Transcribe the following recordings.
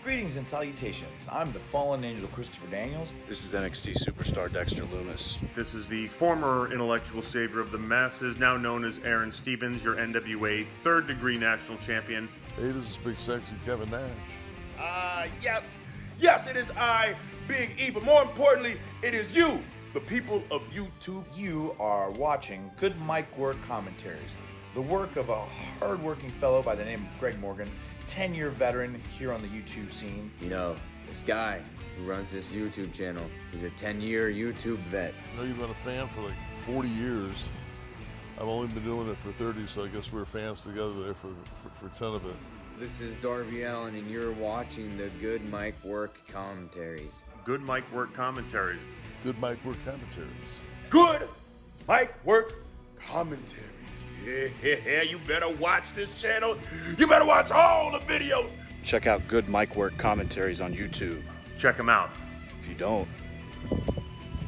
Greetings and salutations. I'm the fallen angel Christopher Daniels. This is NXT superstar Dexter Loomis. This is the former intellectual savior of the masses, now known as Aaron Stevens, your NWA third-degree national champion. Hey, this is Big Sexy Kevin Nash. Yes, it is I, Big E, but more importantly, it is you, the people of YouTube. You are watching Good Mic Work Commentaries, the work of a hard-working fellow by the name of Greg Morgan, 10-year veteran here on the YouTube scene. You know, this guy who runs this YouTube channel is a 10-year YouTube vet. I know you've been a fan for like 40 years. I've only been doing it for 30, so I guess we're fans together there for 10 of it. This is Darby Allen, and you're watching the Good Mic Work Commentaries. Good Mic Work Commentaries. Good Mic Work Commentaries. Good Mic Work Commentary. Yeah, you better watch this channel. You better watch all the videos. Check out good mic work commentaries on YouTube. Check them out. If you don't,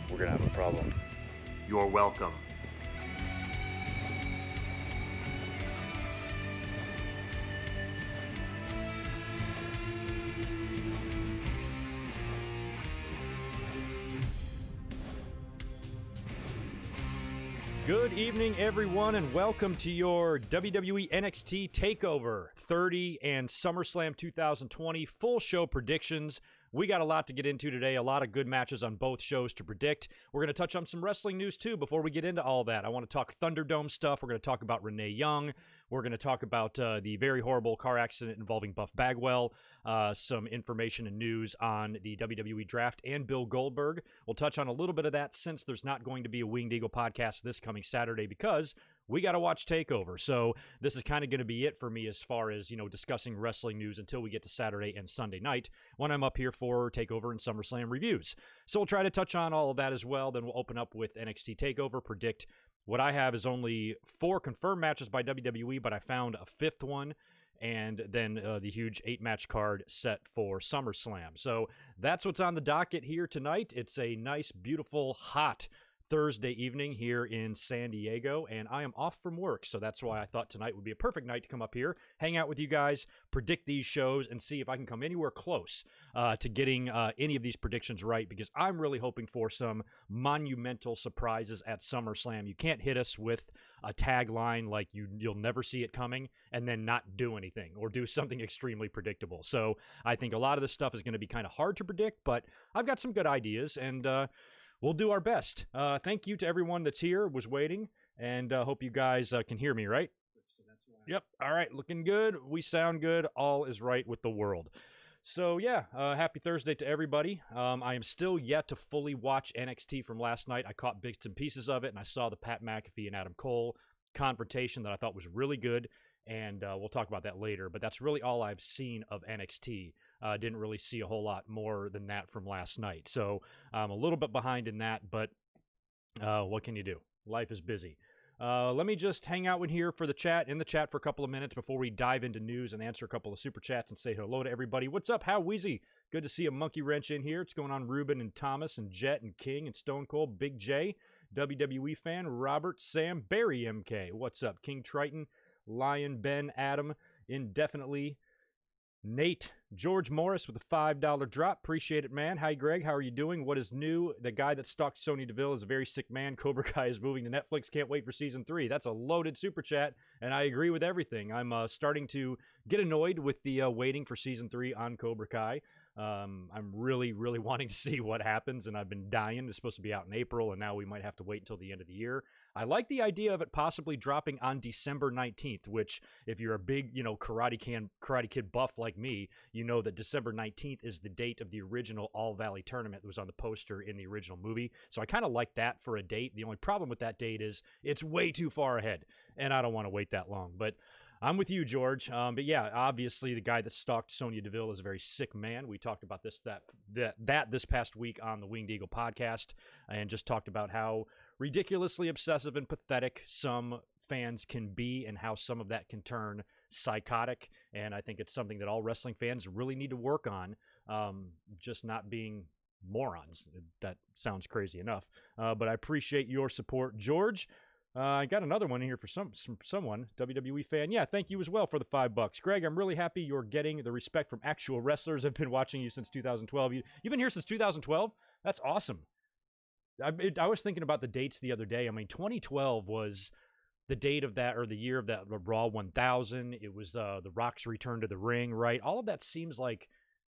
we're gonna have a problem. You're welcome. Good evening, everyone, and welcome to your WWE NXT Takeover 30 and SummerSlam 2020 full show predictions. We got a lot to get into today, a lot of good matches on both shows to predict. We're going to touch on some wrestling news, too, before we get into all that. I want to talk Thunderdome stuff. We're going to talk about Renee Young. We're going to talk about the very horrible car accident involving Buff Bagwell, some information and news on the WWE draft and Bill Goldberg. We'll touch on a little bit of that since there's not going to be a Winged Eagle podcast this coming Saturday because we got to watch TakeOver. So this is kind of going to be it for me as far as, discussing wrestling news until we get to Saturday and Sunday night when I'm up here for TakeOver and SummerSlam reviews. So we'll try to touch on all of that as well. Then we'll open up with NXT TakeOver, predict what I have is only 4 confirmed matches by WWE, but I found a 5th one, and then the huge 8-match card set for SummerSlam. So that's what's on the docket here tonight. It's a nice, beautiful, hot Thursday evening here in San Diego, and I am off from work, so that's why I thought tonight would be a perfect night to come up here, hang out with you guys, predict these shows, and see if I can come anywhere close to getting any of these predictions right, because I'm really hoping for some monumental surprises at SummerSlam. You can't hit us with a tagline like you'll never see it coming and then not do anything or do something extremely predictable. So I think a lot of this stuff is going to be kind of hard to predict, but I've got some good ideas, and we'll do our best. Thank you to everyone that's here, was waiting, and hope you guys can hear me, right? Yep. All right. Looking good. We sound good. All is right with the world. So, yeah, happy Thursday to everybody. I am still yet to fully watch NXT from last night. I caught bits and pieces of it, and I saw the Pat McAfee and Adam Cole confrontation that I thought was really good, and we'll talk about that later. But that's really all I've seen of NXT. Didn't really see a whole lot more than that from last night. So I'm a little bit behind in that, but what can you do? Life is busy. Let me just hang out in here for the chat, for a couple of minutes before we dive into news and answer a couple of super chats and say hello to everybody. What's up, How Wheezy? Good to see a monkey wrench in here. It's going on, Ruben and Thomas and Jet and King and Stone Cold, Big J, WWE fan, Robert, Sam, Barry MK. What's up, King Triton, Lion, Ben, Adam, Indefinitely, Nate, George Morris with a $5 drop. Appreciate it, man. Hi, Greg. How are you doing? What is new? The guy that stalked Sonya Deville is a very sick man. Cobra Kai is moving to Netflix. Can't wait for season 3. That's a loaded super chat, and I agree with everything. I'm starting to get annoyed with the waiting for season 3 on Cobra Kai. I'm really, really wanting to see what happens, and I've been dying. It's supposed to be out in April, and now we might have to wait until the end of the year. I like the idea of it possibly dropping on December 19th, which, if you're a big, Karate Kid buff like me, you know that December 19th is the date of the original All Valley tournament that was on the poster in the original movie. So I kind of like that for a date. The only problem with that date is it's way too far ahead, and I don't want to wait that long. But I'm with you, George. But yeah, obviously the guy that stalked Sonya Deville is a very sick man. We talked about this this past week on the Winged Eagle podcast, and just talked about how ridiculously obsessive and pathetic some fans can be and how some of that can turn psychotic. And I think it's something that all wrestling fans really need to work on, just not being morons. That sounds crazy enough. But I appreciate your support, George. I got another one in here for someone, WWE fan. Yeah, thank you as well for the $5. Greg, I'm really happy you're getting the respect from actual wrestlers. I've been watching you since 2012. You've been here since 2012? That's awesome. I was thinking about the dates the other day. I mean, 2012 was the date of that, or the year of that Raw 1000. It was The Rock's return to the ring, right? All of that seems like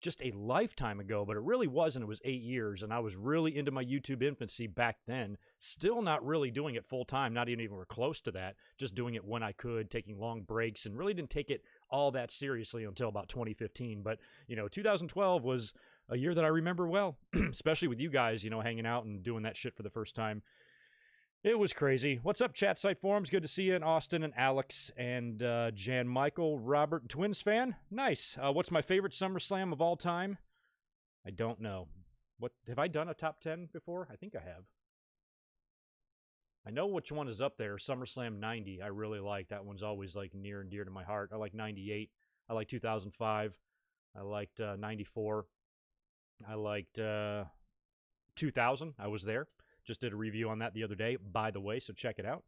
just a lifetime ago, but it really wasn't. It was 8 years, and I was really into my YouTube infancy back then. Still not really doing it full time, not even close to that. Just doing it when I could, taking long breaks, and really didn't take it all that seriously until about 2015. But 2012 was a year that I remember well, especially with you guys, hanging out and doing that shit for the first time. It was crazy. What's up, Chat Site Forums? Good to see you, and Austin and Alex and Jan Michael, Robert, Twins fan. Nice. What's my favorite SummerSlam of all time? I don't know. What have I done a top 10 before? I think I have. I know which one is up there. SummerSlam 90, I really like. That one's always like near and dear to my heart. I like 98. I like 2005. I liked 94. I liked 2000. I was there. Just did a review on that the other day, by the way, so check it out.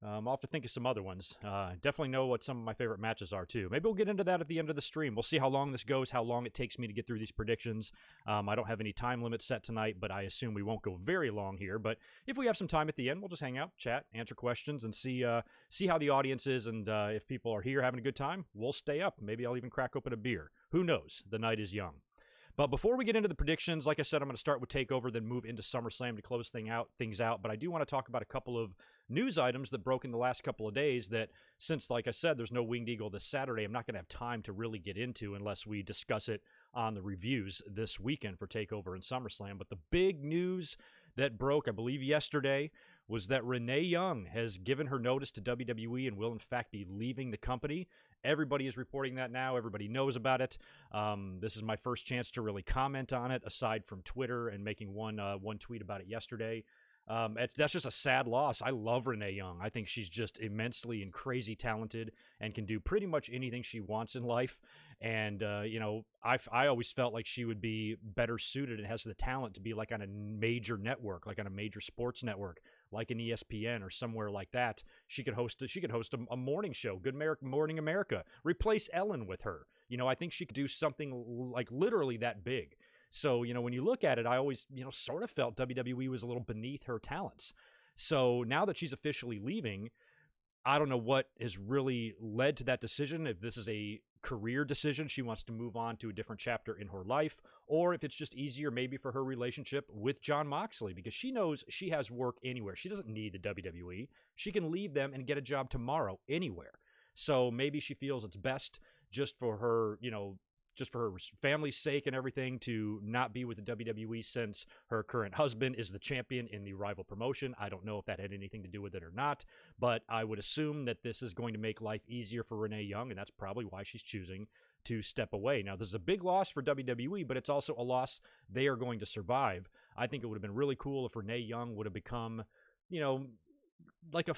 I'll have to think of some other ones. Definitely know what some of my favorite matches are, too. Maybe we'll get into that at the end of the stream. We'll see how long this goes, how long it takes me to get through these predictions. I don't have any time limit set tonight, but I assume we won't go very long here. But if we have some time at the end, we'll just hang out, chat, answer questions, and see how the audience is. And if people are here having a good time, we'll stay up. Maybe I'll even crack open a beer. Who knows? The night is young. But before we get into the predictions, like I said, I'm going to start with TakeOver, then move into SummerSlam to close things out. But I do want to talk about a couple of news items that broke in the last couple of days that, since, like I said, there's no Winged Eagle this Saturday, I'm not going to have time to really get into unless we discuss it on the reviews this weekend for TakeOver and SummerSlam. But the big news that broke, I believe yesterday, was that Renee Young has given her notice to WWE and will, in fact, be leaving the company. Everybody is reporting that now. Everybody knows about it. This is my first chance to really comment on it, aside from Twitter and making one tweet about it yesterday. That's just a sad loss. I love Renee Young. I think she's just immensely and crazy talented and can do pretty much anything she wants in life. And, I always felt like she would be better suited and has the talent to be like on a major network, like on a major sports network, like an ESPN or somewhere like that. She could host a morning show, Good Morning America, replace Ellen with her. I think she could do something like literally that big. So, when you look at it, I always, sort of felt WWE was a little beneath her talents. So now that she's officially leaving, I don't know what has really led to that decision. If this is a career decision, she wants to move on to a different chapter in her life, or if it's just easier maybe for her relationship with Jon Moxley, because she knows she has work anywhere. She doesn't need the WWE. She can leave them and get a job tomorrow anywhere. So maybe she feels it's best just for her, just for her family's sake and everything, to not be with the WWE since her current husband is the champion in the rival promotion. I don't know if that had anything to do with it or not, but I would assume that this is going to make life easier for Renee Young, and that's probably why she's choosing to step away. Now, this is a big loss for WWE, but it's also a loss they are going to survive. I think it would have been really cool if Renee Young would have become, like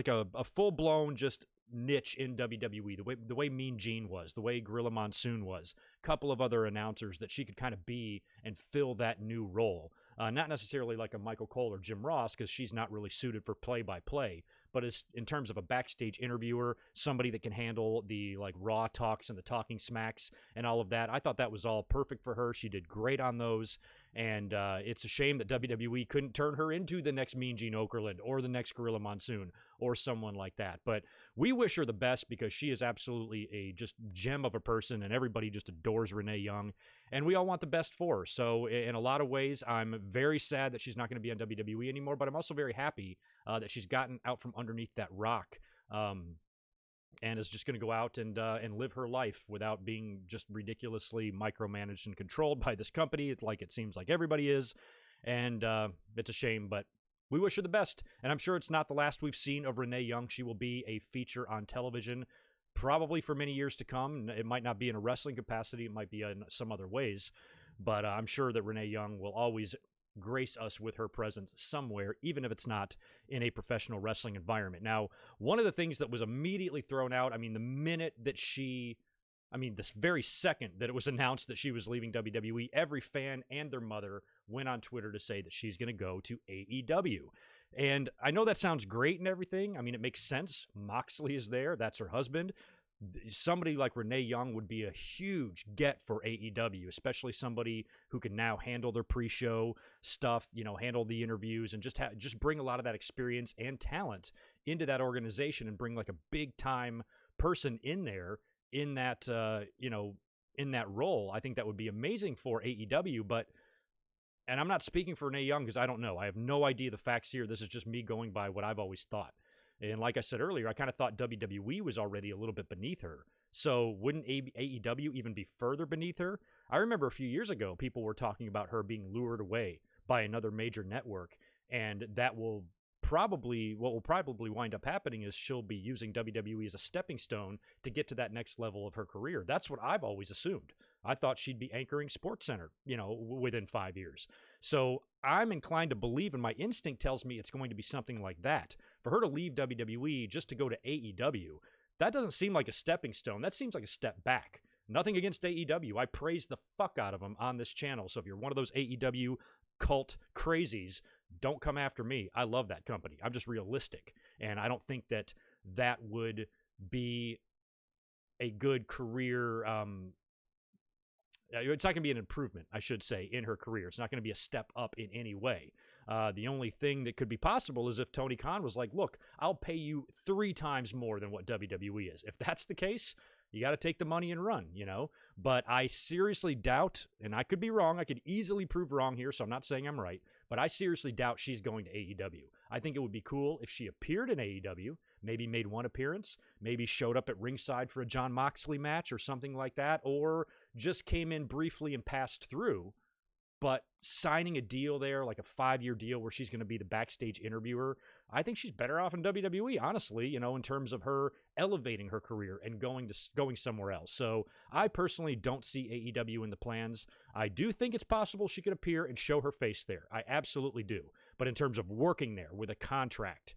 a full-blown just niche in WWE, the way Mean Gene was, the way Gorilla Monsoon was, a couple of other announcers that she could kind of be and fill that new role. Not necessarily like a Michael Cole or Jim Ross, because she's not really suited for play-by-play, but as in terms of a backstage interviewer, somebody that can handle the like raw talks and the talking smacks and all of that. I thought that was all perfect for her. She did great on those, and it's a shame that WWE couldn't turn her into the next Mean Gene Okerlund or the next Gorilla Monsoon or someone like that. But we wish her the best, because she is absolutely a just gem of a person, and everybody just adores Renee Young, and we all want the best for her. So in a lot of ways, I'm very sad that she's not going to be on WWE anymore, but I'm also very happy that she's gotten out from underneath that rock and is just going to go out and live her life without being just ridiculously micromanaged and controlled by this company. It's like it seems like everybody is, and it's a shame, but we wish her the best. And I'm sure it's not the last we've seen of Renee Young. She will be a feature on television probably for many years to come. It might not be in a wrestling capacity. It might be in some other ways. But I'm sure that Renee Young will always grace us with her presence somewhere, even if it's not in a professional wrestling environment. Now, one of the things that was immediately thrown out, the minute that this very second that it was announced that she was leaving WWE, every fan and their mother went on Twitter to say that she's going to go to AEW. And I know that sounds great and everything. It makes sense. Moxley is there. That's her husband. Somebody like Renee Young would be a huge get for AEW, especially somebody who can now handle their pre-show stuff, handle the interviews, and just bring a lot of that experience and talent into that organization and bring like a big-time person in there in that, in that role. I think that would be amazing for AEW, and I'm not speaking for Renee Young because I don't know. I have no idea the facts here. This is just me going by what I've always thought. And like I said earlier, I kind of thought WWE was already a little bit beneath her. So wouldn't AEW even be further beneath her? I remember a few years ago, people were talking about her being lured away by another major network, and what will probably wind up happening is she'll be using WWE as a stepping stone to get to that next level of her career. That's what I've always assumed. I thought she'd be anchoring SportsCenter, within 5 years. So I'm inclined to believe, and my instinct tells me it's going to be something like that. For her to leave WWE just to go to AEW, that doesn't seem like a stepping stone. That seems like a step back. Nothing against AEW. I praise the fuck out of them on this channel. So if you're one of those AEW cult crazies, don't come after me. I love that company. I'm just realistic. And I don't think that that would be a good career. It's not going to be an improvement, I should say, in her career. It's not going to be a step up in any way. The only thing that could be possible is if Tony Khan was like, look, I'll pay you 3 times more than what WWE is. If that's the case, you got to take the money and run, you know? But I seriously doubt, and I could be wrong, I could easily prove wrong here, so I'm not saying I'm right, but I seriously doubt she's going to AEW. I think it would be cool if she appeared in AEW, maybe made one appearance, maybe showed up at ringside for a Jon Moxley match or something like that, or just came in briefly and passed through. But signing a deal there, like a 5-year deal where she's going to be the backstage interviewer, I think she's better off in WWE, honestly, you know, in terms of her elevating her career and going somewhere else. So I personally don't see AEW in the plans. I do think it's possible she could appear and show her face there. I absolutely do. But in terms of working there with a contract,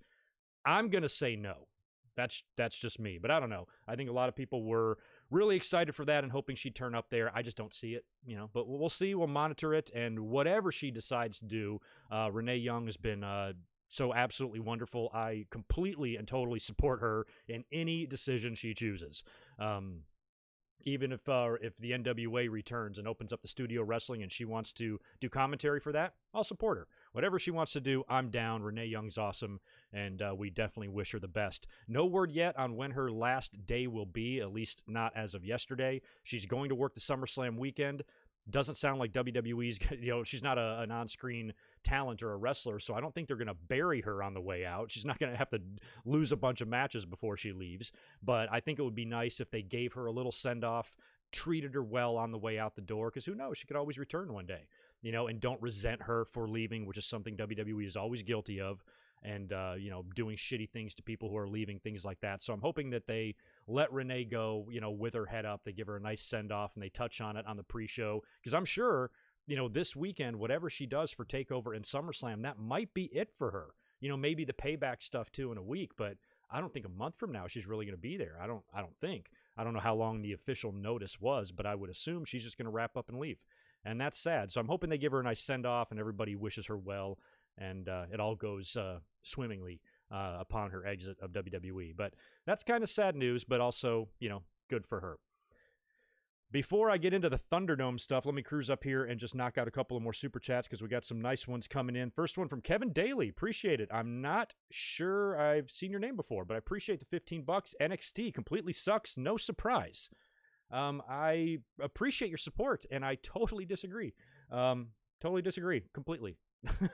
I'm going to say no. That's just me. But I don't know. I think a lot of people were really excited for that and hoping she'd turn up there. I just don't see it, you know. But we'll see. We'll monitor it. And whatever she decides to do, Renee Young has been so absolutely wonderful. I completely and totally support her in any decision she chooses. Even if the NWA returns and opens up the studio wrestling and she wants to do commentary for that, I'll support her. Whatever she wants to do, I'm down. Renee Young's awesome, and we definitely wish her the best. No word yet on when her last day will be, at least not as of yesterday. She's going to work the SummerSlam weekend. Doesn't sound like WWE's, you know, she's not an on-screen talent or a wrestler, so I don't think they're going to bury her on the way out. She's not going to have to lose a bunch of matches before she leaves, but I think it would be nice if they gave her a little send-off, treated her well on the way out the door, because who knows, she could always return one day, you know, and don't resent her for leaving, which is something WWE is always guilty of, and, you know, doing shitty things to people who are leaving, things like that. So I'm hoping that they let Renee go, you know, with her head up. They give her a nice send-off, and they touch on it on the pre-show, because I'm sure, you know, this weekend, whatever she does for TakeOver and SummerSlam, that might be it for her. You know, maybe the payback stuff, too, in a week, but I don't think a month from now she's really going to be there. I don't think. I don't know how long the official notice was, but I would assume she's just going to wrap up and leave. And that's sad. So I'm hoping they give her a nice send-off and everybody wishes her well, and it all goes swimmingly upon her exit of WWE. But that's kind of sad news, but also, you know, good for her. Before I get into the Thunderdome stuff, let me cruise up here and just knock out a couple of more super chats because we got some nice ones coming in. First one from Kevin Daly. Appreciate it. I'm not sure I've seen your name before, but I appreciate the $15. NXT completely sucks. No surprise. I appreciate your support, and I totally disagree. Completely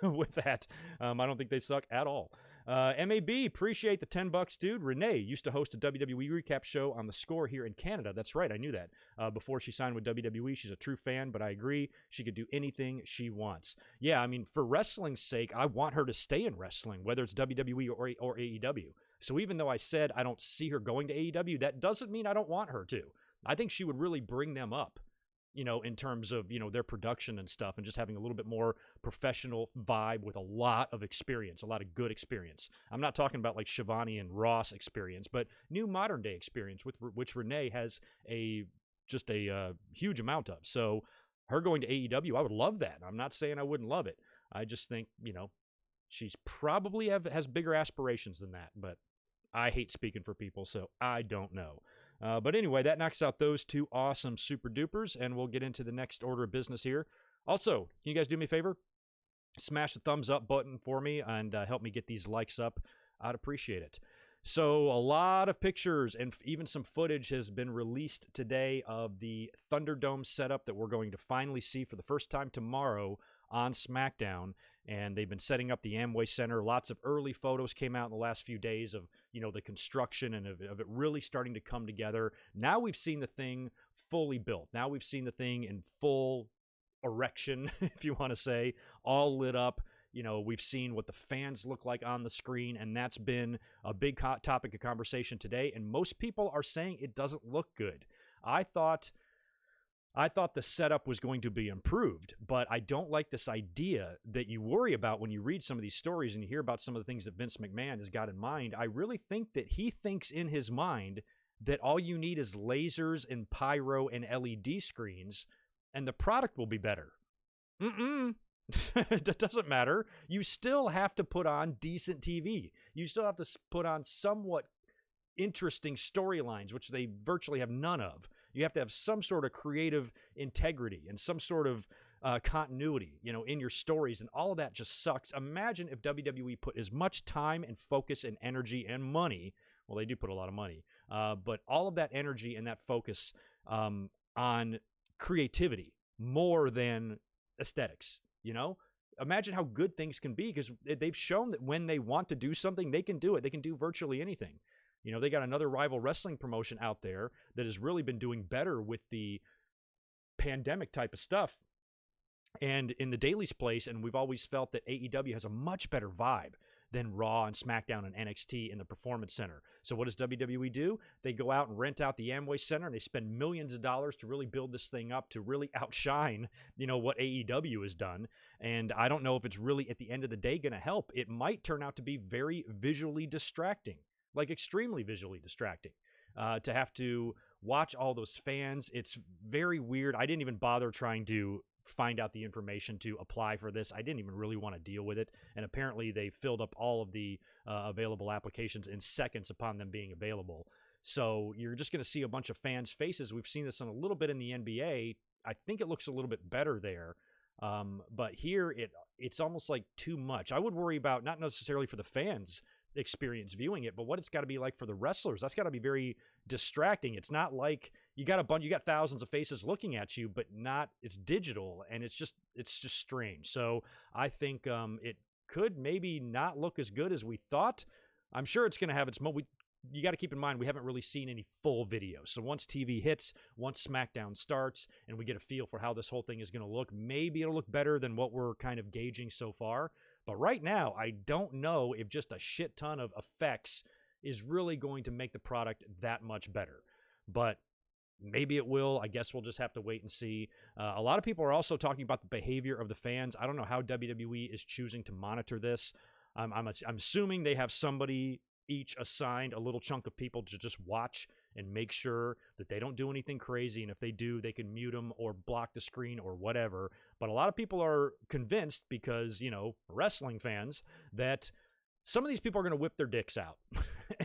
with that. I don't think they suck at all. MAB, appreciate the $10, dude. Renee used to host a WWE recap show on The Score here in Canada. That's right, I knew that. Before she signed with WWE, she's a true fan, but I agree, she could do anything she wants. Yeah, I mean, for wrestling's sake, I want her to stay in wrestling, whether it's WWE or AEW. So even though I said I don't see her going to AEW, that doesn't mean I don't want her to. I think she would really bring them up, you know, in terms of, you know, their production and stuff, and just having a little bit more professional vibe with a lot of experience, a lot of good experience. I'm not talking about like Shivani and Ross experience, but new modern day experience, with which Renee has just a huge amount of. So her going to AEW, I would love that. I'm not saying I wouldn't love it. I just think, you know, she's probably has bigger aspirations than that, but I hate speaking for people, so I don't know. But anyway, that knocks out those two awesome super dupers, and we'll get into the next order of business here. Also, can you guys do me a favor? Smash the thumbs up button for me and help me get these likes up. I'd appreciate it. So a lot of pictures and even some footage has been released today of the Thunderdome setup that we're going to finally see for the first time tomorrow on SmackDown. And they've been setting up the Amway Center. Lots of early photos came out in the last few days of, you know, the construction and of it really starting to come together. Now we've seen the thing fully built. Now we've seen the thing in full erection, if you want to say, all lit up. You know, we've seen what the fans look like on the screen, and that's been a big topic of conversation today. And most people are saying it doesn't look good. I thought I thought the setup was going to be improved, but I don't like this idea that you worry about when you read some of these stories and you hear about some of the things that Vince McMahon has got in mind. I really think that he thinks in his mind that all you need is lasers and pyro and LED screens, and the product will be better. That doesn't matter. You still have to put on decent TV. You still have to put on somewhat interesting storylines, which they virtually have none of. You have to have some sort of creative integrity and some sort of continuity, in your stories, and all of that just sucks. Imagine if WWE put as much time and focus and energy and money, well, they do put a lot of money, but all of that energy and that focus on creativity more than aesthetics, Imagine how good things can be, because they've shown that when they want to do something, they can do it. They can do virtually anything. They got another rival wrestling promotion out there that has really been doing better with the pandemic type of stuff. And in the Daily's place, and we've always felt that AEW has a much better vibe than Raw and SmackDown and NXT in the Performance Center. So what does WWE do? They go out and rent out the Amway Center, and they spend millions of dollars to really build this thing up to really outshine, what AEW has done. And I don't know if it's really, at the end of the day, going to help. It might turn out to be very visually distracting. Like extremely visually distracting, to have to watch all those fans. It's very weird. I didn't even bother trying to find out the information to apply for this. I didn't even really want to deal with it. And apparently they filled up all of the available applications in seconds upon them being available. So you're just going to see a bunch of fans' faces. We've seen this a little bit in the NBA. I think it looks a little bit better there. But here it's almost like too much. I would worry about, not necessarily for the fans' experience viewing it, but what it's got to be like for the wrestlers. That's got to be very distracting. It's not like you got thousands of faces looking at you, but it's digital, and it's just strange. So I think it could maybe not look as good as we thought. I'm sure it's going to have its you got to keep in mind, we haven't really seen any full videos. So once TV hits, once SmackDown starts, and we get a feel for how this whole thing is going to look, maybe it'll look better than what we're kind of gauging so far. But right now, I don't know if just a shit ton of effects is really going to make the product that much better. But maybe it will. I guess we'll just have to wait and see. A lot of people are also talking about the behavior of the fans. I don't know how WWE is choosing to monitor this. I'm assuming they have somebody each assigned a little chunk of people to just watch and make sure that they don't do anything crazy. And if they do, they can mute them or block the screen or whatever. But a lot of people are convinced, because, wrestling fans, that some of these people are going to whip their dicks out.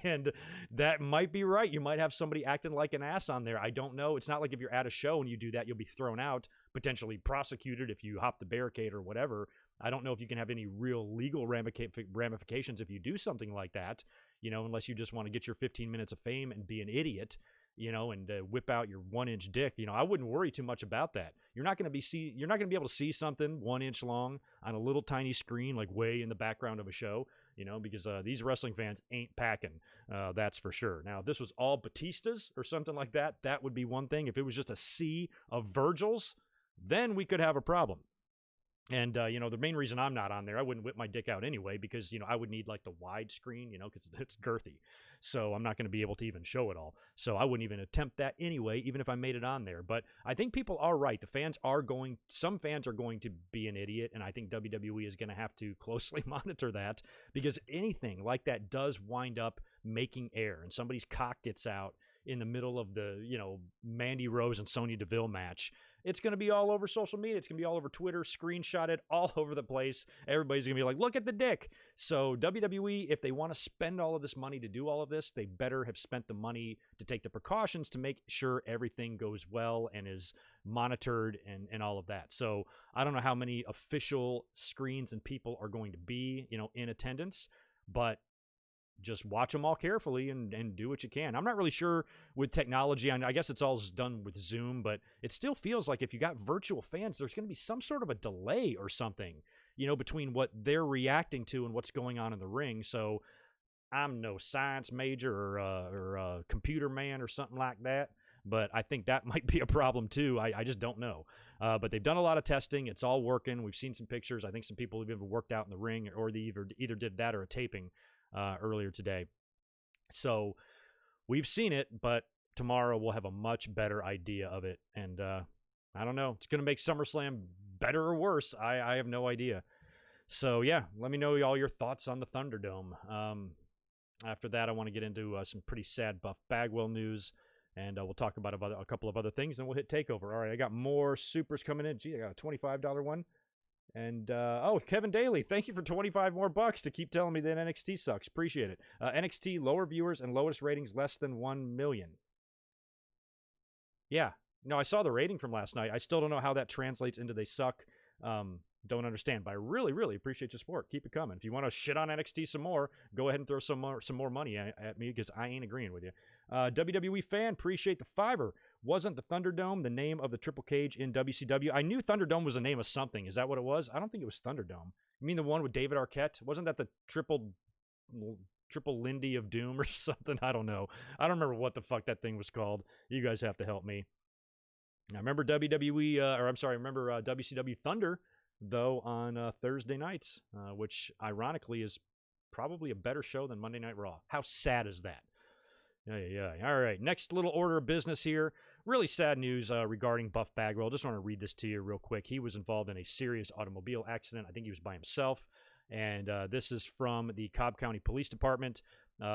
And that might be right. You might have somebody acting like an ass on there. I don't know. It's not like if you're at a show and you do that, you'll be thrown out, potentially prosecuted if you hop the barricade or whatever. I don't know if you can have any real legal ramifications if you do something like that, unless you just want to get your 15 minutes of fame and be an idiot, and whip out your 1-inch dick. I wouldn't worry too much about that. You're not going to be able to see something 1 inch long on a little tiny screen, like way in the background of a show, because these wrestling fans ain't packing. That's for sure. Now, if this was all Batistas or something like that, that would be one thing. If it was just a sea of Virgils, then we could have a problem. And, the main reason I'm not on there, I wouldn't whip my dick out anyway, because, I would need like the wide screen, because it's girthy. So I'm not going to be able to even show it all. So I wouldn't even attempt that anyway, even if I made it on there. But I think people are right. Some fans are going to be an idiot. And I think WWE is going to have to closely monitor that, because anything like that does wind up making air, and somebody's cock gets out in the middle of the, Mandy Rose and Sonya Deville match. It's going to be all over social media. It's going to be all over Twitter, screenshotted all over the place. Everybody's going to be like, look at the dick. So WWE, if they want to spend all of this money to do all of this, they better have spent the money to take the precautions to make sure everything goes well and is monitored and all of that. So I don't know how many official screens and people are going to be, in attendance, but just watch them all carefully and do what you can. I'm not really sure with technology. I guess it's all done with Zoom, but it still feels like if you got virtual fans, there's going to be some sort of a delay or something, between what they're reacting to and what's going on in the ring. So I'm no science major or a computer man or something like that, but I think that might be a problem too. I just don't know. But they've done a lot of testing. It's all working. We've seen some pictures. I think some people have even worked out in the ring, or they either did that or a taping earlier today. So we've seen it, but tomorrow we'll have a much better idea of it. And I don't know. It's going to make SummerSlam better or worse. I have no idea. So, yeah, let me know all your thoughts on the Thunderdome. After that, I want to get into some pretty sad Buff Bagwell news, and we'll talk about a couple of other things, and we'll hit TakeOver. All right, I got more supers coming in. Gee, I got a $25 one. And, Kevin Daly, thank you for 25 more bucks to keep telling me that NXT sucks. Appreciate it. NXT, lower viewers and lowest ratings, less than 1 million. Yeah. No, I saw the rating from last night. I still don't know how that translates into they suck. Don't understand, but I really, really appreciate your support. Keep it coming. If you want to shit on NXT some more, go ahead and throw some more money at me because I ain't agreeing with you. WWE fan, appreciate the $5. Wasn't the Thunderdome the name of the triple cage in WCW? I knew Thunderdome was the name of something. Is that what it was? I don't think it was Thunderdome. You mean the one with David Arquette? Wasn't that the triple Lindy of Doom or something? I don't know. I don't remember what the fuck that thing was called. You guys have to help me. I remember WCW Thunder, though, on Thursday nights, which ironically is probably a better show than Monday Night Raw. How sad is that? Yeah. All right, next little order of business here. Really sad news regarding Buff Bagwell. Just want to read this to you real quick. He was involved in a serious automobile accident. I think he was by himself. And this is from the Cobb County Police Department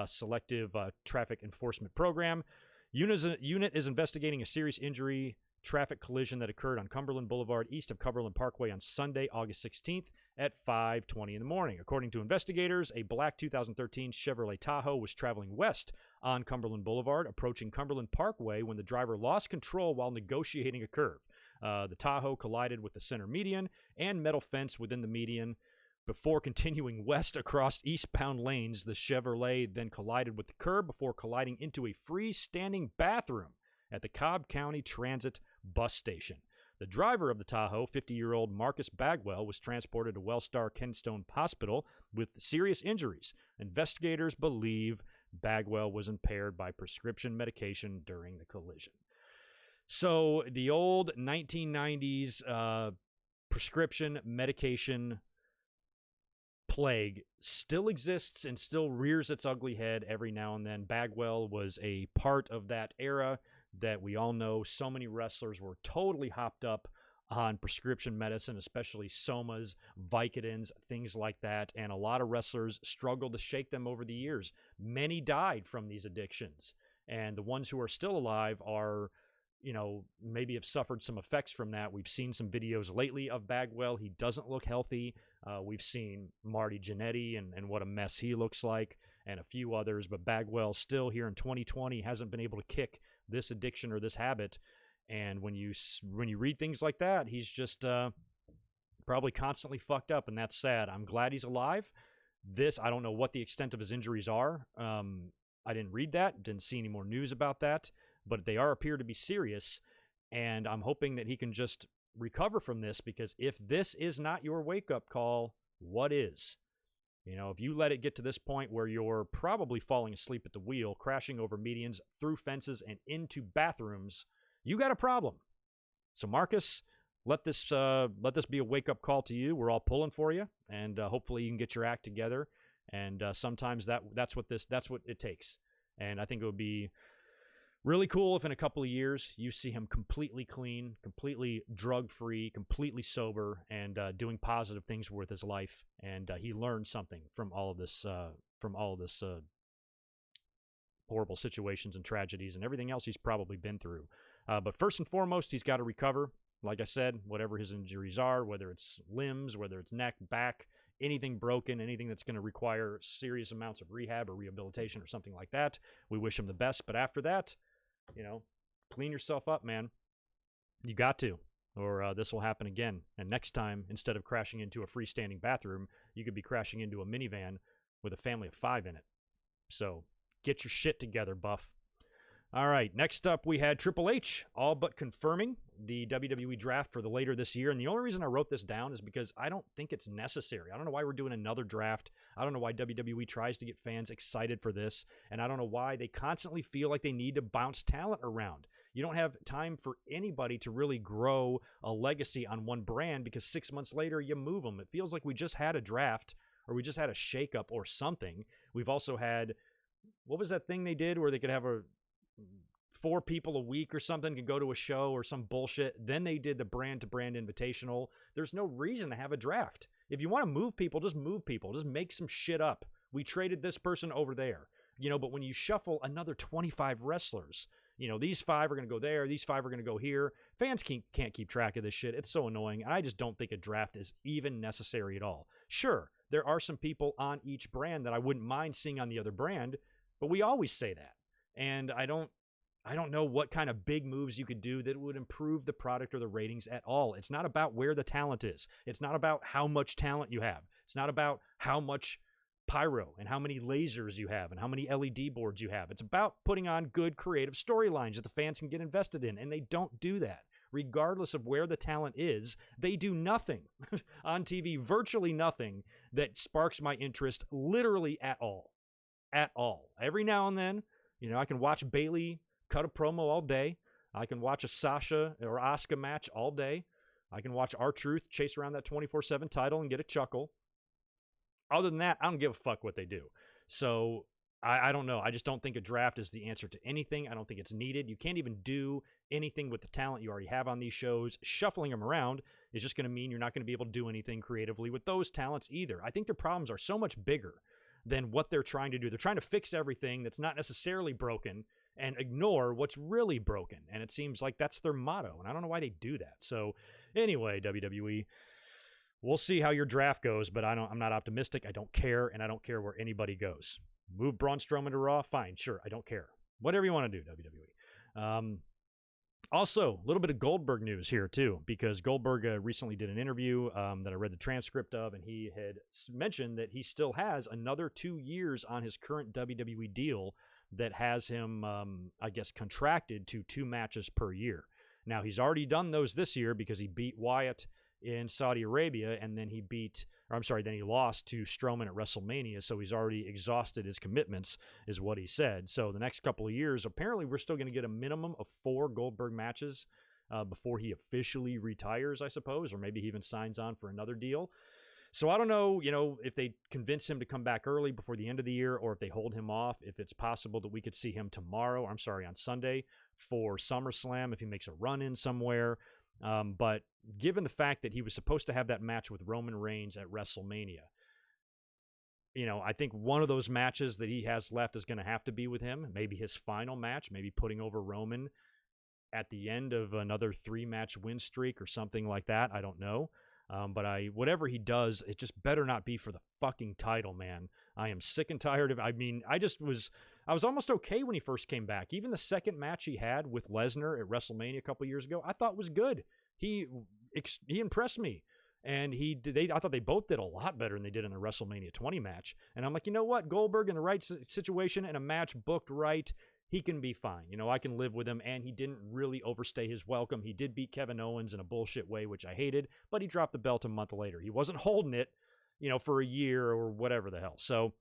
Selective Traffic Enforcement Program. Unit is investigating a serious injury traffic collision that occurred on Cumberland Boulevard east of Cumberland Parkway on Sunday, August 16th at 5:20 in the morning. According to investigators, a black 2013 Chevrolet Tahoe was traveling west on Cumberland Boulevard, approaching Cumberland Parkway when the driver lost control while negotiating a curve. The Tahoe collided with the center median and metal fence within the median. Before continuing west across eastbound lanes, the Chevrolet then collided with the curb before colliding into a freestanding bathroom at the Cobb County Transit bus station. The driver of the Tahoe, 50-year-old Marcus Bagwell, was transported to Wellstar Kensington Hospital with serious injuries. Investigators believe Bagwell was impaired by prescription medication during the collision. So the old 1990s prescription medication plague still exists and still rears its ugly head every now and then. Bagwell was a part of that era that we all know. So many wrestlers were totally hopped up on prescription medicine, especially Somas, Vicodins, things like that, and a lot of wrestlers struggled to shake them over the years. Many died from these addictions, and the ones who are still alive are, maybe have suffered some effects from that. We've seen some videos lately of Bagwell. He doesn't look healthy. We've seen Marty Jannetty and what a mess he looks like, and a few others, but Bagwell still here in 2020 hasn't been able to kick this addiction or this habit. And when you read things like that, he's just probably constantly fucked up, and that's sad. I'm glad he's alive. I don't know what the extent of his injuries are. I didn't read that, didn't see any more news about that, but they appear to be serious, and I'm hoping that he can just recover from this, because if this is not your wake-up call, what is? If you let it get to this point where you're probably falling asleep at the wheel, crashing over medians, through fences, and into bathrooms, you got a problem. So Marcus, let this be a wake-up call to you. We're all pulling for you, and hopefully you can get your act together. And sometimes that's what it takes. And I think it would be really cool if in a couple of years you see him completely clean, completely drug-free, completely sober, and doing positive things with his life. And he learned something from all of this horrible situations and tragedies and everything else he's probably been through. But first and foremost, he's got to recover. Like I said, whatever his injuries are, whether it's limbs, whether it's neck, back, anything broken, anything that's going to require serious amounts of rehab or rehabilitation or something like that, we wish him the best. But after that, clean yourself up, man. You got to, or this will happen again. And next time, instead of crashing into a freestanding bathroom, you could be crashing into a minivan with a family of 5 in it. So get your shit together, Buff. All right, next up we had Triple H all but confirming the WWE draft for the later this year. And the only reason I wrote this down is because I don't think it's necessary. I don't know why we're doing another draft. I don't know why WWE tries to get fans excited for this. And I don't know why they constantly feel like they need to bounce talent around. You don't have time for anybody to really grow a legacy on one brand, because 6 months later you move them. It feels like we just had a draft, or we just had a shakeup or something. We've also had, what was that thing they did where they could have a 4 people a week or something can go to a show or some bullshit. Then they did the brand-to-brand invitational. There's no reason to have a draft. If you want to move people, just move people. Just make some shit up. We traded this person over there. But when you shuffle another 25 wrestlers, these 5 are going to go there, these 5 are going to go here. Fans can't keep track of this shit. It's so annoying. I just don't think a draft is even necessary at all. Sure, there are some people on each brand that I wouldn't mind seeing on the other brand, but we always say that. And I don't know what kind of big moves you could do that would improve the product or the ratings at all. It's not about where the talent is. It's not about how much talent you have. It's not about how much pyro and how many lasers you have and how many LED boards you have. It's about putting on good creative storylines that the fans can get invested in, and they don't do that. Regardless of where the talent is, they do nothing on TV, virtually nothing that sparks my interest literally at all. At all. Every now and then, I can watch Bayley cut a promo all day. I can watch a Sasha or Asuka match all day. I can watch R-Truth chase around that 24/7 title and get a chuckle. Other than that, I don't give a fuck what they do. So I don't know. I just don't think a draft is the answer to anything. I don't think it's needed. You can't even do anything with the talent you already have on these shows. Shuffling them around is just going to mean you're not going to be able to do anything creatively with those talents either. I think their problems are so much bigger than what they're trying to do. They're trying to fix everything that's not necessarily broken and ignore what's really broken. And it seems like that's their motto. And I don't know why they do that. So anyway, WWE, we'll see how your draft goes, but I'm not optimistic. I don't care, and I don't care where anybody goes. Move Braun Strowman to Raw? Fine, sure, I don't care. Whatever you want to do, WWE. Also, a little bit of Goldberg news here, too, because Goldberg recently did an interview that I read the transcript of, and he had mentioned that he still has another 2 years on his current WWE deal that has him, contracted to 2 matches per year. Now, he's already done those this year because he beat Wyatt in Saudi Arabia, and then he lost to Strowman at WrestleMania, so he's already exhausted his commitments, is what he said. So the next couple of years, apparently we're still going to get a minimum of 4 Goldberg matches before he officially retires, I suppose, or maybe he even signs on for another deal. So I don't know, if they convince him to come back early before the end of the year, or if they hold him off, if it's possible that we could see him on Sunday for SummerSlam, if he makes a run in somewhere. But given the fact that he was supposed to have that match with Roman Reigns at WrestleMania, I think one of those matches that he has left is going to have to be with him. Maybe his final match, maybe putting over Roman at the end of another 3-match win streak or something like that. I don't know. But whatever he does, it just better not be for the fucking title, man. I am sick and tired of. I was almost okay when he first came back. Even the second match he had with Lesnar at WrestleMania a couple years ago, I thought was good. He impressed me, and I thought they both did a lot better than they did in the WrestleMania 20 match. And I'm like, you know what, Goldberg in the right situation and a match booked right, he can be fine. I can live with him, and he didn't really overstay his welcome. He did beat Kevin Owens in a bullshit way, which I hated, but he dropped the belt a month later. He wasn't holding it, for a year or whatever the hell. So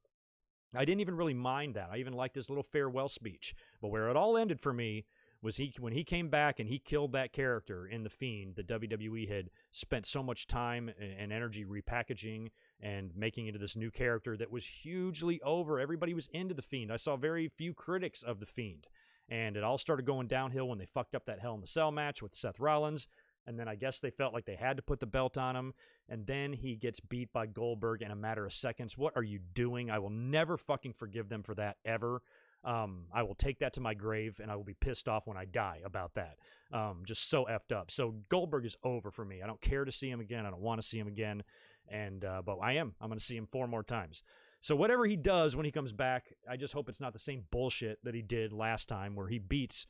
I didn't even really mind that. I even liked his little farewell speech. But where it all ended for me was when he came back and he killed that character in The Fiend that WWE had spent so much time and energy repackaging and making into this new character that was hugely over. Everybody was into The Fiend. I saw very few critics of The Fiend. And it all started going downhill when they fucked up that Hell in the Cell match with Seth Rollins. And then I guess they felt like they had to put the belt on him. And then he gets beat by Goldberg in a matter of seconds. What are you doing? I will never fucking forgive them for that ever. I will take that to my grave, and I will be pissed off when I die about that. Just so effed up. So Goldberg is over for me. I don't care to see him again. I don't want to see him again. But I'm going to see him 4 more times. So whatever he does when he comes back, I just hope it's not the same bullshit that he did last time where he beats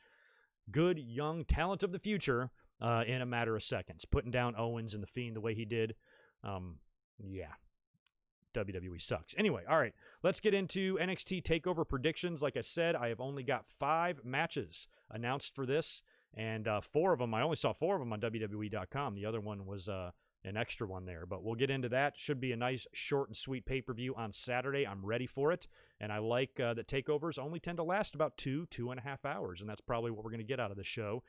good, young talent of the future in a matter of seconds. Putting down Owens and The Fiend the way he did. Yeah. WWE sucks. Anyway, all right, let's get into NXT Takeover predictions. Like I said, I have only got 5 matches announced for this, and 4 of them, I only saw 4 of them on WWE.com. The other one was an extra one there, but we'll get into that. Should be a nice, short, and sweet pay-per-view on Saturday. I'm ready for it, and I like that takeovers only tend to last about 2.5 hours, and that's probably what we're going to get out of this show,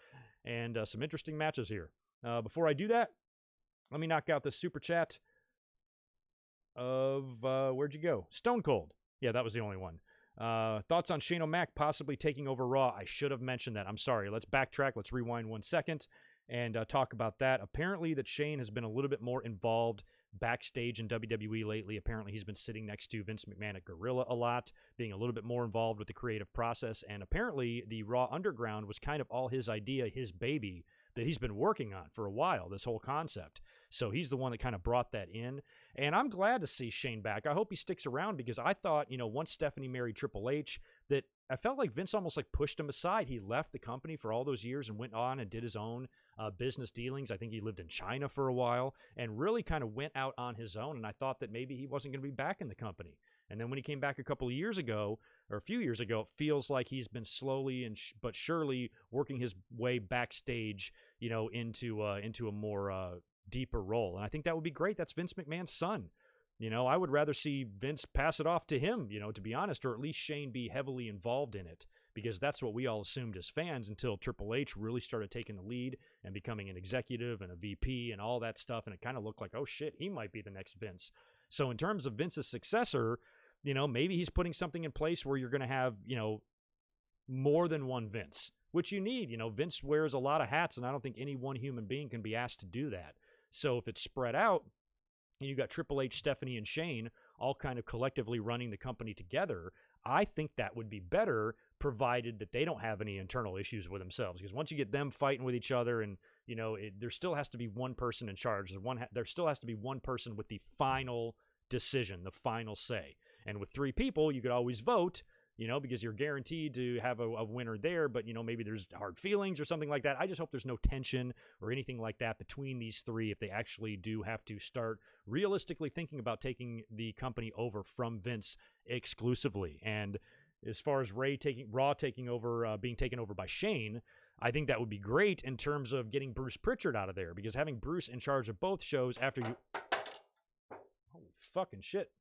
and some interesting matches here. Before I do that, let me knock out this super chat of, where'd you go? Stone Cold. Yeah, that was the only one. Thoughts on Shane O'Mac possibly taking over Raw? I should have mentioned that. I'm sorry. Let's backtrack. Let's rewind 1 second and talk about that. Apparently that Shane has been a little bit more involved backstage in WWE lately. Apparently he's been sitting next to Vince McMahon at Gorilla a lot, being a little bit more involved with the creative process. And apparently the Raw Underground was kind of all his idea, his baby, that he's been working on for a while, this whole concept. So he's the one that kind of brought that in. And I'm glad to see Shane back. I hope he sticks around because I thought, once Stephanie married Triple H, that I felt like Vince almost like pushed him aside. He left the company for all those years and went on and did his own business dealings. I think he lived in China for a while and really kind of went out on his own. And I thought that maybe he wasn't going to be back in the company. And then when he came back a couple of years ago, or a few years ago, it feels like he's been slowly but surely working his way backstage, into a more deeper role. And I think that would be great. That's Vince McMahon's son. I would rather see Vince pass it off to him, to be honest, or at least Shane be heavily involved in it, because that's what we all assumed as fans until Triple H really started taking the lead and becoming an executive and a VP and all that stuff. And it kind of looked like, oh shit, he might be the next Vince. So in terms of Vince's successor, maybe he's putting something in place where you're going to have, more than one Vince, which you need. Vince wears a lot of hats, and I don't think any one human being can be asked to do that. So if it's spread out, and you got Triple H, Stephanie, and Shane all kind of collectively running the company together, I think that would be better, provided that they don't have any internal issues with themselves. Because once you get them fighting with each other, and there still has to be one person in charge. There still has to be one person with the final decision, the final say. And with 3 people, you could always vote, because you're guaranteed to have a winner there, but, maybe there's hard feelings or something like that. I just hope there's no tension or anything like that between these 3 if they actually do have to start realistically thinking about taking the company over from Vince exclusively. And as far as Raw taking over, being taken over by Shane, I think that would be great in terms of getting Bruce Pritchard out of there, because having Bruce in charge of both shows after you... Holy fucking shit.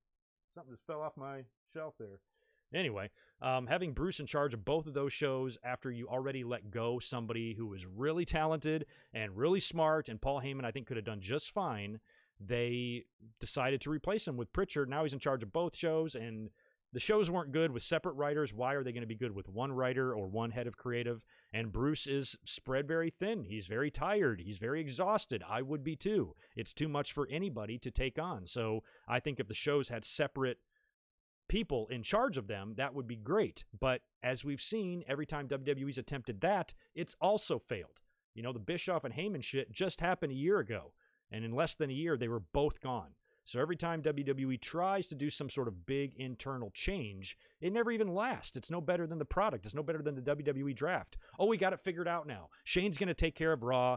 Something just fell off my shelf there. Anyway, having Bruce in charge of both of those shows after you already let go somebody who was really talented and really smart, and Paul Heyman I think could have done just fine, they decided to replace him with Pritchard. Now he's in charge of both shows, and the shows weren't good with separate writers. Why are they going to be good with one writer or one head of creative? And Bruce is spread very thin. He's very tired. He's very exhausted. I would be too. It's too much for anybody to take on. So I think if the shows had separate people in charge of them, that would be great. But as we've seen, every time WWE's attempted that, it's also failed. The Bischoff and Heyman shit just happened a year ago, and in less than a year, they were both gone. So every time WWE tries to do some sort of big internal change, it never even lasts. It's no better than the product. It's no better than the WWE draft. Oh, we got it figured out now. Shane's going to take care of Raw.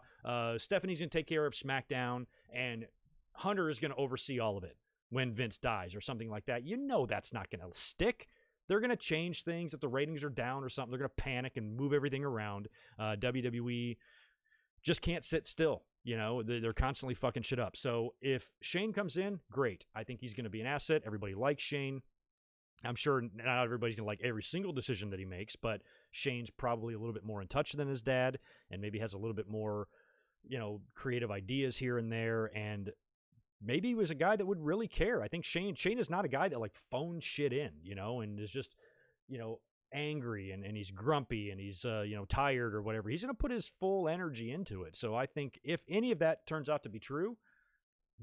Stephanie's going to take care of SmackDown, and Hunter is going to oversee all of it when Vince dies or something like that. That's not going to stick. They're going to change things if the ratings are down or something. They're going to panic and move everything around. WWE just can't sit still. They're constantly fucking shit up. So if Shane comes in, great. I think he's going to be an asset. Everybody likes Shane. I'm sure not everybody's going to like every single decision that he makes, but Shane's probably a little bit more in touch than his dad and maybe has a little bit more, creative ideas here and there. And maybe he was a guy that would really care. I think Shane is not a guy that like phones shit in, and is just, angry and he's grumpy and he's, tired or whatever. He's going to put his full energy into it. So I think if any of that turns out to be true,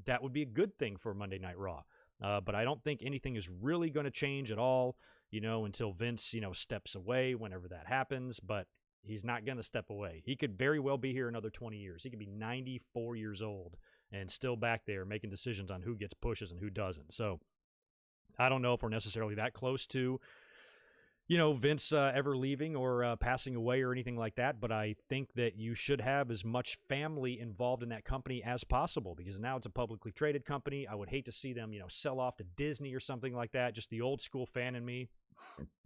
that would be a good thing for Monday Night Raw. But I don't think anything is really going to change at all, until Vince, steps away, whenever that happens. But he's not going to step away. He could very well be here another 20 years. He could be 94 years old and still back there making decisions on who gets pushes and who doesn't. So I don't know if we're necessarily that close to, Vince ever leaving or passing away or anything like that. But I think that you should have as much family involved in that company as possible, because now it's a publicly traded company. I would hate to see them, sell off to Disney or something like that. Just the old school fan in me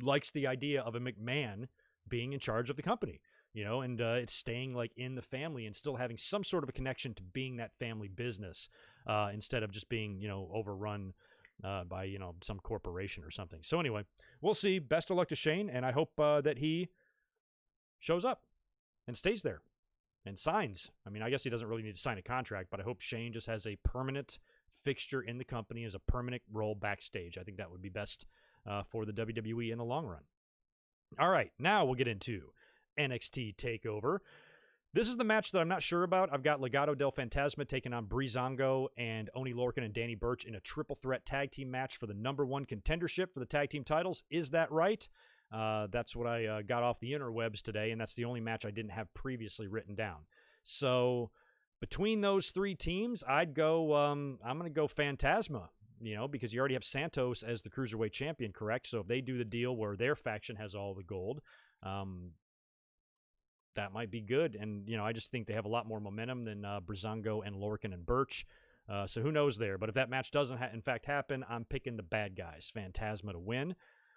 likes the idea of a McMahon being in charge of the company, and it's staying like in the family and still having some sort of a connection to being that family business instead of just being, overrun by, some corporation or something. So anyway, we'll see. Best of luck to Shane, and I hope that he shows up and stays there and signs. I mean, I guess he doesn't really need to sign a contract, but I hope Shane just has a permanent fixture in the company as a permanent role backstage. I think that would be best for the WWE in the long run. All right, now we'll get into NXT TakeOver. This is the match that I'm not sure about. I've got Legado del Fantasma taking on Breezango and Oni Lorcan and Danny Burch in a triple threat tag team match for the #1 contendership for the tag team titles. Is that right? That's what I got off the interwebs today, and that's the only match I didn't have previously written down. So between those three teams, I'd go, I'm going to go Fantasma, because you already have Santos as the Cruiserweight champion, correct? So if they do the deal where their faction has all the gold, that might be good. And, I just think they have a lot more momentum than Breezango and Lorcan and Burch. So who knows there? But if that match doesn't in fact happen, I'm picking the bad guys, Fantasma, to win.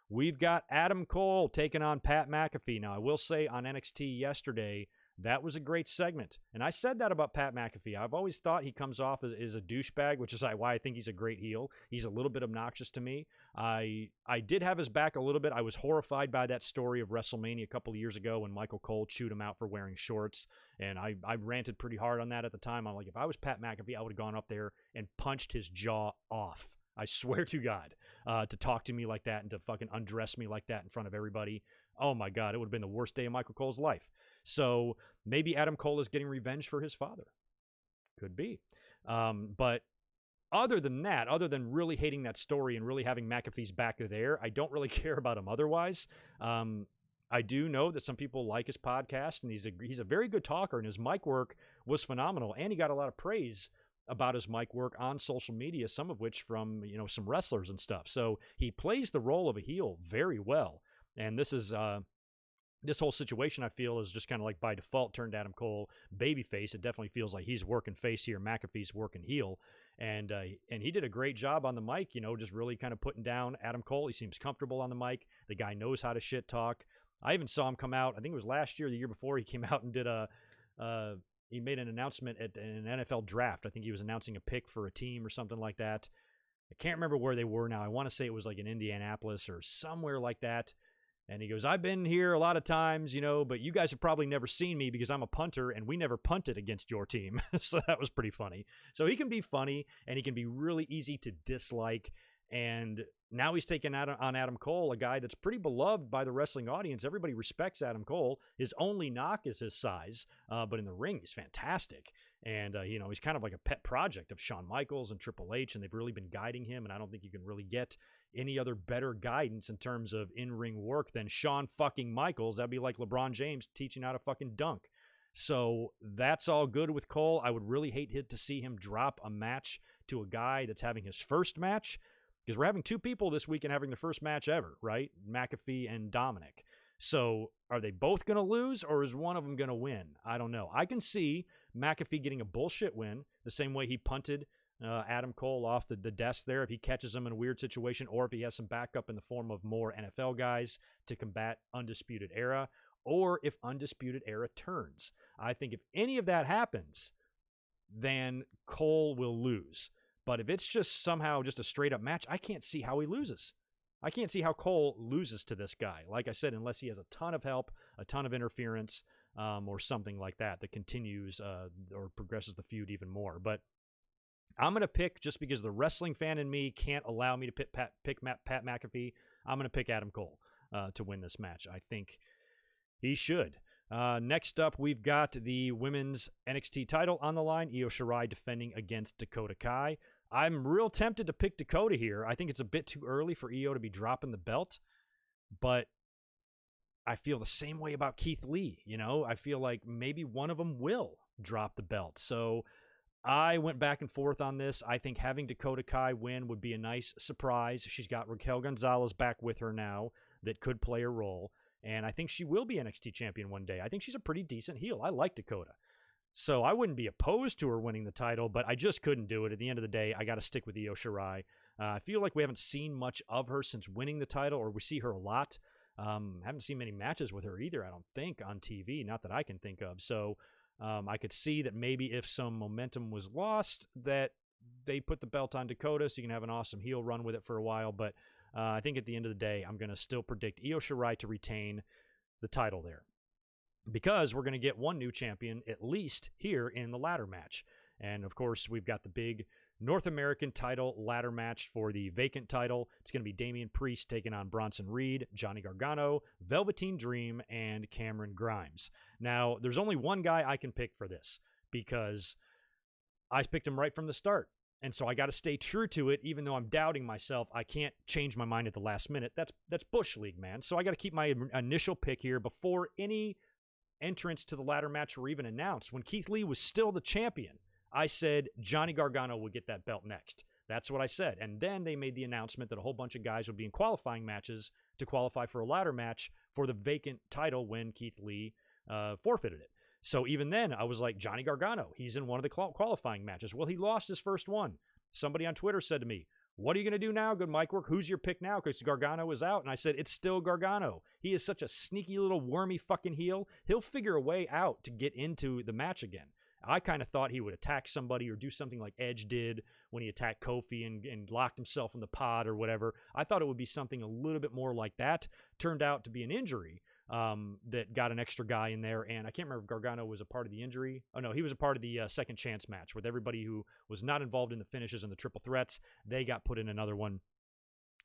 We've got Adam Cole taking on Pat McAfee. Now, I will say on NXT yesterday, that was a great segment. And I said that about Pat McAfee. I've always thought he comes off as a douchebag, which is why I think he's a great heel. He's a little bit obnoxious to me. I did have his back a little bit. I was horrified by that story of WrestleMania a couple of years ago when Michael Cole chewed him out for wearing shorts. And I ranted pretty hard on that at the time. I'm like, if I was Pat McAfee, I would have gone up there and punched his jaw off. I swear to God, to talk to me like that and to fucking undress me like that in front of everybody. Oh my God, it would have been the worst day of Michael Cole's life. So maybe Adam Cole is getting revenge for his father. Could be. But other than that, other than really hating that story and really having McAfee's back there, I don't really care about him otherwise. I do know that some people like his podcast, and he's a very good talker, and his mic work was phenomenal, and he got a lot of praise about his mic work on social media, some of which from, some wrestlers and stuff. So he plays the role of a heel very well. And this is this whole situation, I feel, is just kind of like by default turned Adam Cole babyface. It definitely feels like he's working face here. McAfee's working heel. And he did a great job on the mic, just really kind of putting down Adam Cole. He seems comfortable on the mic. The guy knows how to shit talk. I even saw him come out, I think it was last year, the year before, he came out and did he made an announcement at an NFL draft. I think he was announcing a pick for a team or something like that. I can't remember where they were now. I want to say it was like in Indianapolis or somewhere like that. And he goes, I've been here a lot of times, but you guys have probably never seen me because I'm a punter and we never punted against your team. So that was pretty funny. So he can be funny and he can be really easy to dislike. And now he's taken out on Adam Cole, a guy that's pretty beloved by the wrestling audience. Everybody respects Adam Cole. His only knock is his size, but in the ring, he's fantastic. And, he's kind of like a pet project of Shawn Michaels and Triple H, and they've really been guiding him. And I don't think you can really get any other better guidance in terms of in-ring work than Shawn fucking Michaels. That'd be like LeBron James teaching how to fucking dunk. So that's all good with Cole. I would really hate to see him drop a match to a guy that's having his first match, because we're having two people this weekend having their first match ever, right? McAfee and Dominic. So are they both going to lose, or is one of them going to win? I don't know. I can see McAfee getting a bullshit win the same way he punted Adam Cole off the desk there if he catches him in a weird situation, or if he has some backup in the form of more NFL guys to combat Undisputed Era, or if Undisputed Era turns. I think if any of that happens, then Cole will lose. But if it's just somehow just a straight-up match, I can't see how he loses. I can't see how Cole loses to this guy. Like I said, unless he has a ton of help, a ton of interference, or something like that continues or progresses the feud even more. But I'm going to pick, just because the wrestling fan in me can't allow me to pick Pat McAfee, I'm going to pick Adam Cole to win this match. I think he should. Next up, we've got the women's NXT title on the line. Io Shirai defending against Dakota Kai. I'm real tempted to pick Dakota here. I think it's a bit too early for Io to be dropping the belt, but I feel the same way about Keith Lee. I feel like maybe one of them will drop the belt. So I went back and forth on this. I think having Dakota Kai win would be a nice surprise. She's got Raquel Gonzalez back with her now that could play a role, and I think she will be NXT champion one day. I think she's a pretty decent heel. I like Dakota. So I wouldn't be opposed to her winning the title, but I just couldn't do it. At the end of the day, I got to stick with Io Shirai. I feel like we haven't seen much of her since winning the title, or we see her a lot. Haven't seen many matches with her either, I don't think, on TV, not that I can think of. So I could see that maybe if some momentum was lost, that they put the belt on Dakota so you can have an awesome heel run with it for a while. But I think at the end of the day, I'm going to still predict Io Shirai to retain the title there, because we're going to get one new champion at least here in the ladder match. And of course, we've got the big North American title ladder match for the vacant title. It's going to be Damian Priest taking on Bronson Reed, Johnny Gargano, Velveteen Dream, and Cameron Grimes. Now, there's only one guy I can pick for this because I picked him right from the start. And so I got to stay true to it, even though I'm doubting myself. I can't change my mind at the last minute. That's Bush League, man. So I got to keep my initial pick here before any entrance to the ladder match were even announced. When Keith Lee was still the champion, I said Johnny Gargano would get that belt next. That's what I said. And then they made the announcement that a whole bunch of guys would be in qualifying matches to qualify for a ladder match for the vacant title when Keith Lee forfeited it. So even then, I was like, Johnny Gargano, he's in one of the qualifying matches. Well, he lost his first one. Somebody on Twitter said to me, what are you going to do now? Good mic work. Who's your pick now? Because Gargano is out. And I said, it's still Gargano. He is such a sneaky little wormy fucking heel. He'll figure a way out to get into the match again. I kind of thought he would attack somebody or do something like Edge did when he attacked Kofi and locked himself in the pod or whatever. I thought it would be something a little bit more like that. Turned out to be an injury that got an extra guy in there. And I can't remember if Gargano was a part of the injury. Oh, no, he was a part of the second chance match with everybody who was not involved in the finishes and the triple threats. They got put in another one.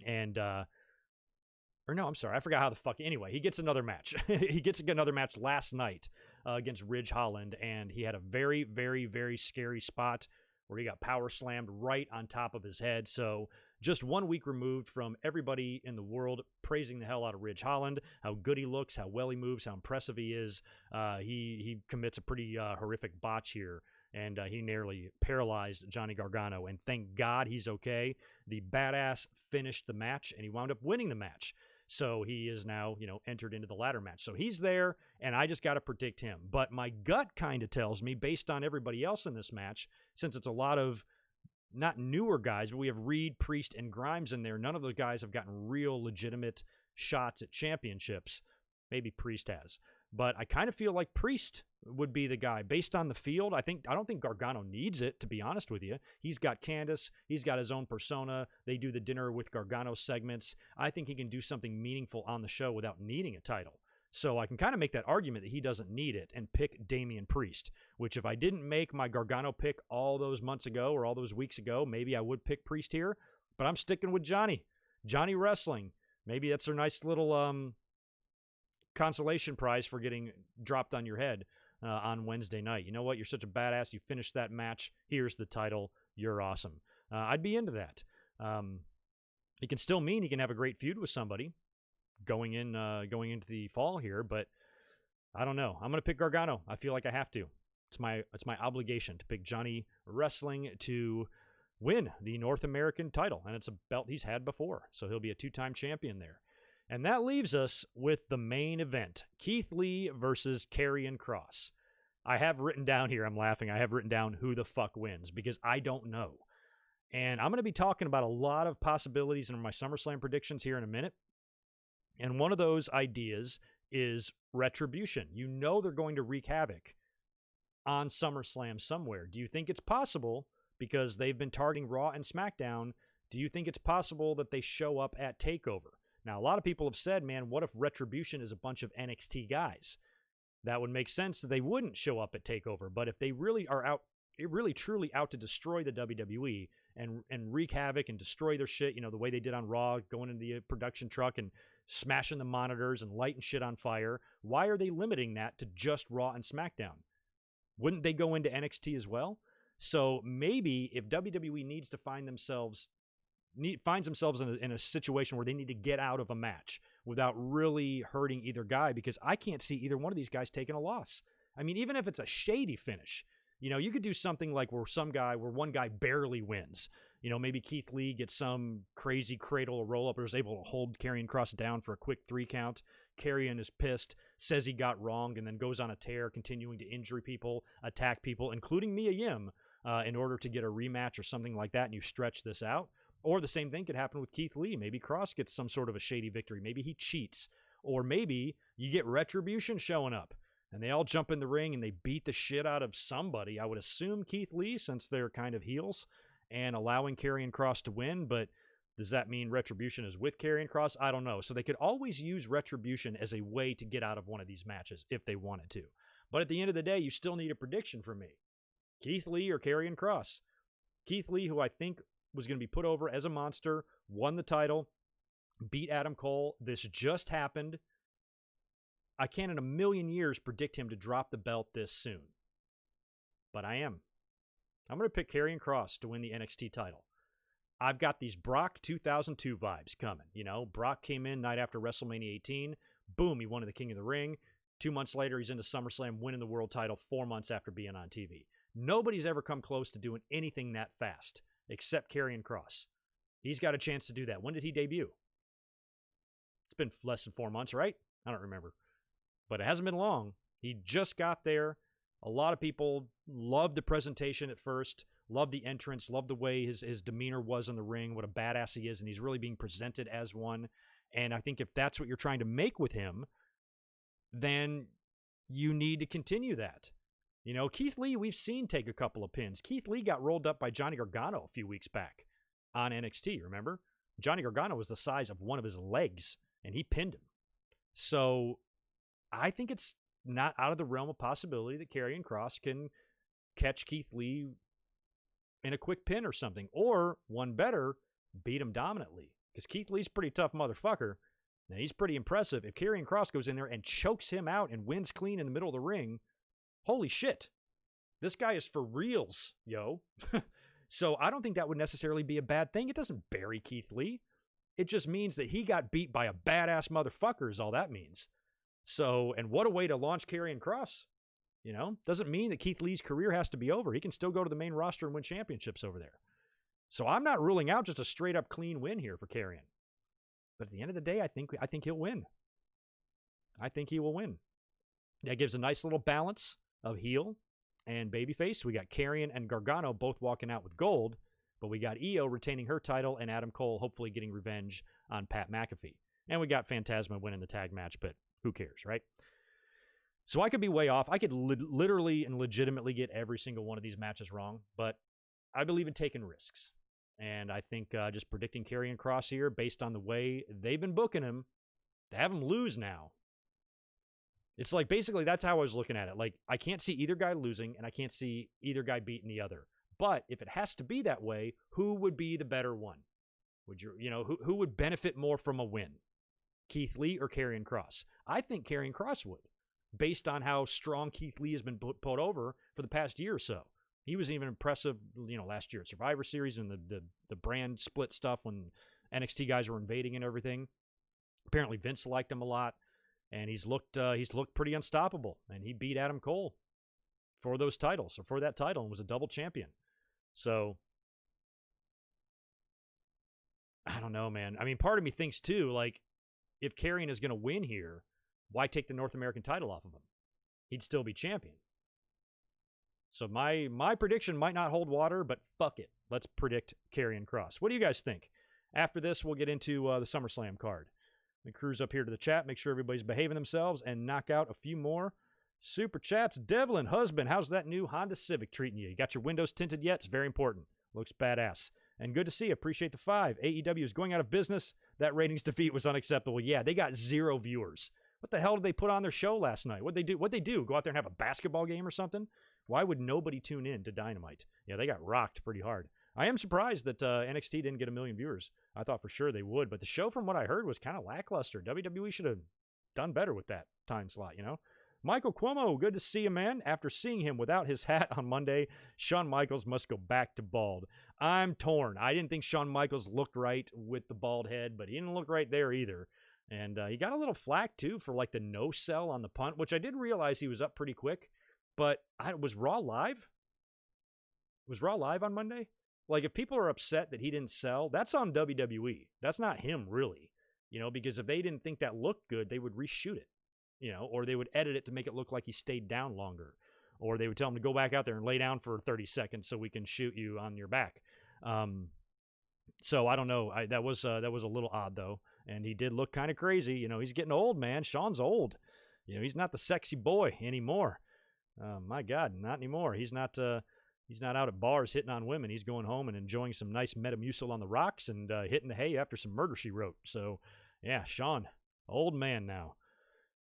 And, or no, I'm sorry. I forgot how the fuck. Anyway, he gets another match. He gets another match last night against Ridge Holland. And he had a very, very, very scary spot where he got power slammed right on top of his head. So just 1 week removed from everybody in the world praising the hell out of Ridge Holland, how good he looks, how well he moves, how impressive he is. He commits a pretty horrific botch here, and he nearly paralyzed Johnny Gargano. And thank God he's okay. The badass finished the match, and he wound up winning the match. So he is now, entered into the ladder match. So he's there, and I just got to predict him. But my gut kind of tells me, based on everybody else in this match, since it's a lot of not newer guys, but we have Reed, Priest, and Grimes in there. None of those guys have gotten real legitimate shots at championships. Maybe Priest has. But I kind of feel like Priest would be the guy. Based on the field, I don't think Gargano needs it, to be honest with you. He's got Candace. He's got his own persona. They do the Dinner with Gargano segments. I think he can do something meaningful on the show without needing a title. So I can kind of make that argument that he doesn't need it and pick Damian Priest, which if I didn't make my Gargano pick all those months ago or all those weeks ago, maybe I would pick Priest here. But I'm sticking with Johnny. Johnny Wrestling. Maybe that's a nice little consolation prize for getting dropped on your head on Wednesday night. You know what? You're such a badass. You finished that match. Here's the title. You're awesome. I'd be into that. It can still mean he can have a great feud with somebody going into the fall here, but I don't know. I'm going to pick Gargano. I feel like I have to. It's my obligation to pick Johnny Wrestling to win the North American title, and it's a belt he's had before, so he'll be a 2-time champion there. And that leaves us with the main event, Keith Lee versus Karrion Kross. I have written down here, I'm laughing, I have written down who the fuck wins, because I don't know. And I'm going to be talking about a lot of possibilities in my SummerSlam predictions here in a minute. And one of those ideas is Retribution. You know they're going to wreak havoc on SummerSlam somewhere. Do you think it's possible, because they've been targeting Raw and SmackDown, do you think it's possible that they show up at TakeOver? Now, a lot of people have said, man, what if Retribution is a bunch of NXT guys? That would make sense that they wouldn't show up at TakeOver. But if they really are out, really truly out to destroy the WWE and wreak havoc and destroy their shit, the way they did on Raw, going into the production truck and smashing the monitors and lighting shit on fire, why are they limiting that to just Raw and SmackDown? Wouldn't they go into NXT as well? So maybe if WWE needs to finds themselves in a situation where they need to get out of a match without really hurting either guy, because I can't see either one of these guys taking a loss. I mean, even if it's a shady finish, you could do something like where one guy barely wins. Maybe Keith Lee gets some crazy cradle or roll up or is able to hold Karrion Kross down for a quick 3 count. Karrion is pissed, says he got wronged, and then goes on a tear, continuing to injure people, attack people, including Mia Yim, in order to get a rematch or something like that, and you stretch this out. Or the same thing could happen with Keith Lee. Maybe Kross gets some sort of a shady victory. Maybe he cheats. Or maybe you get Retribution showing up, and they all jump in the ring and they beat the shit out of somebody. I would assume Keith Lee, since they're kind of heels, and allowing Karrion Kross to win. But does that mean Retribution is with Karrion Kross? I don't know. So they could always use Retribution as a way to get out of one of these matches if they wanted to. But at the end of the day, you still need a prediction from me. Keith Lee or Karrion Kross? Keith Lee, who I think was going to be put over as a monster, won the title, beat Adam Cole. This just happened. I can't in a million years predict him to drop the belt this soon. But I am. I'm going to pick Karrion Kross to win the NXT title. I've got these Brock 2002 vibes coming. You know, Brock came in night after WrestleMania 18. Boom, he won the King of the Ring. 2 months later, he's into SummerSlam, winning the world title 4 months after being on TV. Nobody's ever come close to doing anything that fast, except Karrion Kross. He's got a chance to do that. When did he debut? It's been less than 4 months, right? I don't remember. But it hasn't been long. He just got there. A lot of people loved the presentation at first, loved the entrance, loved the way his demeanor was in the ring, what a badass he is, and he's really being presented as one. And I think if that's what you're trying to make with him, then you need to continue that. You know, Keith Lee, we've seen take a couple of pins. Keith Lee got rolled up by Johnny Gargano a few weeks back on NXT, remember? Johnny Gargano was the size of one of his legs, and he pinned him. So I think it's not out of the realm of possibility that Karrion Kross can catch Keith Lee in a quick pin or something. Or, one better, beat him dominantly. Because Keith Lee's a pretty tough motherfucker. Now, he's pretty impressive. If Karrion Kross goes in there and chokes him out and wins clean in the middle of the ring, holy shit. This guy is for reals, yo. So I don't think that would necessarily be a bad thing. It doesn't bury Keith Lee. It just means that he got beat by a badass motherfucker is all that means. So, and what a way to launch Karrion Kross. You know, doesn't mean that Keith Lee's career has to be over. He can still go to the main roster and win championships over there. So I'm not ruling out just a straight up clean win here for Karrion. But at the end of the day, I think he'll win. I think he will win. That gives a nice little balance of heel and babyface. We got Karrion and Gargano both walking out with gold, but we got Io retaining her title and Adam Cole hopefully getting revenge on Pat McAfee. And we got Phantasma winning the tag match, but who cares, right? So I could be way off. I could literally and legitimately get every single one of these matches wrong, but I believe in taking risks. And I think just predicting Karrion Kross here, based on the way they've been booking him, to have him lose now, it's like basically that's how I was looking at it. Like, I can't see either guy losing, and I can't see either guy beating the other. But if it has to be that way, who would be the better one? Would who would benefit more from a win? Keith Lee or Karrion Kross? I think Karrion Kross would, based on how strong Keith Lee has been put over for the past year or so. He was even impressive, last year at Survivor Series and the brand split stuff when NXT guys were invading and everything. Apparently Vince liked him a lot, and he's looked pretty unstoppable. And he beat Adam Cole for those titles, or for that title, and was a double champion. So I don't know, man. I mean, part of me thinks too, like, if Karrion is going to win here, why take the North American title off of him? He'd still be champion. So my prediction might not hold water, but fuck it. Let's predict Karrion Kross. What do you guys think? After this, we'll get into the SummerSlam card. We cruise up here to the chat, make sure everybody's behaving themselves, and knock out a few more super chats. Devil and husband, how's that new Honda Civic treating you? You got your windows tinted yet? It's very important. Looks badass. And good to see you. Appreciate the 5. AEW is going out of business. That ratings defeat was unacceptable. Yeah, they got 0 viewers. What the hell did they put on their show last night? What'd they do? Go out there and have a basketball game or something? Why would nobody tune in to Dynamite? Yeah, they got rocked pretty hard. I am surprised that NXT didn't get 1 million viewers. I thought for sure they would, but the show, from what I heard, was kind of lackluster. WWE should have done better with that time slot, Michael Cuomo, good to see you, man. After seeing him without his hat on Monday, Shawn Michaels must go back to bald. I'm torn. I didn't think Shawn Michaels looked right with the bald head, but he didn't look right there either. And he got a little flack, too, for like the no-sell on the punt, which I did realize he was up pretty quick. But was Raw live? Was Raw live on Monday? Like, if people are upset that he didn't sell, that's on WWE. That's not him, really. Because if they didn't think that looked good, they would reshoot it. Or they would edit it to make it look like he stayed down longer. Or they would tell him to go back out there and lay down for 30 seconds so we can shoot you on your back. So I don't know. That was a little odd, though. And he did look kind of crazy. He's getting old, man. Shawn's old. He's not the sexy boy anymore. My God, not anymore. He's not out at bars hitting on women. He's going home and enjoying some nice Metamucil on the rocks and hitting the hay after some Murder, She Wrote. So, yeah, Shawn, old man now.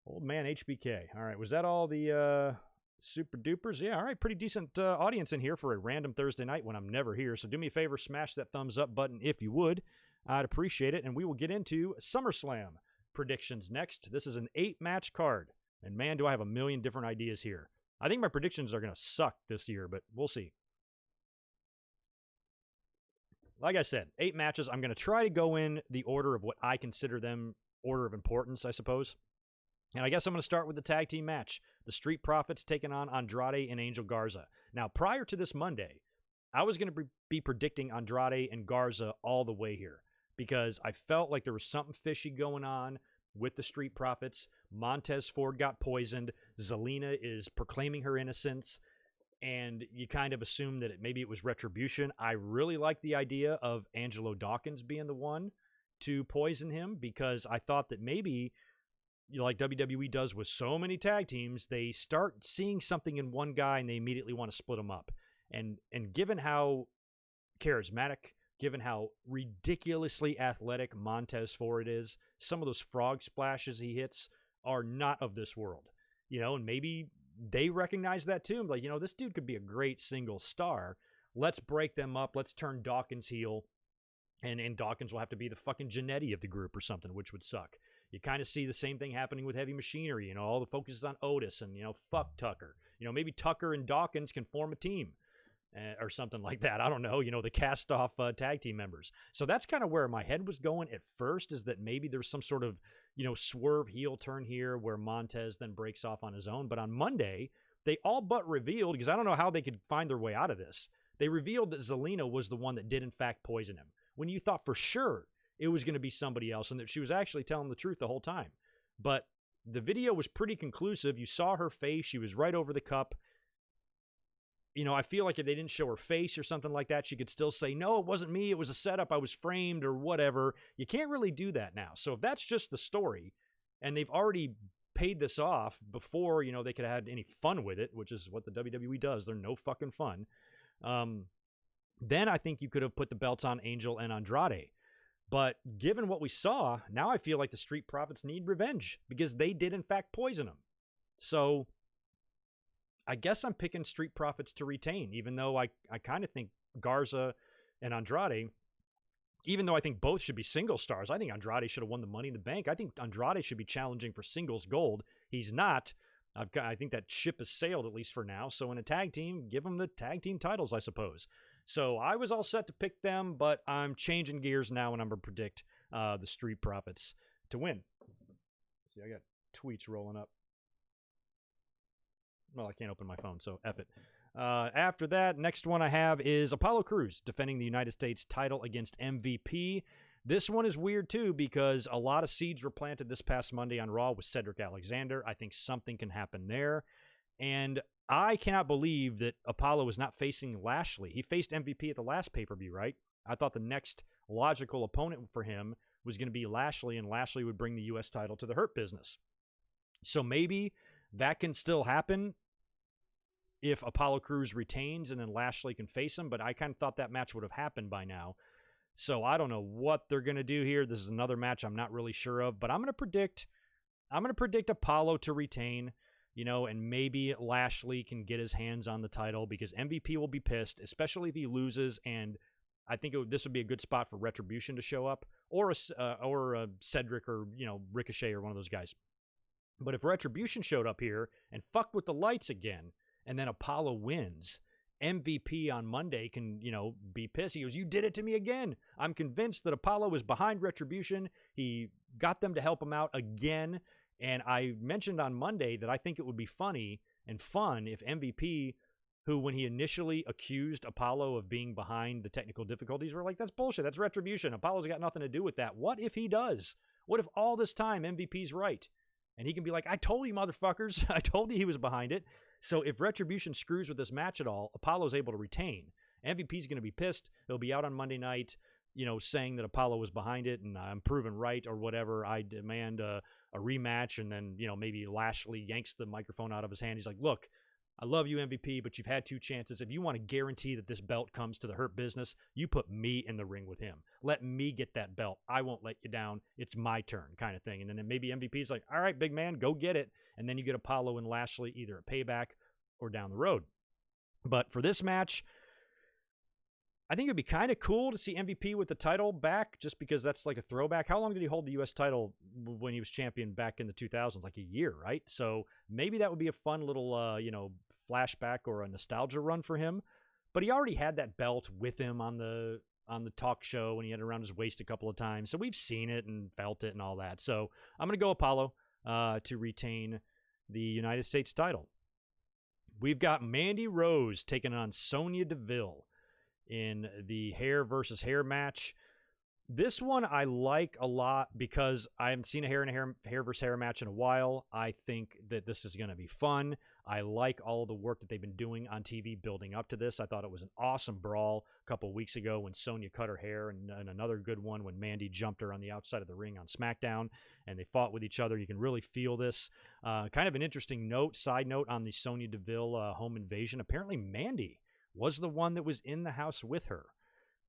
Old man HBK. All right, was that all the Super dupers. Yeah, all right. Pretty decent audience in here for a random Thursday night when I'm never here. So do me a favor, smash that thumbs up button if you would. I'd appreciate it. And we will get into SummerSlam predictions next. This is an 8-match card. And man, do I have a million different ideas here. I think my predictions are going to suck this year, but we'll see. Like I said, 8 matches. I'm going to try to go in the order of what I consider them, order of importance, I suppose. And I guess I'm going to start with the tag team match. The Street Profits taking on Andrade and Angel Garza. Now, prior to this Monday, I was going to be predicting Andrade and Garza all the way here because I felt like there was something fishy going on with the Street Profits. Montez Ford got poisoned. Zelina is proclaiming her innocence. And you kind of assume that maybe it was retribution. I really like the idea of Angelo Dawkins being the one to poison him because I thought that maybe, like WWE does with so many tag teams, they start seeing something in one guy and they immediately want to split him up. And given how charismatic, given how ridiculously athletic Montez Ford is, some of those frog splashes he hits are not of this world. And maybe they recognize that too. Like, this dude could be a great single star. Let's break them up. Let's turn Dawkins heel. And Dawkins will have to be the fucking Jannetty of the group or something, which would suck. You kind of see the same thing happening with Heavy Machinery. All the focus is on Otis and, fuck Tucker. Maybe Tucker and Dawkins can form a team or something like that. I don't know, the cast-off tag team members. So that's kind of where my head was going at first, is that maybe there's some sort of, swerve heel turn here where Montez then breaks off on his own. But on Monday, they all but revealed, because I don't know how they could find their way out of this, they revealed that Zelina was the one that did in fact poison him, when you thought for sure it was going to be somebody else and that she was actually telling the truth the whole time. But the video was pretty conclusive. You saw her face. She was right over the cup. I feel like if they didn't show her face or something like that, she could still say, no, it wasn't me. It was a setup. I was framed or whatever. You can't really do that now. So if that's just the story and they've already paid this off before, they could have had any fun with it, which is what the WWE does. They're no fucking fun. Then I think you could have put the belts on Angel and Andrade. But given what we saw, now I feel like the Street Profits need revenge because they did in fact poison him. So I guess I'm picking Street Profits to retain, even though I kind of think Garza and Andrade, even though I think both should be single stars, I think Andrade should have won the Money in the Bank. I think Andrade should be challenging for singles gold. He's not. I think that ship has sailed, at least for now. So in a tag team, give them the tag team titles, I suppose. So I was all set to pick them, but I'm changing gears now and I'm going to predict the Street Profits to win. See, I got tweets rolling up. Well, I can't open my phone, so F it. After that, next one I have is Apollo Crews defending the United States title against MVP. This one is weird, too, because a lot of seeds were planted this past Monday on Raw with Cedric Alexander. I think something can happen there. And I cannot believe that Apollo is not facing Lashley. He faced MVP at the last pay-per-view, right? I thought the next logical opponent for him was going to be Lashley, and Lashley would bring the U.S. title to the Hurt Business. So maybe that can still happen if Apollo Crews retains and then Lashley can face him, but I kind of thought that match would have happened by now. So I don't know what they're going to do here. This is another match I'm not really sure of, but I'm going to predict Apollo to retain, and maybe Lashley can get his hands on the title because MVP will be pissed, especially if he loses, and I think this would be a good spot for Retribution to show up, or a Cedric or Ricochet or one of those guys. But if Retribution showed up here and fucked with the lights again, and then Apollo wins, MVP on Monday can, be pissed. He goes, you did it to me again. I'm convinced that Apollo was behind Retribution. He got them to help him out again. And I mentioned on Monday that I think it would be funny and fun if MVP, who when he initially accused Apollo of being behind the technical difficulties, were like, that's bullshit. That's Retribution. Apollo's got nothing to do with that. What if he does? What if all this time MVP's right? And he can be like, I told you, motherfuckers. I told you he was behind it. So if Retribution screws with this match at all, Apollo's able to retain. MVP's going to be pissed. He'll be out on Monday night, saying that Apollo was behind it and I'm proven right or whatever. I demand a rematch. And then, maybe Lashley yanks the microphone out of his hand. He's like, look, I love you, MVP, but you've had 2 chances. If you want to guarantee that this belt comes to the Hurt Business, you put me in the ring with him. Let me get that belt. I won't let you down. It's my turn, kind of thing. And then maybe MVP's like, all right, big man, go get it. And then you get Apollo and Lashley either at Payback or down the road. But for this match, I think it'd be kind of cool to see MVP with the title back, just because that's like a throwback. How long did he hold the U.S. title when he was champion back in the 2000s? Like a year, right? So maybe that would be a fun little, flashback or a nostalgia run for him. But he already had that belt with him on the talk show, and he had it around his waist a couple of times. So we've seen it and felt it and all that. So I'm going to go Apollo to retain the United States title. We've got Mandy Rose taking on Sonya Deville in the hair versus hair match. This one I like a lot because I haven't seen a hair versus hair match in a while. I think that this is going to be fun. I like all the work that they've been doing on TV building up to this. I thought it was an awesome brawl a couple of weeks ago when Sonya cut her hair, and another good one when Mandy jumped her on the outside of the ring on SmackDown, and they fought with each other. You can really feel this. Kind of an interesting side note on the Sonya Deville home invasion. Apparently Mandy was the one that was in the house with her,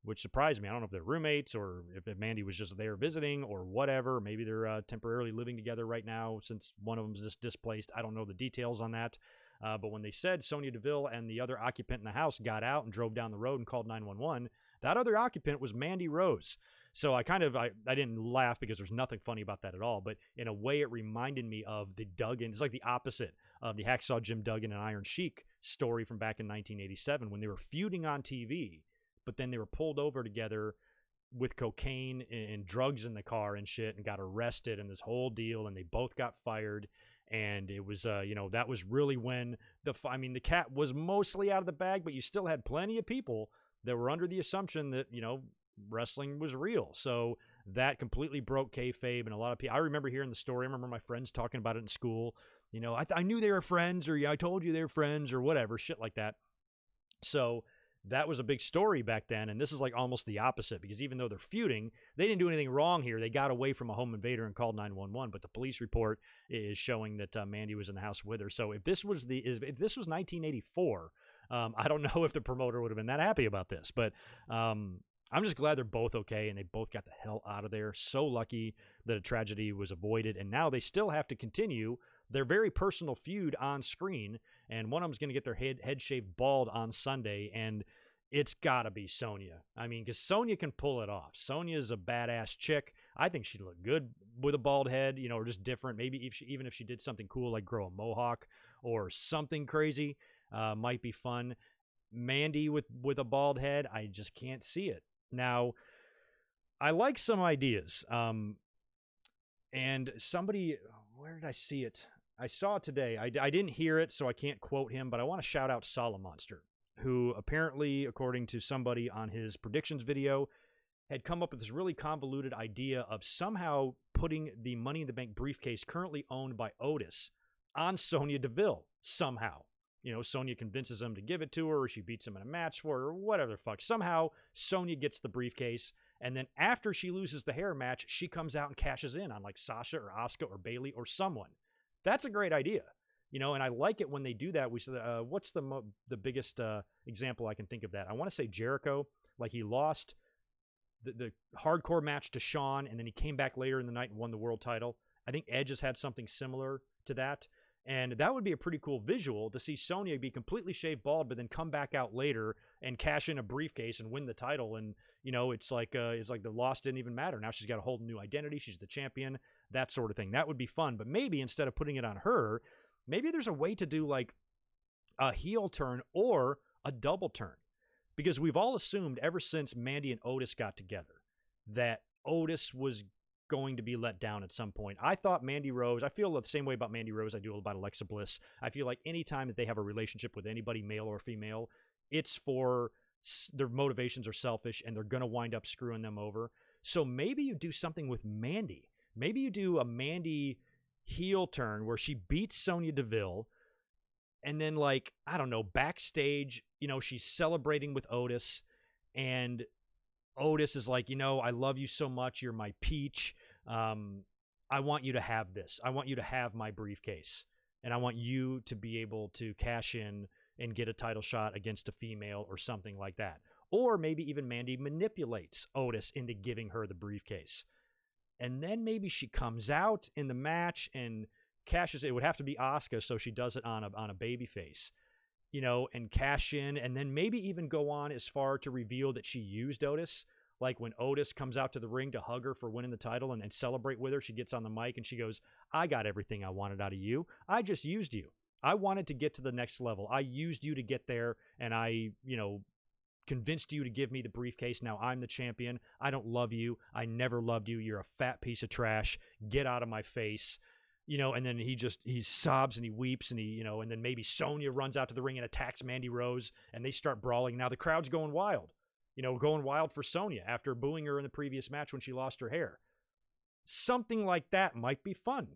which surprised me. I don't know if they're roommates or if Mandy was just there visiting or whatever. Maybe they're temporarily living together right now since one of them's just displaced. I don't know the details on that. But when they said Sonya Deville and the other occupant in the house got out and drove down the road and called 911, that other occupant was Mandy Rose. So I didn't laugh because there's nothing funny about that at all. But in a way, it reminded me of the Duggan. It's like the opposite of the Hacksaw Jim Duggan and Iron Sheik story from back in 1987 when they were feuding on TV. But then they were pulled over together with cocaine and drugs in the car and shit and got arrested and this whole deal, and they both got fired. And it was, that was really when the cat was mostly out of the bag, but you still had plenty of people that were under the assumption that, wrestling was real. So that completely broke kayfabe, and a lot of people, I remember hearing the story. I remember my friends talking about it in school. I knew they were friends, or I told you they were friends, or whatever, shit like that. So that was a big story back then, and this is like almost the opposite, because even though they're feuding, they didn't do anything wrong here. They got away from a home invader and called 911, but the police report is showing that Mandy was in the house with her. So if this was 1984, I don't know if the promoter would have been that happy about this, but I'm just glad they're both okay, and they both got the hell out of there. So lucky that a tragedy was avoided, and now they still have to continue their very personal feud on screen, and one of them's going to get their head shaved bald on Sunday, and it's got to be Sonya. I mean, because Sonya can pull it off. Sonya is a badass chick. I think she'd look good with a bald head, or just different. Maybe even if she did something cool like grow a mohawk or something crazy, might be fun. Mandy with a bald head, I just can't see it. Now, I like some ideas. And somebody, where did I see it? I saw it today. I didn't hear it, so I can't quote him, but I want to shout out Monster, who apparently, according to somebody on his predictions video, had come up with this really convoluted idea of somehow putting the Money in the Bank briefcase currently owned by Otis on Sonya Deville somehow. Sonya convinces him to give it to her, or she beats him in a match for her, or whatever the fuck. Somehow, Sonya gets the briefcase, and then after she loses the hair match, she comes out and cashes in on like Sasha or Asuka or Bayley or someone. That's a great idea. And I like it when they do that. What's the biggest example I can think of that? I want to say Jericho. Like, he lost the hardcore match to Shawn, and then he came back later in the night and won the world title. I think Edge has had something similar to that. And that would be a pretty cool visual to see Sonya be completely shaved bald, but then come back out later and cash in a briefcase and win the title. And, it's like the loss didn't even matter. Now she's got a whole new identity. She's the champion, that sort of thing. That would be fun. But maybe instead of putting it on her, maybe there's a way to do like a heel turn or a double turn. Because we've all assumed ever since Mandy and Otis got together that Otis was going to be let down at some point. I thought Mandy Rose, I feel the same way about Mandy Rose I do about Alexa Bliss. I feel like anytime that they have a relationship with anybody, male or female, it's for their motivations are selfish and they're going to wind up screwing them over. So maybe you do something with Mandy. Maybe you do a Mandy heel turn where she beats Sonya Deville, and then, like, I don't know, backstage, she's celebrating with Otis, and Otis is like, I love you so much. You're my peach. I want you to have this. I want you to have my briefcase, and I want you to be able to cash in and get a title shot against a female or something like that. Or maybe even Mandy manipulates Otis into giving her the briefcase. And then maybe she comes out in the match and cashes. It would have to be Asuka, so she does it on a baby face. and cash in, and then maybe even go on as far to reveal that she used Otis. Like when Otis comes out to the ring to hug her for winning the title and celebrate with her, she gets on the mic and she goes, I got everything I wanted out of you. I just used you. I wanted to get to the next level. I used you to get there, and I, convinced you to give me the briefcase. Now I'm the champion. I don't love you. I never loved you. You're a fat piece of trash. Get out of my face. And then he sobs and he weeps and and then maybe Sonya runs out to the ring and attacks Mandy Rose and they start brawling. Now the crowd's going wild. Going wild for Sonya after booing her in the previous match when she lost her hair. Something like that might be fun.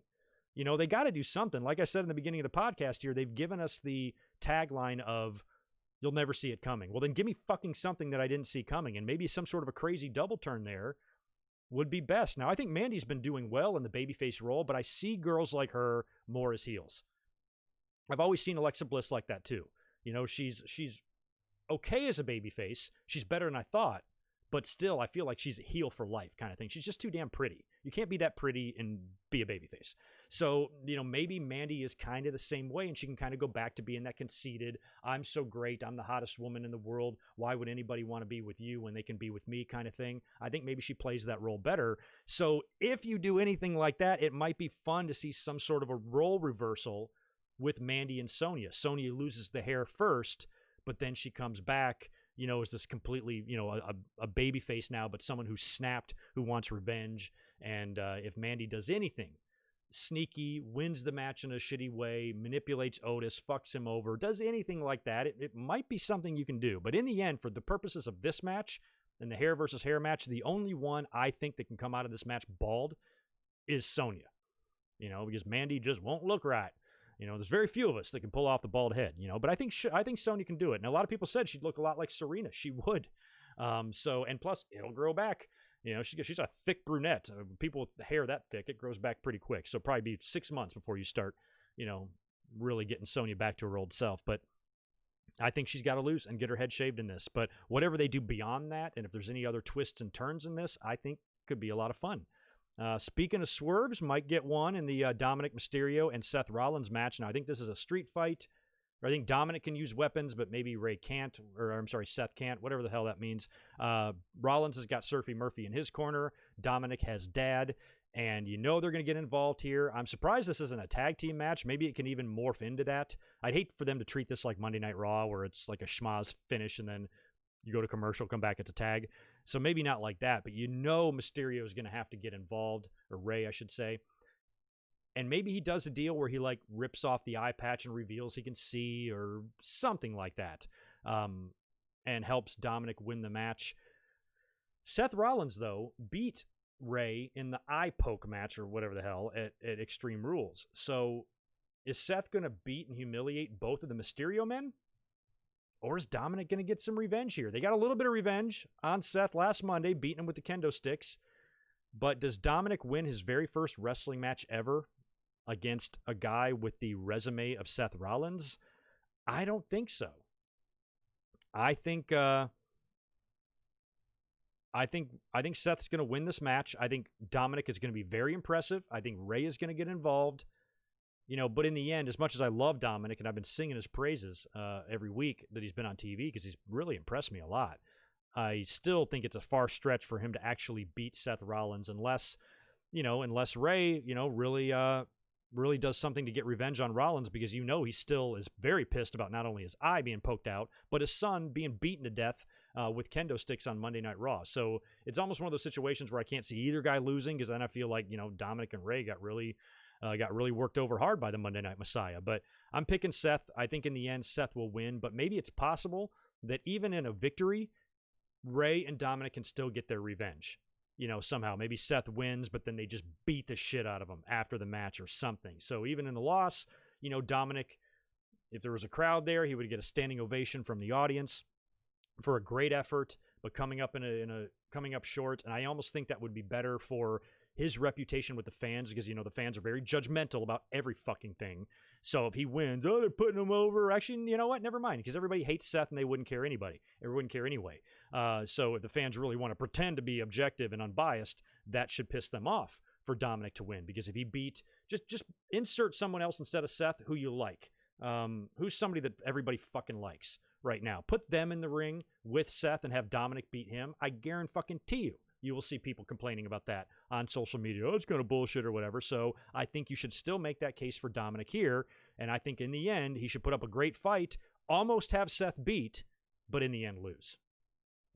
They got to do something. Like I said in the beginning of the podcast here, they've given us the tagline of, you'll never see it coming. Well, then give me fucking something that I didn't see coming, and maybe some sort of a crazy double turn there would be best. Now, I think Mandy's been doing well in the babyface role, but I see girls like her more as heels. I've always seen Alexa Bliss like that too. She's okay as a babyface. She's better than I thought, but still, I feel like she's a heel for life kind of thing. She's just too damn pretty. You can't be that pretty and be a babyface. So, maybe Mandy is kind of the same way, and she can kind of go back to being that conceited, I'm so great, I'm the hottest woman in the world, why would anybody want to be with you when they can be with me kind of thing. I think maybe she plays that role better. So if you do anything like that, it might be fun to see some sort of a role reversal with Mandy and Sonya. Sonya loses the hair first, but then she comes back, as this completely, a baby face now, but someone who's snapped, who wants revenge. And if Mandy does anything sneaky, wins the match in a shitty way, manipulates Otis, fucks him over, does anything like that, it might be something you can do. But in the end, for the purposes of this match and the hair versus hair match, the only one I think that can come out of this match bald is Sonya. Because Mandy just won't look right. There's very few of us that can pull off the bald head, but I think Sonya can do it. And a lot of people said she'd look a lot like Serena. She would. And plus, it'll grow back. She's a thick brunette. People with the hair that thick, it grows back pretty quick. So probably be 6 months before you start, really getting Sonya back to her old self. But I think she's got to lose and get her head shaved in this. But whatever they do beyond that, and if there's any other twists and turns in this, I think could be a lot of fun. Speaking of swerves, might get one in the Dominic, Mysterio, and Seth Rollins match. Now, I think this is a street fight. I think Dominic can use weapons, but maybe Seth can't, whatever the hell that means. Rollins has got Surfy Murphy in his corner. Dominic has Dad, and they're going to get involved here. I'm surprised this isn't a tag team match. Maybe it can even morph into that. I'd hate for them to treat this like Monday Night Raw, where it's like a schmaz finish, and then you go to commercial, come back, it's a tag. So maybe not like that, but Mysterio is going to have to get involved, or Ray, I should say. And maybe he does a deal where he rips off the eye patch and reveals he can see or something like that, and helps Dominic win the match. Seth Rollins, though, beat Ray in the eye poke match or whatever the hell at Extreme Rules. So is Seth going to beat and humiliate both of the Mysterio men? Or is Dominic going to get some revenge here? They got a little bit of revenge on Seth last Monday, beating him with the kendo sticks. But does Dominic win his very first wrestling match ever against a guy with the resume of Seth Rollins? I don't think so. I think Seth's going to win this match. I think Dominic is going to be very impressive. I think Ray is going to get involved. But in the end, as much as I love Dominic, and I've been singing his praises every week that he's been on TV because he's really impressed me a lot, I still think it's a far stretch for him to actually beat Seth Rollins unless Ray, really does something to get revenge on Rollins, because he still is very pissed about not only his eye being poked out, but his son being beaten to death with kendo sticks on Monday Night Raw. So it's almost one of those situations where I can't see either guy losing, because then I feel like, Dominic and Ray got really worked over hard by the Monday Night Messiah. But I'm picking Seth. I think in the end, Seth will win, but maybe it's possible that even in a victory, Ray and Dominic can still get their revenge. Somehow. Maybe Seth wins, but then they just beat the shit out of him after the match or something. So even in the loss, Dominic, if there was a crowd there, he would get a standing ovation from the audience for a great effort, but coming up short. And I almost think that would be better for his reputation with the fans, because, the fans are very judgmental about every fucking thing. So if he wins, they're putting him over. Actually, you know what? Never mind, because everybody hates Seth and they wouldn't care anybody. Everyone wouldn't care anyway. So if the fans really want to pretend to be objective and unbiased, that should piss them off for Dominic to win. Because if he beat, just insert someone else instead of Seth who you like. Who's somebody that everybody fucking likes right now? Put them in the ring with Seth and have Dominic beat him. I guarantee you will see people complaining about that on social media. Oh, it's kind of bullshit or whatever. So I think you should still make that case for Dominic here. And I think in the end, he should put up a great fight, almost have Seth beat, but in the end lose.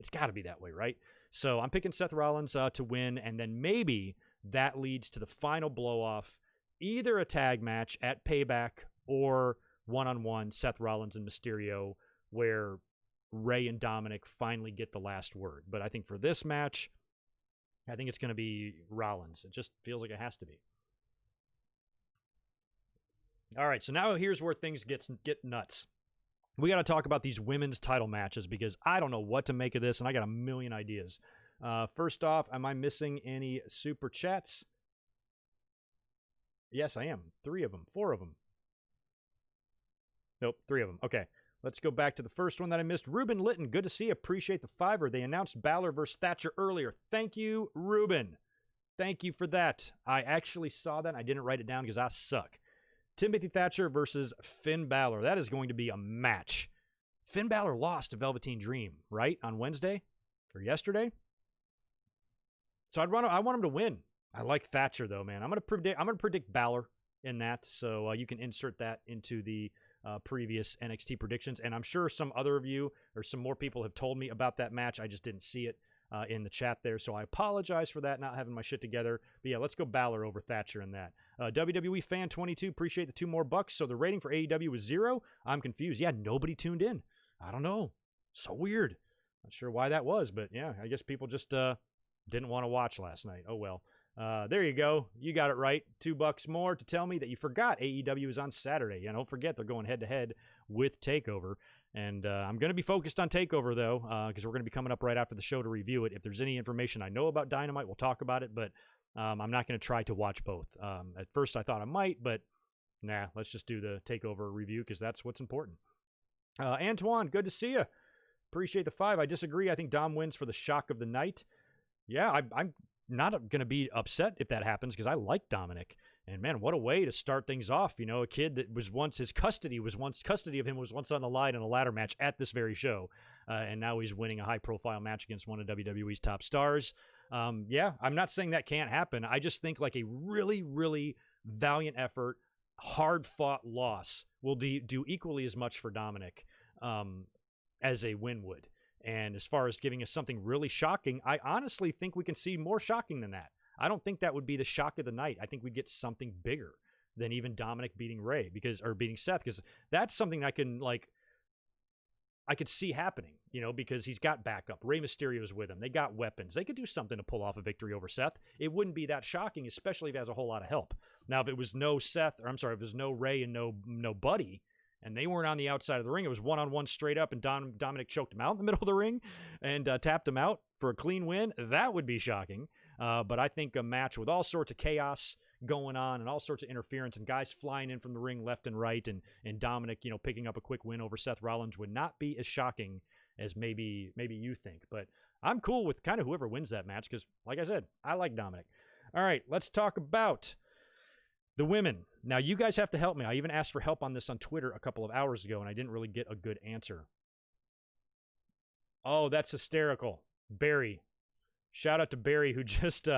It's got to be that way, right? So I'm picking Seth Rollins to win, and then maybe that leads to the final blow-off, either a tag match at Payback or one-on-one Seth Rollins and Mysterio, where Ray and Dominic finally get the last word. But I think for this match, I think it's going to be Rollins. It just feels like it has to be. All right, so now here's where things get nuts. We got to talk about these women's title matches because I don't know what to make of this, and I got a million ideas. First off, am I missing any super chats? Yes, I am. 3 of them. 4 of them. Nope, 3 of them. Okay, let's go back to the first one that I missed. Ruben Litton, good to see you. Appreciate the $5. They announced Balor versus Thatcher earlier. Thank you, Ruben. Thank you for that. I actually saw that, and I didn't write it down because I suck. Timothy Thatcher versus Finn Balor. That is going to be a match. Finn Balor lost to Velveteen Dream, right? On Wednesday or yesterday. So I want him to win. I like Thatcher though, man. I'm gonna predict Balor in that. So you can insert that into the previous NXT predictions. And I'm sure some other of you or some more people have told me about that match. I just didn't see it in the chat there. So I apologize for that, not having my shit together. But yeah, let's go Balor over Thatcher in that. WWE Fan 22, appreciate the $2 more. So the rating for AEW was 0. I'm confused. Yeah, nobody tuned in. I don't know. So weird. Not sure why that was, but yeah, I guess people just didn't want to watch last night. Oh well. There you go. You got it right. $2 more to tell me that you forgot AEW is on Saturday. Yeah, don't forget they're going head-to-head with TakeOver. And I'm going to be focused on TakeOver, though, because we're going to be coming up right after the show to review it. If there's any information I know about Dynamite, we'll talk about it, but I'm not going to try to watch both. At first, I thought I might, but nah, let's just do the TakeOver review because that's what's important. Antoine, good to see you. Appreciate the 5. I disagree. I think Dom wins for the shock of the night. Yeah, I'm not going to be upset if that happens because I like Dominic. And man, what a way to start things off. You know, a kid that was once custody of him was once on the line in a ladder match at this very show. And now he's winning a high profile match against one of WWE's top stars. Yeah, I'm not saying that can't happen. I just think like a really, really valiant effort, hard fought loss will do equally as much for Dominic as a win would. And as far as giving us something really shocking, I honestly think we can see more shocking than that. I don't think that would be the shock of the night. I think we'd get something bigger than even Dominic beating beating Seth, because that's something I could see happening, you know, because he's got backup. Rey Mysterio's with him. They got weapons. They could do something to pull off a victory over Seth. It wouldn't be that shocking, especially if he has a whole lot of help. Now, if it was no if there's no Rey and no Buddy, and they weren't on the outside of the ring, it was one-on-one straight up, and Dominic choked him out in the middle of the ring and tapped him out for a clean win, that would be shocking. But I think a match with all sorts of chaos going on and all sorts of interference and guys flying in from the ring left and right and Dominic, you know, picking up a quick win over Seth Rollins would not be as shocking as maybe you think. But I'm cool with kind of whoever wins that match because, like I said, I like Dominic. All right, let's talk about the women. Now, you guys have to help me. I even asked for help on this on Twitter a couple of hours ago, and I didn't really get a good answer. Oh, that's hysterical. Barry. Shout out to Barry, who just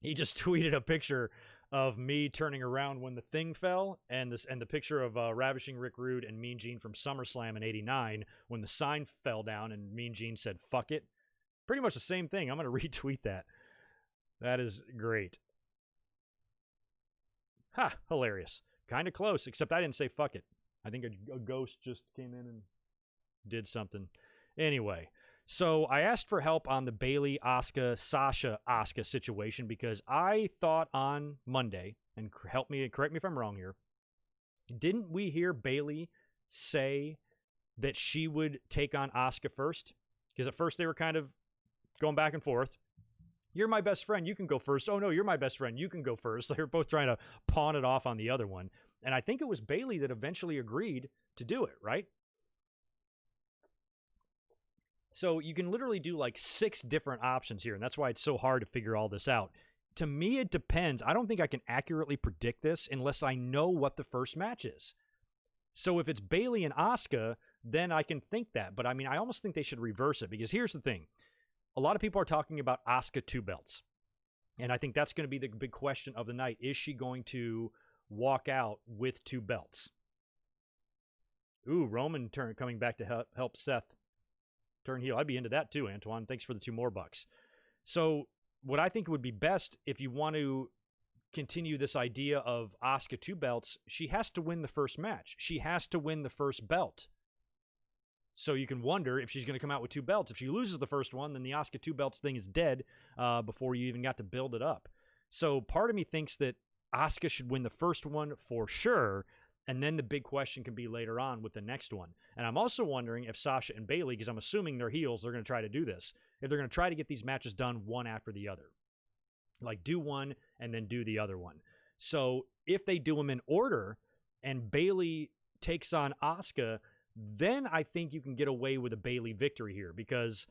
he just tweeted a picture of me turning around when the thing fell, and the picture of Ravishing Rick Rude and Mean Gene from SummerSlam in '89 when the sign fell down and Mean Gene said "fuck it." Pretty much the same thing. I'm going to retweet that. That is great. Ha! Hilarious. Kind of close, except I didn't say "fuck it." I think a ghost just came in and did something. Anyway. So I asked for help on the Bayley, Asuka, Sasha, Asuka situation because I thought on Monday, and correct me if I'm wrong here, didn't we hear Bayley say that she would take on Asuka first? Because at first they were kind of going back and forth. You're my best friend, you can go first. Oh no, you're my best friend, you can go first. They were both trying to pawn it off on the other one. And I think it was Bayley that eventually agreed to do it, right? So you can literally do like 6 different options here, and that's why it's so hard to figure all this out. To me, it depends. I don't think I can accurately predict this unless I know what the first match is. So if it's Bayley and Asuka, then I can think that. But I mean, I almost think they should reverse it, because here's the thing. A lot of people are talking about Asuka 2 belts. And I think that's going to be the big question of the night. Is she going to walk out with 2 belts? Ooh, Roman coming back to help Seth turn heel. I'd be into that too, Antoine. Thanks for the 2 more bucks. So what I think would be best, if you want to continue this idea of Asuka 2 belts, she has to win the first match. She has to win the first belt. So you can wonder if she's going to come out with 2 belts. If she loses the first one, then the Asuka 2 belts thing is dead before you even got to build it up. So part of me thinks that Asuka should win the first one for sure, and then the big question can be later on with the next one. And I'm also wondering if Sasha and Bayley, because I'm assuming they're heels, they're going to try to do this, if they're going to try to get these matches done one after the other. Like do one and then do the other one. So if they do them in order and Bayley takes on Asuka, then I think you can get away with a Bayley victory here, because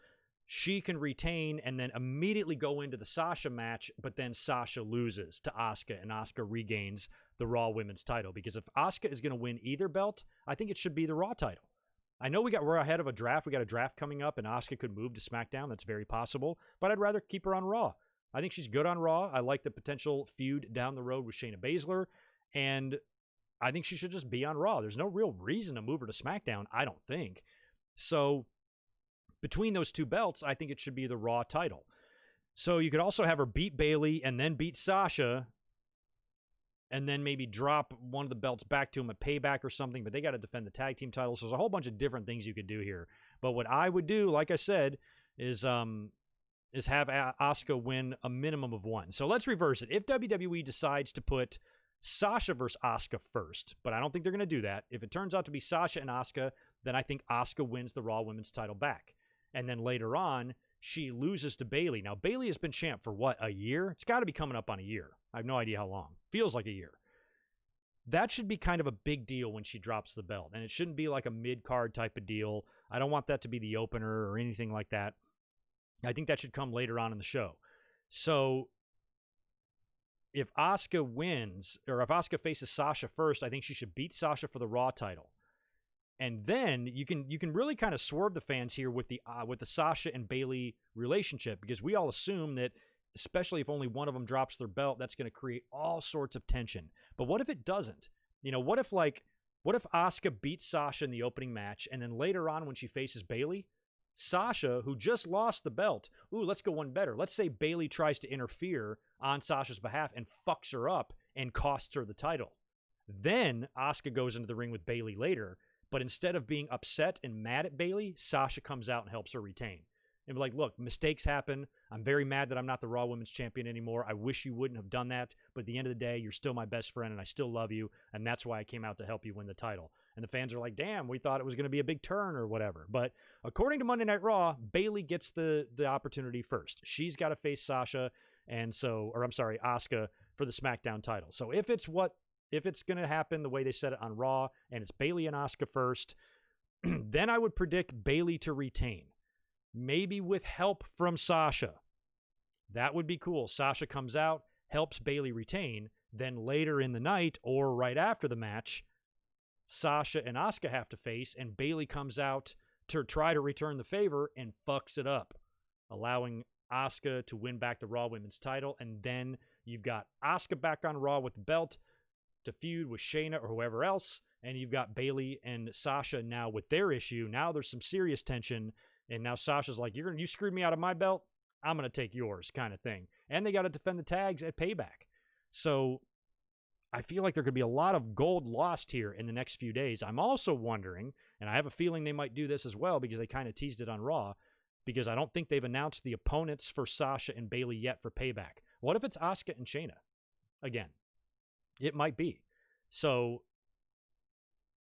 she can retain and then immediately go into the Sasha match, but then Sasha loses to Asuka and Asuka regains the Raw Women's title. Because if Asuka is going to win either belt, I think it should be the Raw title. I know we're ahead of a draft. We got a draft coming up and Asuka could move to SmackDown. That's very possible, but I'd rather keep her on Raw. I think she's good on Raw. I like the potential feud down the road with Shayna Baszler, and I think she should just be on Raw. There's no real reason to move her to SmackDown, I don't think. So between those 2 belts, I think it should be the Raw title. So you could also have her beat Bayley and then beat Sasha, and then maybe drop one of the belts back to him at Payback or something, but they got to defend the tag team titles. So there's a whole bunch of different things you could do here. But what I would do, like I said, is have Asuka win a minimum of 1. So let's reverse it. If WWE decides to put Sasha versus Asuka first, but I don't think they're going to do that. If it turns out to be Sasha and Asuka, then I think Asuka wins the Raw Women's title back. And then later on, she loses to Bayley. Now, Bayley has been champ for what, a year? It's got to be coming up on a year. I have no idea how long. Feels like a year. That should be kind of a big deal when she drops the belt. And it shouldn't be like a mid-card type of deal. I don't want that to be the opener or anything like that. I think that should come later on in the show. So if Asuka wins, or if Asuka faces Sasha first, I think she should beat Sasha for the Raw title. And then you can really kind of swerve the fans here with the Sasha and Bayley relationship, because we all assume that, especially if only one of them drops their belt, that's going to create all sorts of tension. But what if it doesn't? You know, what if Asuka beats Sasha in the opening match, and then later on when she faces Bayley, Sasha, who just lost the belt, let's go one better. Let's say Bayley tries to interfere on Sasha's behalf and fucks her up and costs her the title. Then Asuka goes into the ring with Bayley later, but instead of being upset and mad at Bayley, Sasha comes out and helps her retain. And be like, look, mistakes happen. I'm very mad that I'm not the Raw Women's Champion anymore. I wish you wouldn't have done that, but at the end of the day, you're still my best friend and I still love you, and that's why I came out to help you win the title. And the fans are like, damn, we thought it was going to be a big turn or whatever. But according to Monday Night Raw, Bayley gets the opportunity first. She's got to face Sasha, Asuka for the SmackDown title. So if it's going to happen the way they said it on Raw, and it's Bayley and Asuka first, then I would predict Bayley to retain. Maybe with help from Sasha. That would be cool. Sasha comes out, helps Bayley retain. Then later in the night, or right after the match, Sasha and Asuka have to face, and Bayley comes out to try to return the favor and fucks it up, allowing Asuka to win back the Raw Women's title. And then you've got Asuka back on Raw with the belt to feud with Shayna or whoever else. And you've got Bayley and Sasha now with their issue. Now there's some serious tension. And now Sasha's like, you screwed me out of my belt, I'm going to take yours, kind of thing. And they got to defend the tags at Payback. So I feel like there could be a lot of gold lost here in the next few days. I'm also wondering, and I have a feeling they might do this as well because they kind of teased it on Raw, because I don't think they've announced the opponents for Sasha and Bayley yet for Payback. What if it's Asuka and Shayna? Again, it might be. So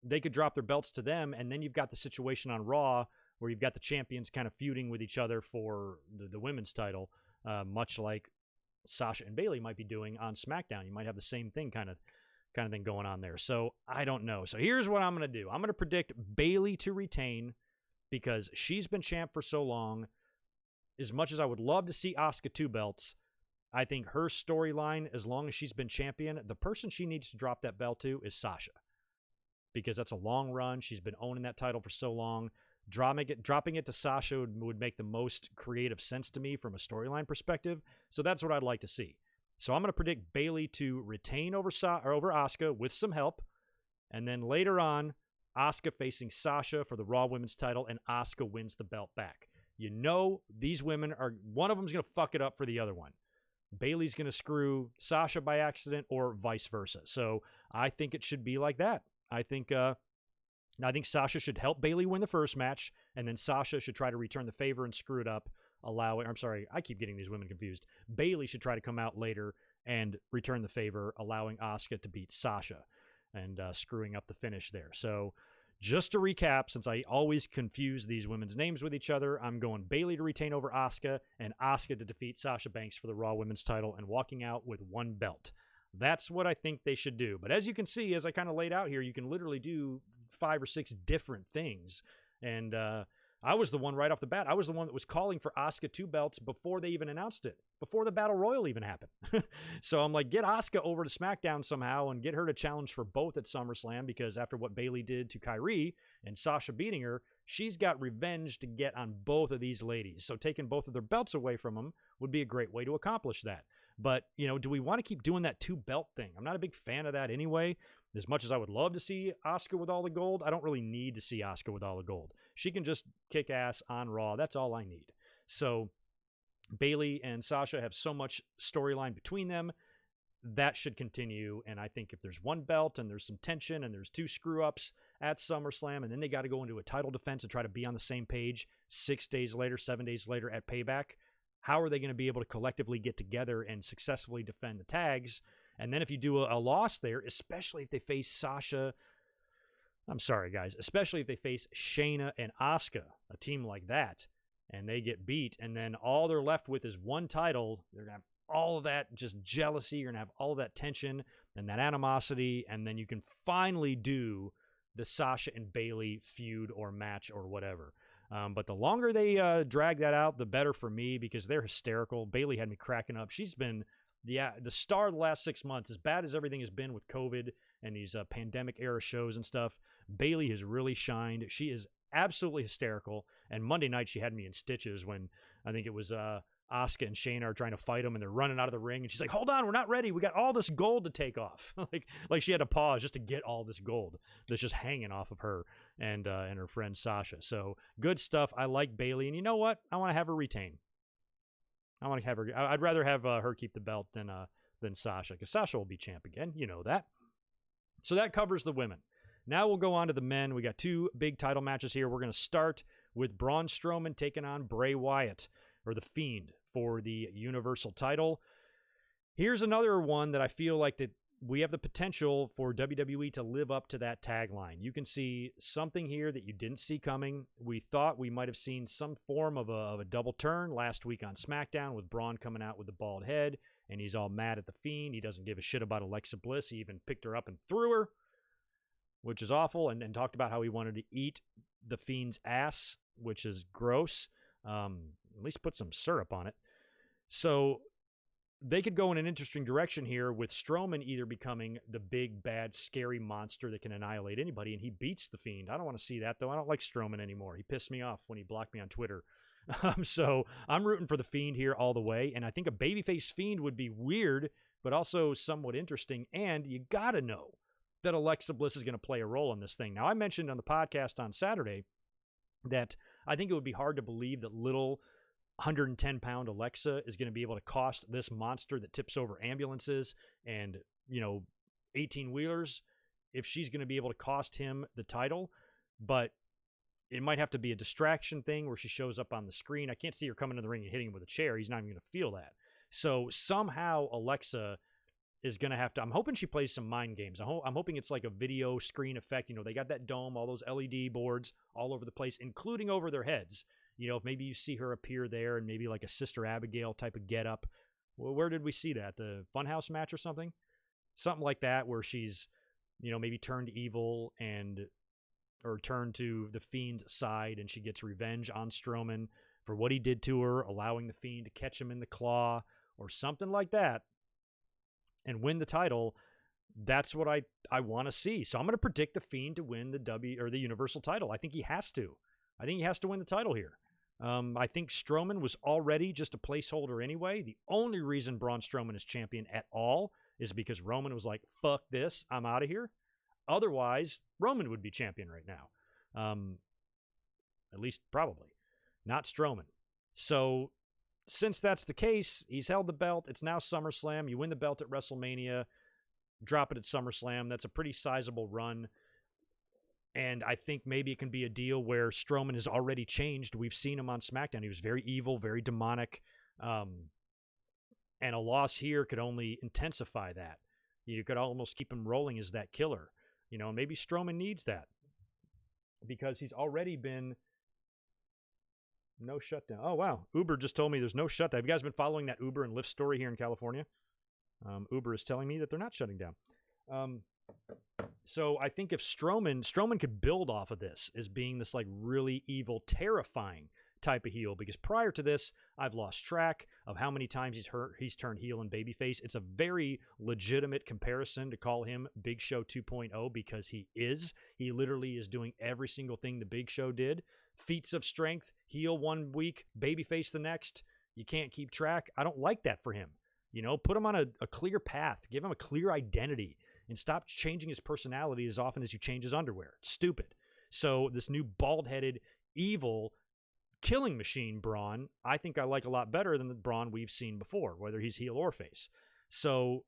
they could drop their belts to them, and then you've got the situation on Raw where you've got the champions kind of feuding with each other for the women's title, much like Sasha and Bayley might be doing on SmackDown. You might have the same thing kind of thing going on there. So I don't know. So here's what I'm going to do. I'm going to predict Bayley to retain because she's been champ for so long. As much as I would love to see Asuka 2 belts, I think her storyline, as long as she's been champion, the person she needs to drop that belt to is Sasha. because that's a long run. She's been owning that title for so long. Dropping it to Sasha would make the most creative sense to me from a storyline perspective. So that's what I'd like to see. So I'm going to predict Bayley to retain over Asuka with some help. And then later on, Asuka facing Sasha for the Raw Women's title, and Asuka wins the belt back. You know these women are, one of them's going to fuck it up for the other one. Bayley's going to screw Sasha by accident or vice versa. So I think it should be like that. I think Sasha should help Bayley win the first match, and then Sasha should try to return the favor and screw it up. I keep getting these women confused. Bayley should try to come out later and return the favor, allowing Asuka to beat Sasha and screwing up the finish there. So just to recap, since I always confuse these women's names with each other, I'm going Bayley to retain over Asuka and Asuka to defeat Sasha Banks for the Raw Women's title and walking out with one belt. That's what I think they should do. But as you can see, as I kind of laid out here, you can literally do 5 or 6 different things. And I was the one right off the bat. I was the one that was calling for Asuka 2 belts before they even announced it, before the Battle Royal even happened. So I'm like, get Asuka over to SmackDown somehow and get her to challenge for both at SummerSlam, because after what Bayley did to Kyrie and Sasha beating her, she's got revenge to get on both of these ladies. So taking both of their belts away from them would be a great way to accomplish that. But, do we want to keep doing that 2-belt thing? I'm not a big fan of that anyway. As much as I would love to see Asuka with all the gold, I don't really need to see Asuka with all the gold. She can just kick ass on Raw. That's all I need. So Bayley and Sasha have so much storyline between them. That should continue. And I think if there's one belt and there's some tension and there's 2 screw-ups at SummerSlam, and then they got to go into a title defense and try to be on the same page 6 days later, 7 days later at Payback, how are they going to be able to collectively get together and successfully defend the tags? And then if you do a loss there, especially if they face Sasha, I'm sorry, guys, especially if they face Shayna and Asuka, a team like that, and they get beat, and then all they're left with is one title, they're going to have all of that just jealousy, you're going to have all of that tension and that animosity, and then you can finally do the Sasha and Bayley feud or match or whatever. But the longer they drag that out, the better for me, because they're hysterical. Bayley had me cracking up. She's been the star of the last 6 months. As bad as everything has been with COVID and these pandemic-era shows and stuff, Bayley has really shined. She is absolutely hysterical. And Monday night, she had me in stitches when I think it was Asuka and Shayna are trying to fight them, and they're running out of the ring. And she's like, hold on, we're not ready. We got all this gold to take off. like she had to pause just to get all this gold that's just hanging off of her and her friend Sasha. So good stuff. I like Bayley. And you know what? I want to have her retain. I'd rather have her keep the belt than Sasha, because Sasha will be champ again. You know that. So that covers the women. Now we'll go on to the men. We got 2 big title matches here. We're going to start with Braun Strowman taking on Bray Wyatt, or The Fiend, for the Universal title. Here's another one that I feel like that we have the potential for WWE to live up to that tagline. You can see something here that you didn't see coming. We thought we might have seen some form of a double turn last week on SmackDown with Braun coming out with the bald head, and he's all mad at The Fiend. He doesn't give a shit about Alexa Bliss. He even picked her up and threw her, which is awful, and talked about how he wanted to eat The Fiend's ass, which is gross. At least put some syrup on it. So they could go in an interesting direction here with Strowman either becoming the big, bad, scary monster that can annihilate anybody, and he beats The Fiend. I don't want to see that, though. I don't like Strowman anymore. He pissed me off when he blocked me on Twitter. So I'm rooting for The Fiend here all the way, and I think a babyface Fiend would be weird, but also somewhat interesting, and you got to know that Alexa Bliss is going to play a role in this thing. Now, I mentioned on the podcast on Saturday that I think it would be hard to believe that little 110-pound Alexa is going to be able to cost this monster that tips over ambulances and, 18-wheelers, if she's going to be able to cost him the title. But it might have to be a distraction thing where she shows up on the screen. I can't see her coming in the ring and hitting him with a chair. He's not even going to feel that. So somehow Alexa is going to have to, I'm hoping she plays some mind games. I'm hoping it's like a video screen effect. They got that dome, all those LED boards all over the place, including over their heads. Maybe you see her appear there and maybe like a Sister Abigail type of getup. Well, where did we see that? The Funhouse match or something? Something like that, where she's, maybe turned evil or turned to the Fiend's side, and she gets revenge on Strowman for what he did to her, allowing the Fiend to catch him in the claw or something like that and win the title. that's what I want to see. So I'm going to predict The Fiend to win the Universal title. I think he has to. I think he has to win the title here. I think Strowman was already just a placeholder anyway. The only reason Braun Strowman is champion at all is because Roman was like, fuck this, I'm out of here. Otherwise, Roman would be champion right now. At least probably. Not Strowman. So since that's the case, he's held the belt. It's now SummerSlam. You win the belt at WrestleMania. Drop it at SummerSlam. That's a pretty sizable run. And I think maybe it can be a deal where Strowman has already changed. We've seen him on SmackDown. He was very evil, very demonic. And a loss here could only intensify that. You could almost keep him rolling as that killer. Maybe Strowman needs that. Because he's already been... No shutdown. Oh, wow. Uber just told me there's no shutdown. Have you guys been following that Uber and Lyft story here in California? Uber is telling me that they're not shutting down. So I think if Strowman could build off of this as being this like really evil, terrifying type of heel, because prior to this, I've lost track of how many times he's turned heel and babyface. It's a very legitimate comparison to call him Big Show 2.0 because he literally is doing every single thing the Big Show did. Feats of strength, heel one week, babyface the next. You can't keep track. I don't like that for him. Put him on a clear path. Give him a clear identity. And stop changing his personality as often as you change his underwear. It's stupid. So this new bald-headed, evil, killing machine Braun, I think I like a lot better than the Braun we've seen before, whether he's heel or face. So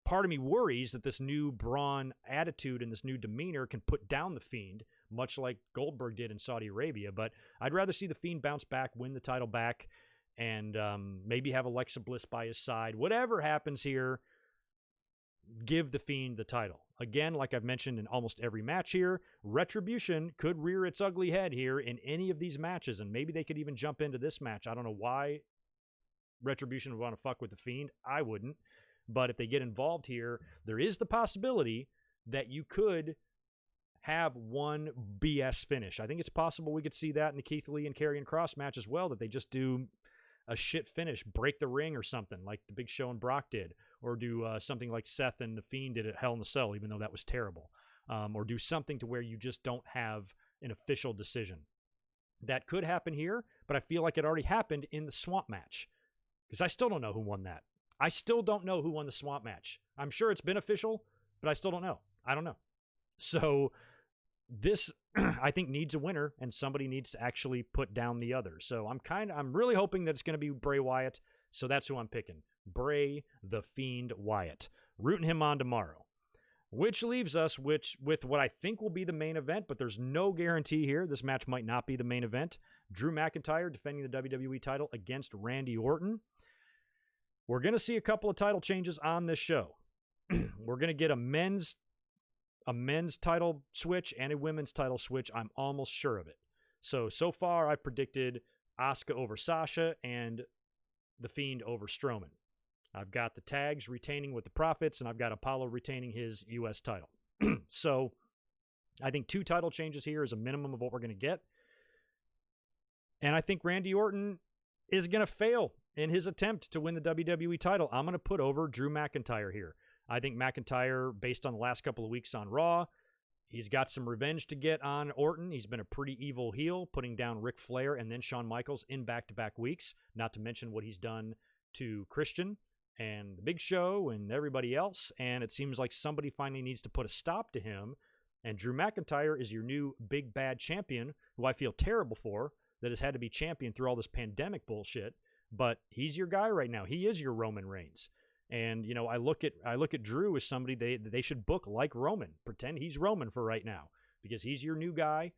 part of me worries that this new Braun attitude and this new demeanor can put down the Fiend, much like Goldberg did in Saudi Arabia. But I'd rather see the Fiend bounce back, win the title back, and maybe have Alexa Bliss by his side. Whatever happens here, give the Fiend the title. Again, like I've mentioned in almost every match here, Retribution could rear its ugly head here in any of these matches, and maybe they could even jump into this match. I don't know why Retribution would want to fuck with the Fiend. I wouldn't. But if they get involved here, there is the possibility that you could have one BS finish. I think it's possible we could see that in the Keith Lee and Karrion Kross match as well, that they just do a shit finish, break the ring or something like the Big Show and Brock did, or do something like Seth and The Fiend did at Hell in a Cell, even though that was terrible, or do something to where you just don't have an official decision. That could happen here, but I feel like it already happened in the Swamp match, because I still don't know who won that. I still don't know who won the Swamp match. I'm sure it's been official, but I still don't know. I don't know. So this, I think, needs a winner, and somebody needs to actually put down the other. So I'm really hoping that it's going to be Bray Wyatt. So that's who I'm picking. Bray the Fiend Wyatt. Rooting him on tomorrow. Which leaves us with what I think will be the main event, but there's no guarantee here. This match might not be the main event. Drew McIntyre defending the WWE title against Randy Orton. We're going to see a couple of title changes on this show. We're going to get a men's title switch and a women's title switch. I'm almost sure of it. So far I've predicted Asuka over Sasha and The Fiend over Strowman. I've got the tags retaining with the Profits, and I've got Apollo retaining his U.S. title. So I think 2 title changes here is a minimum of what we're going to get. And I think Randy Orton is going to fail in his attempt to win the WWE title. I'm going to put over Drew McIntyre here. I think McIntyre, based on the last couple of weeks on Raw, he's got some revenge to get on Orton. He's been a pretty evil heel, putting down Ric Flair and then Shawn Michaels in back-to-back weeks, not to mention what he's done to Christian and the Big Show and everybody else. And it seems like somebody finally needs to put a stop to him. And Drew McIntyre is your new big bad champion, who I feel terrible for, that has had to be champion through all this pandemic bullshit. But he's your guy right now. He is your Roman Reigns. And, you know, I look at Drew as somebody they should book like Roman. Pretend he's Roman for right now, because he's your new guy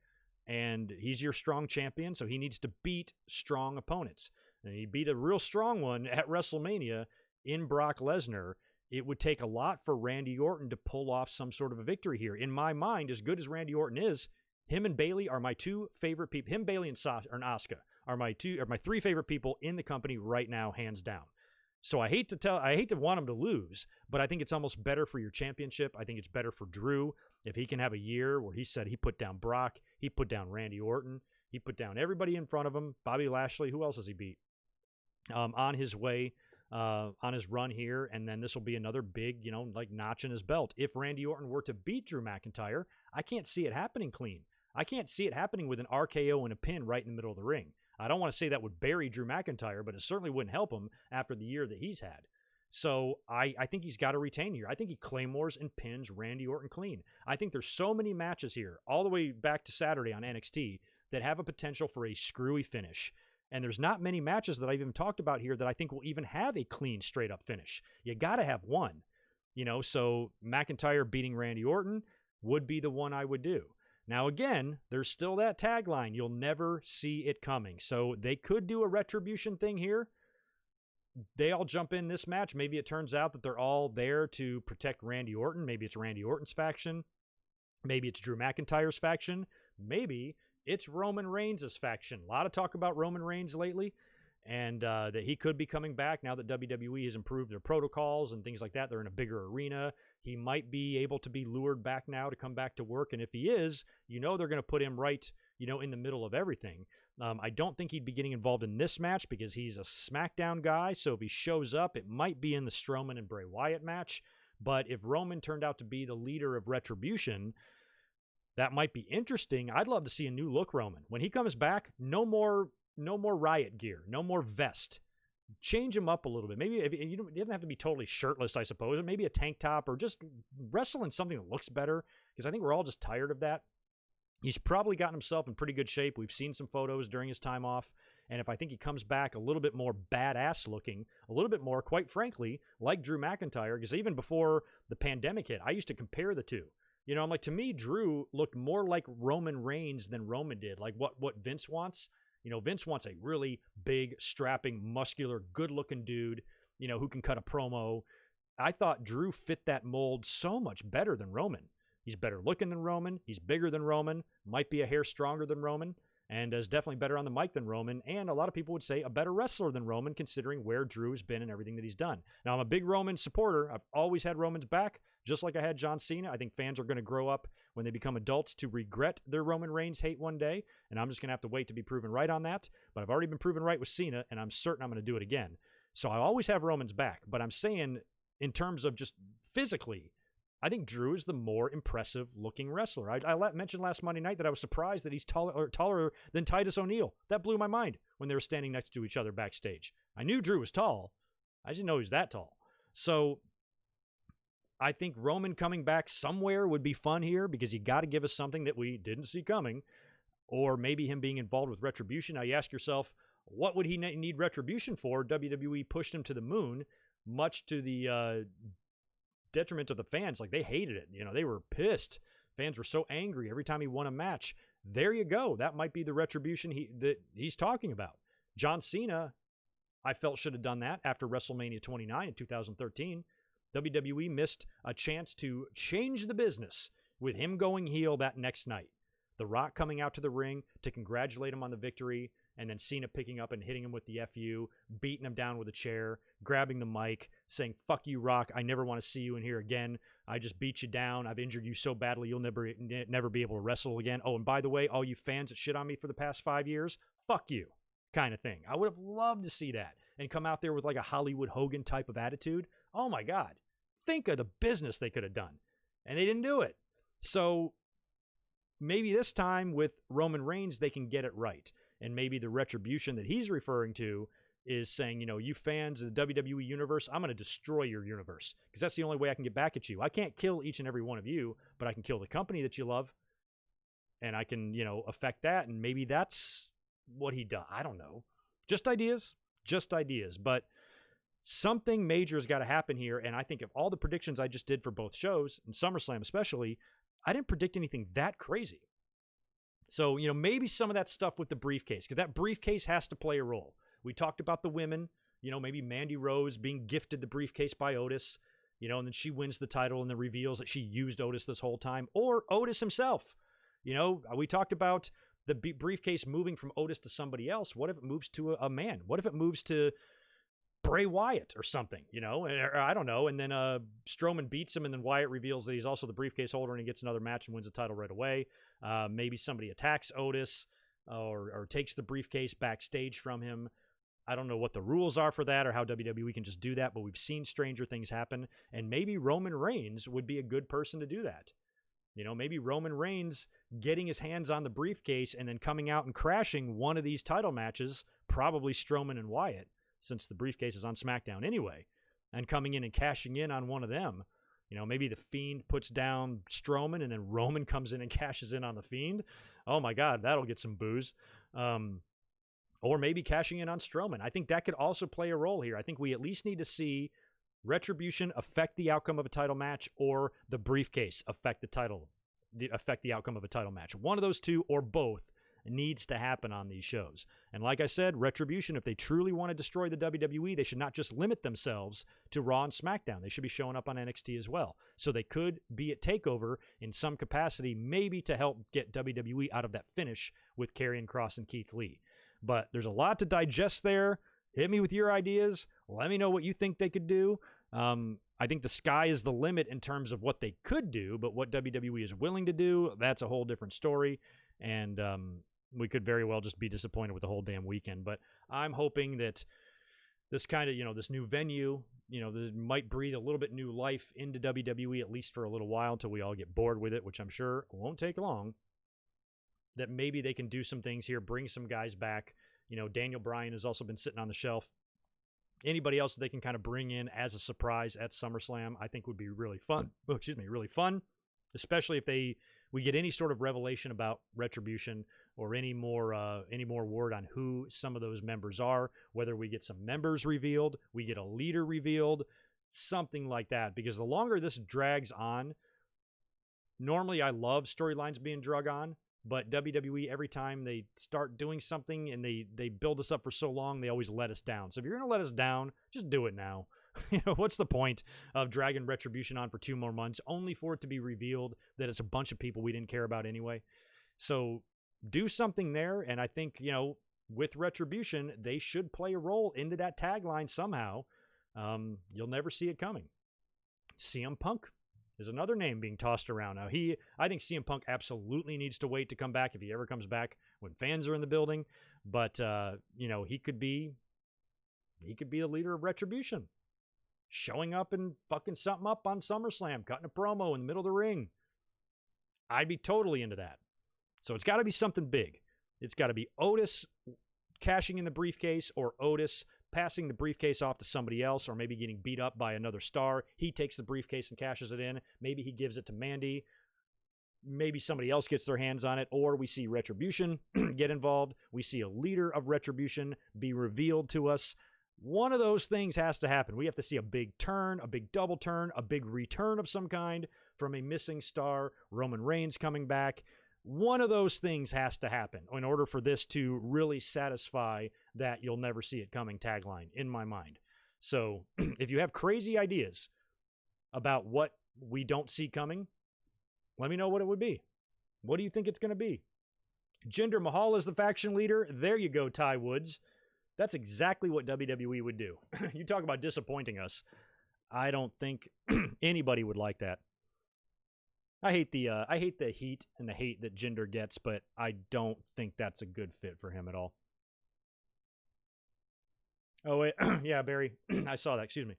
and he's your strong champion. So he needs to beat strong opponents. And he beat a real strong one at WrestleMania in Brock Lesnar. It would take a lot for Randy Orton to pull off some sort of a victory here. In my mind, as good as Randy Orton is, him and Bayley are my 2 favorite people. Him, Bayley, and Asuka are my 3 favorite people in the company right now, hands down. So I hate to want him to lose, but I think it's almost better for your championship. I think it's better for Drew if he can have a year where he said he put down Brock, he put down Randy Orton, he put down everybody in front of him, Bobby Lashley, who else has he beat? On his way on his run here, and then this will be another big, like notch in his belt. If Randy Orton were to beat Drew McIntyre, I can't see it happening clean. I can't see it happening with an RKO and a pin right in the middle of the ring. I don't want to say that would bury Drew McIntyre, but it certainly wouldn't help him after the year that he's had. So I think he's got to retain here. I think he claymores and pins Randy Orton clean. I think there's so many matches here, all the way back to Saturday on NXT, that have a potential for a screwy finish. And there's not many matches that I've even talked about here that I think will even have a clean, straight-up finish. You got to have one. So McIntyre beating Randy Orton would be the one I would do. Now, again, there's still that tagline, you'll never see it coming. So they could do a retribution thing here. They all jump in this match. Maybe it turns out that they're all there to protect Randy Orton. Maybe it's Randy Orton's faction. Maybe it's Drew McIntyre's faction. Maybe it's Roman Reigns' faction. A lot of talk about Roman Reigns lately, and that he could be coming back now that WWE has improved their protocols and things like that. They're in a bigger arena. He might be able to be lured back now to come back to work, and if he is, they're going to put him right, in the middle of everything. I don't think he'd be getting involved in this match because he's a SmackDown guy, so if he shows up, it might be in the Strowman and Bray Wyatt match. But if Roman turned out to be the leader of Retribution, that might be interesting. I'd love to see a new look Roman. When he comes back, no more riot gear, no more vest. Change him up a little bit. Maybe he doesn't have to be totally shirtless, I suppose, or maybe a tank top, or just wrestle in something that looks better, because I think we're all just tired of that. He's probably gotten himself in pretty good shape. We've seen some photos during his time off. And if I think he comes back a little bit more badass looking, a little bit more, quite frankly, like Drew McIntyre, because even before the pandemic hit, I used to compare the two. I'm like, to me, Drew looked more like Roman Reigns than Roman did, like what Vince wants. Vince wants a really big, strapping, muscular, good-looking dude, who can cut a promo. I thought Drew fit that mold so much better than Roman. He's better looking than Roman. He's bigger than Roman. Might be a hair stronger than Roman. And is definitely better on the mic than Roman. And a lot of people would say a better wrestler than Roman, considering where Drew has been and everything that he's done. Now, I'm a big Roman supporter. I've always had Roman's back, just like I had John Cena. I think fans are going to grow up when they become adults to regret their Roman Reigns hate one day. And I'm just going to have to wait to be proven right on that. But I've already been proven right with Cena, and I'm certain I'm going to do it again. So I always have Roman's back. But I'm saying, in terms of just physically, I think Drew is the more impressive-looking wrestler. I mentioned last Monday night that I was surprised that he's taller than Titus O'Neil. That blew my mind when they were standing next to each other backstage. I knew Drew was tall. I didn't know he was that tall. So I think Roman coming back somewhere would be fun here, because you got to give us something that we didn't see coming, or maybe him being involved with Retribution. Now you ask yourself, what would he need Retribution for? WWE pushed him to the moon, much to the detriment of the fans. Like, they hated it. They were pissed. Fans were so angry every time he won a match. There you go. That might be the Retribution that he's talking about. John Cena, I felt, should have done that after WrestleMania 29 in 2013. WWE missed a chance to change the business with him going heel that next night. The Rock coming out to the ring to congratulate him on the victory, and then Cena picking up and hitting him with the FU, beating him down with a chair, grabbing the mic, saying, "Fuck you, Rock. I never want to see you in here again. I just beat you down. I've injured you so badly you'll never be able to wrestle again. Oh, and by the way, all you fans that shit on me for the past 5 years, fuck you," kind of thing. I would have loved to see that and come out there with like a Hollywood Hogan type of attitude. Oh, my God. Think of the business they could have done. And they didn't do it. So maybe this time with Roman Reigns, they can get it right. And maybe the Retribution that he's referring to is saying, you fans of the WWE universe, I'm going to destroy your universe, because that's the only way I can get back at you. I can't kill each and every one of you, but I can kill the company that you love, and I can, affect that, and maybe that's what he does. I don't know. Just ideas. But something major has got to happen here, and I think of all the predictions I just did for both shows, and SummerSlam especially, I didn't predict anything that crazy. So, maybe some of that stuff with the briefcase, because that briefcase has to play a role. We talked about the women, maybe Mandy Rose being gifted the briefcase by Otis, and then she wins the title and then reveals that she used Otis this whole time, or Otis himself. We talked about the briefcase moving from Otis to somebody else. What if it moves to a man? What if it moves to Bray Wyatt or something, or I don't know. And then Strowman beats him, and then Wyatt reveals that he's also the briefcase holder, and he gets another match and wins the title right away. Maybe somebody attacks Otis or takes the briefcase backstage from him. I don't know what the rules are for that or how WWE can just do that, but we've seen stranger things happen, and maybe Roman Reigns would be a good person to do that. You know, maybe Roman Reigns getting his hands on the briefcase and then coming out and crashing one of these title matches, probably Strowman and Wyatt, since the briefcase is on SmackDown anyway, and coming in and cashing in on one of them. You know, maybe the Fiend puts down Strowman and then Roman comes in and cashes in on the Fiend. Oh my God, that'll get some boos. Or maybe cashing in on Strowman. I think that could also play a role here. I think we at least need to see Retribution affect the outcome of a title match, or the briefcase affect the outcome of a title match. One of those two or both needs to happen on these shows. And like I said, Retribution, if they truly want to destroy the WWE, they should not just limit themselves to Raw and SmackDown. They should be showing up on NXT as well. So they could be at TakeOver in some capacity, maybe to help get WWE out of that finish with Karrion Kross and Keith Lee. But there's a lot to digest there. Hit me with your ideas. Let me know what you think they could do. I think the sky is the limit in terms of what they could do, but what WWE is willing to do, that's a whole different story. And we could very well just be disappointed with the whole damn weekend. But I'm hoping that this kind of, this new venue, this might breathe a little bit new life into WWE, at least for a little while, until we all get bored with it, which I'm sure won't take long. That maybe they can do some things here, bring some guys back. Daniel Bryan has also been sitting on the shelf. Anybody else that they can kind of bring in as a surprise at SummerSlam, I think would be really fun. Really fun, especially if we get any sort of revelation about Retribution or any more word on who some of those members are, whether we get some members revealed, we get a leader revealed, something like that. Because the longer this drags on, normally I love storylines being drug on, but WWE, every time they start doing something and they build us up for so long, they always let us down. So if you're going to let us down, just do it now. What's the point of dragging Retribution on for 2 more months, only for it to be revealed that it's a bunch of people we didn't care about anyway? So do something there, and I think, with Retribution, they should play a role into that tagline somehow. You'll never see it coming. CM Punk is another name being tossed around. Now, I think CM Punk absolutely needs to wait to come back if he ever comes back when fans are in the building. But, he could be the leader of Retribution. Showing up and fucking something up on SummerSlam, cutting a promo in the middle of the ring. I'd be totally into that. So it's got to be something big. It's got to be Otis cashing in the briefcase, or Otis passing the briefcase off to somebody else, or maybe getting beat up by another star. He takes the briefcase and cashes it in. Maybe he gives it to Mandy. Maybe somebody else gets their hands on it, or we see Retribution get involved. We see a leader of Retribution be revealed to us. One of those things has to happen. We have to see a big turn, a big double turn, a big return of some kind from a missing star, Roman Reigns coming back. One of those things has to happen in order for this to really satisfy that you'll never see it coming tagline in my mind. So if you have crazy ideas about what we don't see coming, let me know what it would be. What do you think it's going to be? Jinder Mahal is the faction leader. There you go, Ty Woods. That's exactly what WWE would do. You talk about disappointing us. I don't think anybody would like that. I hate the heat and the hate that Jinder gets, but I don't think that's a good fit for him at all. Oh, wait. Yeah, Barry. I saw that. Excuse me.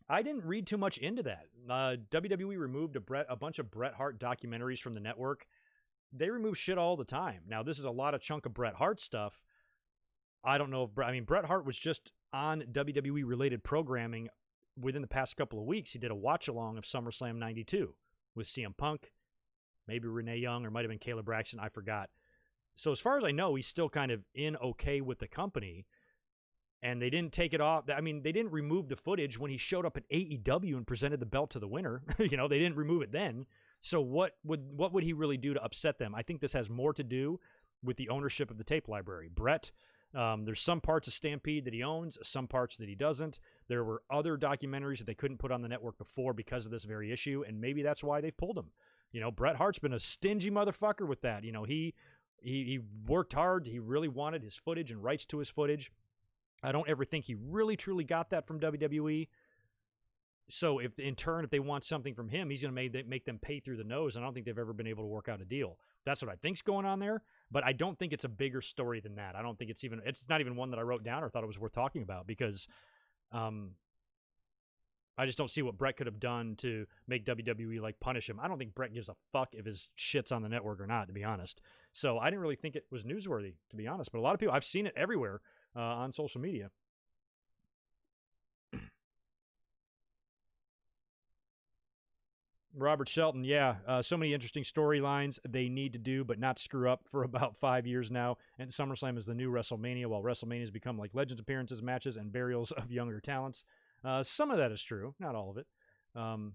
I didn't read too much into that. WWE removed a bunch of Bret Hart documentaries from the network. They remove shit all the time. Now, this is a lot of chunk of Bret Hart stuff. I don't know if Bret Hart was just on WWE-related programming within the past couple of weeks. He did a watch-along of SummerSlam 92 with CM Punk, maybe Renee Young, or might have been Kayla Braxton. I forgot. So as far as I know, he's still kind of in okay with the company, and they didn't take it off. They didn't remove the footage when he showed up at AEW and presented the belt to the winner. They didn't remove it then. So what would he really do to upset them? I think this has more to do with the ownership of the tape library. Bret, there's some parts of Stampede that he owns, some parts that he doesn't. There were other documentaries that they couldn't put on the network before because of this very issue, and maybe that's why they've pulled him. Bret Hart's been a stingy motherfucker with that. He worked hard. He really wanted his footage and rights to his footage. I don't ever think he really truly got that from WWE. So if they want something from him, he's going to make them pay through the nose, and I don't think they've ever been able to work out a deal. That's what I think's going on there. But I don't think it's a bigger story than that. I don't think it's not even one that I wrote down or thought it was worth talking about because I just don't see what Brett could have done to make WWE like punish him. I don't think Brett gives a fuck if his shit's on the network or not, to be honest. So I didn't really think it was newsworthy, to be honest. But a lot of people, I've seen it everywhere on social media. Robert Shelton, so many interesting storylines they need to do, but not screw up for about 5 years now. And SummerSlam is the new WrestleMania, while WrestleMania has become like Legends appearances, matches, and burials of younger talents. Some of that is true, not all of it. But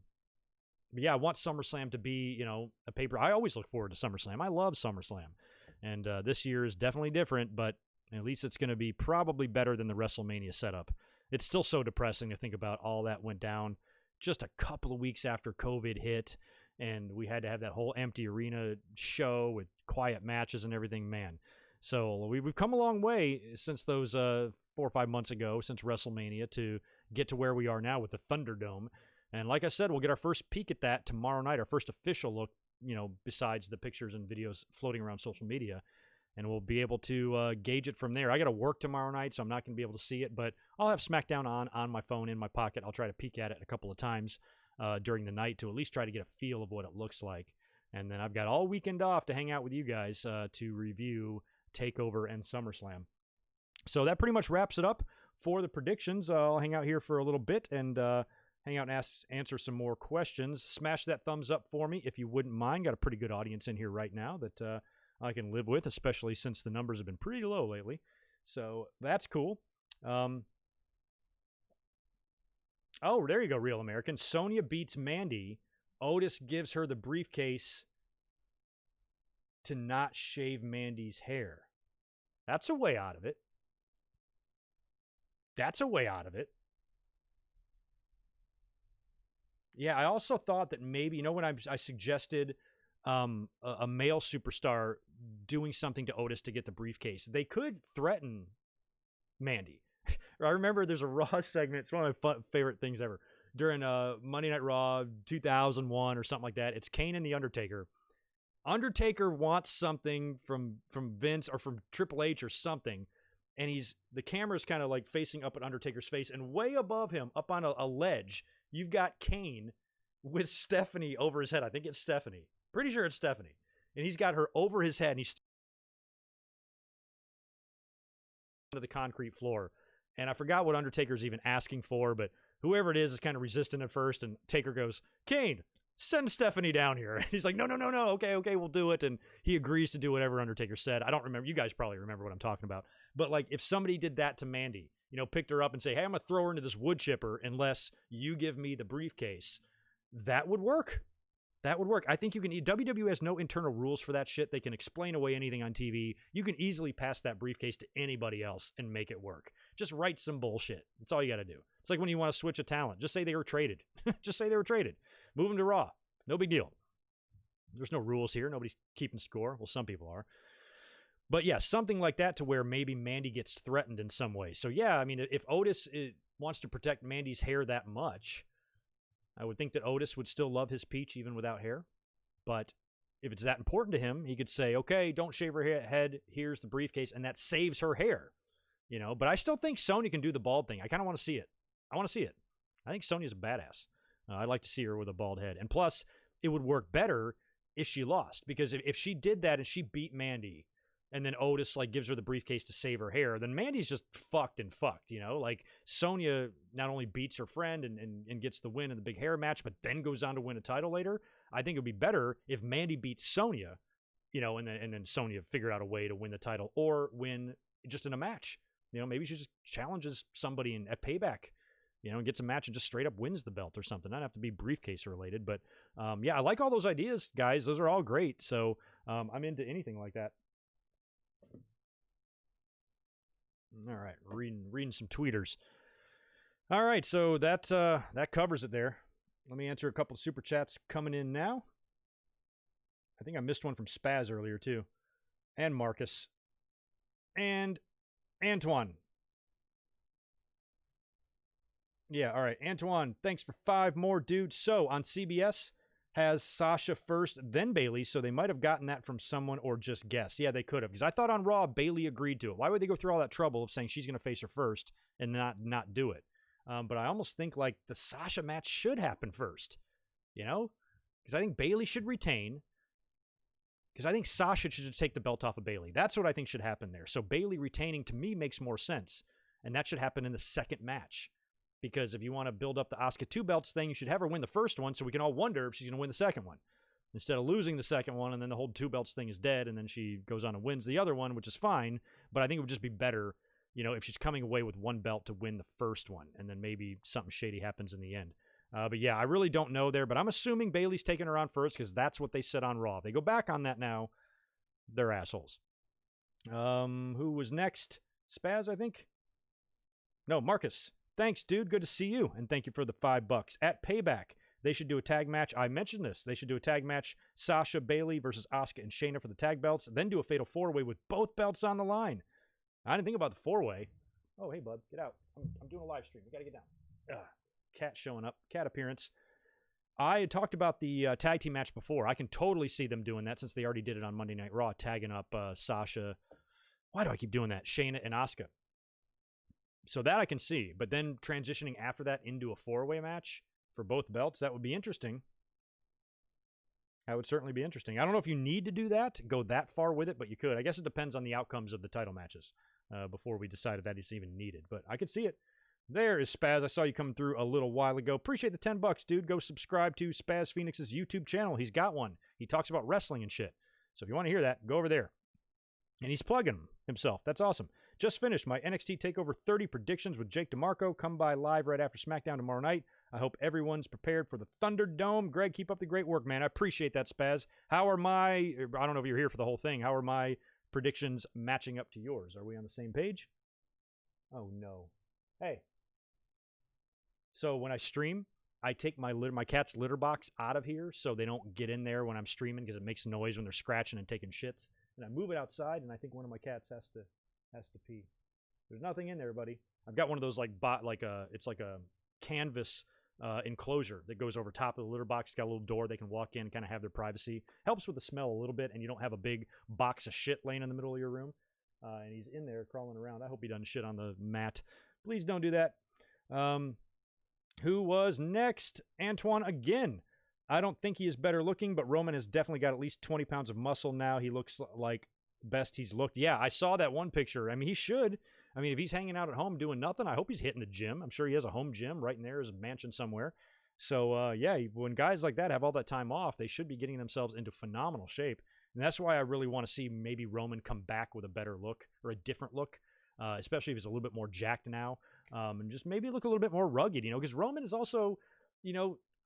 yeah, I want SummerSlam to be, a paper. I always look forward to SummerSlam. I love SummerSlam. And this year is definitely different, but at least it's going to be probably better than the WrestleMania setup. It's still so depressing to think about all that went down just a couple of weeks after COVID hit, and we had to have that whole empty arena show with quiet matches and everything, man. So we've come a long way since those 4 or 5 months ago, since WrestleMania, to get to where we are now with the Thunderdome. And like I said, we'll get our first peek at that tomorrow night, our first official look, besides the pictures and videos floating around social media. And we'll be able to gauge it from there. I got to work tomorrow night, so I'm not going to be able to see it, but I'll have SmackDown on my phone in my pocket. I'll try to peek at it a couple of times during the night to at least try to get a feel of what it looks like. And then I've got all weekend off to hang out with you guys to review Takeover and SummerSlam. So that pretty much wraps it up for the predictions. I'll hang out here for a little bit and hang out and answer some more questions. Smash that thumbs up for me if you wouldn't mind. Got a pretty good audience in here right now that I can live with, especially since the numbers have been pretty low lately. So that's cool. Oh, there you go, Real American. Sonya beats Mandy. Otis gives her the briefcase to not shave Mandy's hair. That's a way out of it. That's a way out of it. Yeah, I also thought that maybe, when I suggested a male superstar doing something to Otis to get the briefcase, they could threaten Mandy. I remember there's a Raw segment. It's one of my favorite things ever. During Monday Night Raw 2001 or something like that. It's Kane and The Undertaker. Undertaker wants something from Vince or from Triple H or something, and the camera's kind of like facing up at Undertaker's face, and way above him, up on a ledge, you've got Kane with Stephanie over his head. I think it's Stephanie. Pretty sure it's Stephanie. And he's got her over his head, and he's to the concrete floor. And I forgot what Undertaker's even asking for, but whoever it is kind of resistant at first, and Taker goes, Kane, send Stephanie down here. And he's like, no, okay, we'll do it. And he agrees to do whatever Undertaker said. I don't remember. You guys probably remember what I'm talking about. But like, if somebody did that to Mandy, picked her up and say, hey, I'm going to throw her into this wood chipper unless you give me the briefcase, that would work. That would work. I think you can. WWE has no internal rules for that shit. They can explain away anything on TV. You can easily pass that briefcase to anybody else and make it work. Just write some bullshit. That's all you got to do. It's like when you want to switch a talent. Just say they were traded. Just say they were traded. Move them to Raw. No big deal. There's no rules here. Nobody's keeping score. Well, some people are. But yeah, something like that to where maybe Mandy gets threatened in some way. So yeah, I mean, if Otis wants to protect Mandy's hair that much, I would think that Otis would still love his peach even without hair. But if it's that important to him, he could say, okay, don't shave her head. Here's the briefcase. And that saves her hair. But I still think Sonya can do the bald thing. I kind of want to see it. I want to see it. I think Sonya's a badass. I'd like to see her with a bald head. And plus, it would work better if she lost. Because if she did that and she beat Mandy, and then Otis gives her the briefcase to save her hair, then Mandy's just fucked. Like Sonya not only beats her friend and gets the win in the big hair match, but then goes on to win a title later. I think it would be better if Mandy beats Sonya, and then Sonya figure out a way to win the title or win just in a match. Maybe she just challenges somebody at Payback, and gets a match and just straight up wins the belt or something. Not have to be briefcase related, but yeah, I like all those ideas, guys. Those are all great. So I'm into anything like that. All right, reading some tweeters. All right, so that covers it there. Let me answer a couple of super chats coming in now. I think I missed one from Spaz earlier too, and Marcus, and Antoine. Yeah, all right, Antoine. Thanks for 5 more, dude. So on CBS, has Sasha first, then Bayley, so they might have gotten that from someone or just guessed. Yeah, they could have, because I thought on Raw, Bayley agreed to it. Why would they go through all that trouble of saying she's going to face her first and not do it? But I almost think like the Sasha match should happen first, you know? Because I think Bayley should retain, because I think Sasha should just take the belt off of Bayley. That's what I think should happen there. So Bayley retaining, to me, makes more sense, and that should happen in the second match. Because if you want to build up the Asuka 2 belts thing, you should have her win the first one so we can all wonder if she's going to win the second one. Instead of losing the second one and then the whole 2 belts thing is dead and then she goes on and wins the other one, which is fine. But I think it would just be better, you know, if she's coming away with 1 belt to win the first one and then maybe something shady happens in the end. But yeah, I really don't know there. But I'm assuming Bayley's taking her on first because that's what they said on Raw. If they go back on that now, they're assholes. Who was next? Spaz, I think? No, Marcus. Thanks, dude. Good to see you. And thank you for the $5. At Payback, they should do a tag match. I mentioned this. They should do a tag match. Sasha, Bayley versus Asuka and Shayna for the tag belts. Then do a fatal 4-way with both belts on the line. I didn't think about the 4-way. Oh, hey, bud. Get out. I'm doing a live stream. We got to get down. Cat showing up. Cat appearance. I had talked about the tag team match before. I can totally see them doing that since they already did it on Monday Night Raw, tagging up Sasha. Why do I keep doing that? Shayna and Asuka. So that I can see, but then transitioning after that into a 4-way match for both belts, that would be interesting. That would certainly be interesting. I don't know if you need to do that, go that far with it, but you could. I guess it depends on the outcomes of the title matches before we decide if that is even needed, but I could see it. There is Spaz. I saw you coming through a little while ago. Appreciate the $10, dude. Go subscribe to Spaz Phoenix's YouTube channel. He's got one. He talks about wrestling and shit. So if you want to hear that, go over there. And he's plugging himself. That's awesome. Just finished my NXT Takeover 30 predictions with Jake DeMarco. Come by live right after SmackDown tomorrow night. I hope everyone's prepared for the Thunderdome. Greg, keep up the great work, man. I appreciate that, Spaz. How are I don't know if you're here for the whole thing. How are my predictions matching up to yours? Are we on the same page? Oh, no. Hey. So when I stream, I take my cat's litter box out of here so they don't get in there when I'm streaming because it makes noise when they're scratching and taking shits. And I move it outside, and I think one of my cats has to pee. There's nothing in there, buddy. I've got one of those it's like a canvas enclosure that goes over top of the litter box. It's got a little door they can walk in and kind of have their privacy. Helps with the smell a little bit, and you don't have a big box of shit laying in the middle of your room. And he's in there crawling around. I hope he doesn't shit on the mat. Please don't do that. Who was next? Antoine again. I don't think he is better looking, but Roman has definitely got at least 20 pounds of muscle now. He looks like best he's looked. Yeah, I saw that one picture. I mean, he should. I mean, if he's hanging out at home doing nothing, I hope he's hitting the gym. I'm sure he has a home gym right in there, his mansion somewhere. So, yeah, when guys like that have all that time off, they should be getting themselves into phenomenal shape. And that's why I really want to see maybe Roman come back with a better look or a different look, especially if he's a little bit more jacked now. And just maybe look a little bit more rugged, because Roman is also,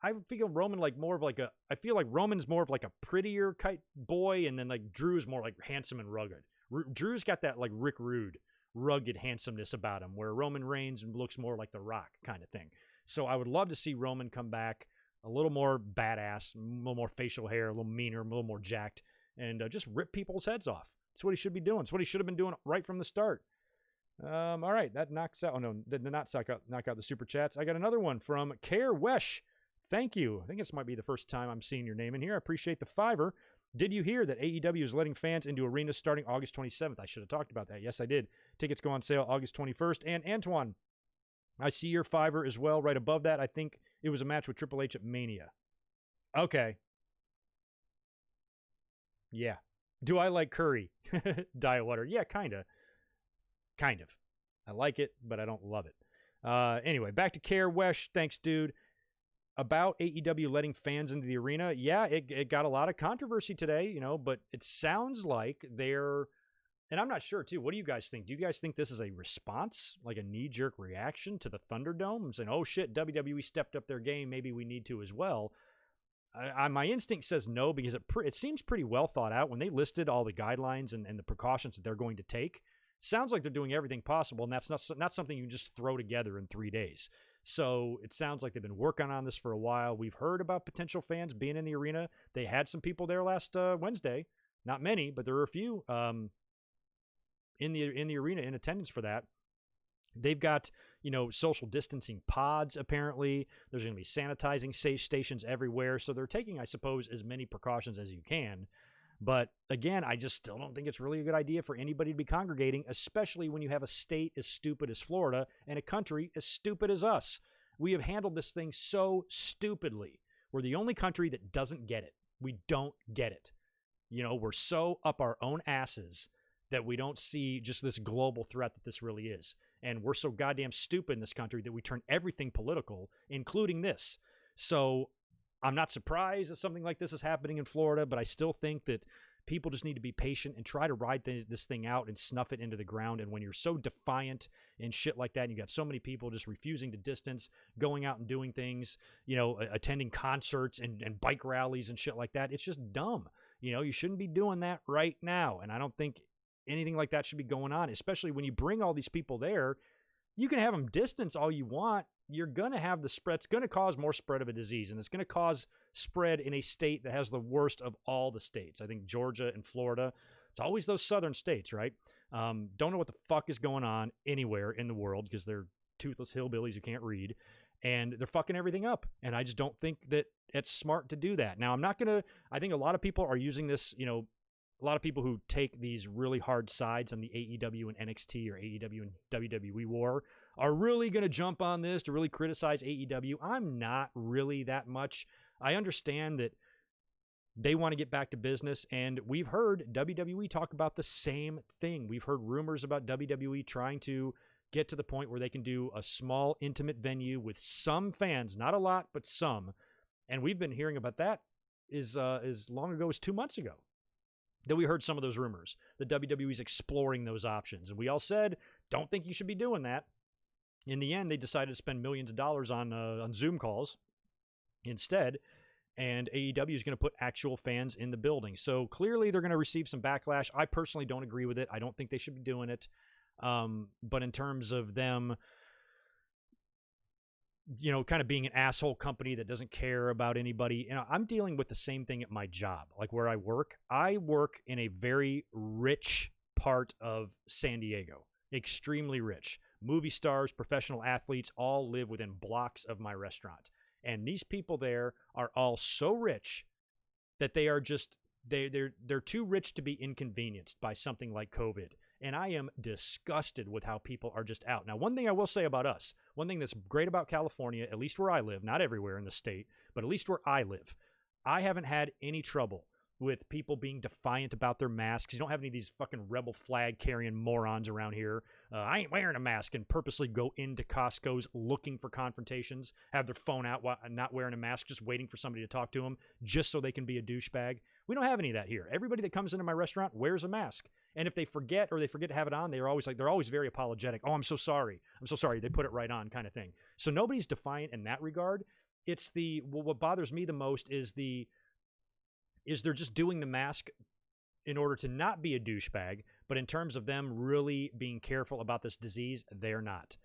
I feel Roman I feel like Roman's more of like a prettier type boy, and then like Drew's more like handsome and rugged. Drew's got that like Rick Rude rugged handsomeness about him, where Roman Reigns looks more like The Rock kind of thing. So I would love to see Roman come back a little more badass, a little more facial hair, a little meaner, a little more jacked, and just rip people's heads off. That's what he should be doing. It's what he should have been doing right from the start. All right, that knocks out. Oh no, did not knock out the super chats. I got another one from Care Wesh. Thank you. I think this might be the first time I'm seeing your name in here. I appreciate the $5. Did you hear that AEW is letting fans into arenas starting August 27th? I should have talked about that. Yes, I did. Tickets go on sale August 21st. And Antoine, I see your $5 as well right above that. I think it was a match with Triple H at Mania. Okay. Yeah. Do I like curry? Diet water. Yeah, kind of. Kind of. I like it, but I don't love it. Anyway, back to Care Wesh. Thanks, dude. About AEW letting fans into the arena, yeah, it got a lot of controversy today, but it sounds like they're, and I'm not sure, too. What do you guys think? Do you guys think this is a response, like a knee-jerk reaction to the Thunderdome? I'm saying, oh, shit, WWE stepped up their game. Maybe we need to as well. My instinct says no, because it seems pretty well thought out. When they listed all the guidelines and the precautions that they're going to take, sounds like they're doing everything possible, and that's not something you can just throw together in 3 days. So it sounds like they've been working on this for a while. We've heard about potential fans being in the arena. They had some people there last Wednesday. Not many, but there were a few in the arena in attendance for that. They've got social distancing pods, apparently. There's going to be sanitizing stations everywhere. So they're taking, I suppose, as many precautions as you can. But again, I just still don't think it's really a good idea for anybody to be congregating, especially when you have a state as stupid as Florida and a country as stupid as us. We have handled this thing so stupidly. We're the only country that doesn't get it. We don't get it. We're so up our own asses that we don't see just this global threat that this really is. And we're so goddamn stupid in this country that we turn everything political, including this. So I'm not surprised that something like this is happening in Florida, but I still think that people just need to be patient and try to ride this thing out and snuff it into the ground. And when you're so defiant and shit like that, and you got so many people just refusing to distance, going out and doing things, attending concerts and bike rallies and shit like that, it's just dumb. You shouldn't be doing that right now. And I don't think anything like that should be going on, especially when you bring all these people there. You can have them distance all you want. You're going to have the spread. It's going to cause more spread of a disease, and it's going to cause spread in a state that has the worst of all the states. I think Georgia and Florida, it's always those southern states, right? Don't know what the fuck is going on anywhere in the world because they're toothless hillbillies who can't read, and they're fucking everything up. And I just don't think that it's smart to do that. Now, I think a lot of people are using this, a lot of people who take these really hard sides on the AEW and NXT or AEW and WWE war are really going to jump on this to really criticize AEW. I'm not really that much. I understand that they want to get back to business, and we've heard WWE talk about the same thing. We've heard rumors about WWE trying to get to the point where they can do a small, intimate venue with some fans, not a lot, but some. And we've been hearing about that as long ago as 2 months ago. That we heard some of those rumors. The WWE's exploring those options. And we all said, don't think you should be doing that. In the end, they decided to spend millions of dollars on Zoom calls instead. And AEW is going to put actual fans in the building. So clearly they're going to receive some backlash. I personally don't agree with it. I don't think they should be doing it. But in terms of them, kind of being an asshole company that doesn't care about anybody. I'm dealing with the same thing at my job, like where I work in a very rich part of San Diego, extremely rich. Movie stars, professional athletes all live within blocks of my restaurant. And these people there are all so rich that they are just, they're too rich to be inconvenienced by something like COVID. And I am disgusted with how people are just out. Now, one thing I will say about us, one thing that's great about California, at least where I live, not everywhere in the state, but at least where I live, I haven't had any trouble with people being defiant about their masks. You don't have any of these fucking rebel flag carrying morons around here. I ain't wearing a mask and purposely go into Costco's looking for confrontations, have their phone out while not wearing a mask, just waiting for somebody to talk to them just so they can be a douchebag. We don't have any of that here. Everybody that comes into my restaurant wears a mask. And if they forget to have it on, they're always very apologetic. Oh, I'm so sorry. They put it right on kind of thing. So nobody's defiant in that regard. It's what bothers me the most is they're just doing the mask in order to not be a douchebag. But in terms of them really being careful about this disease, they're not.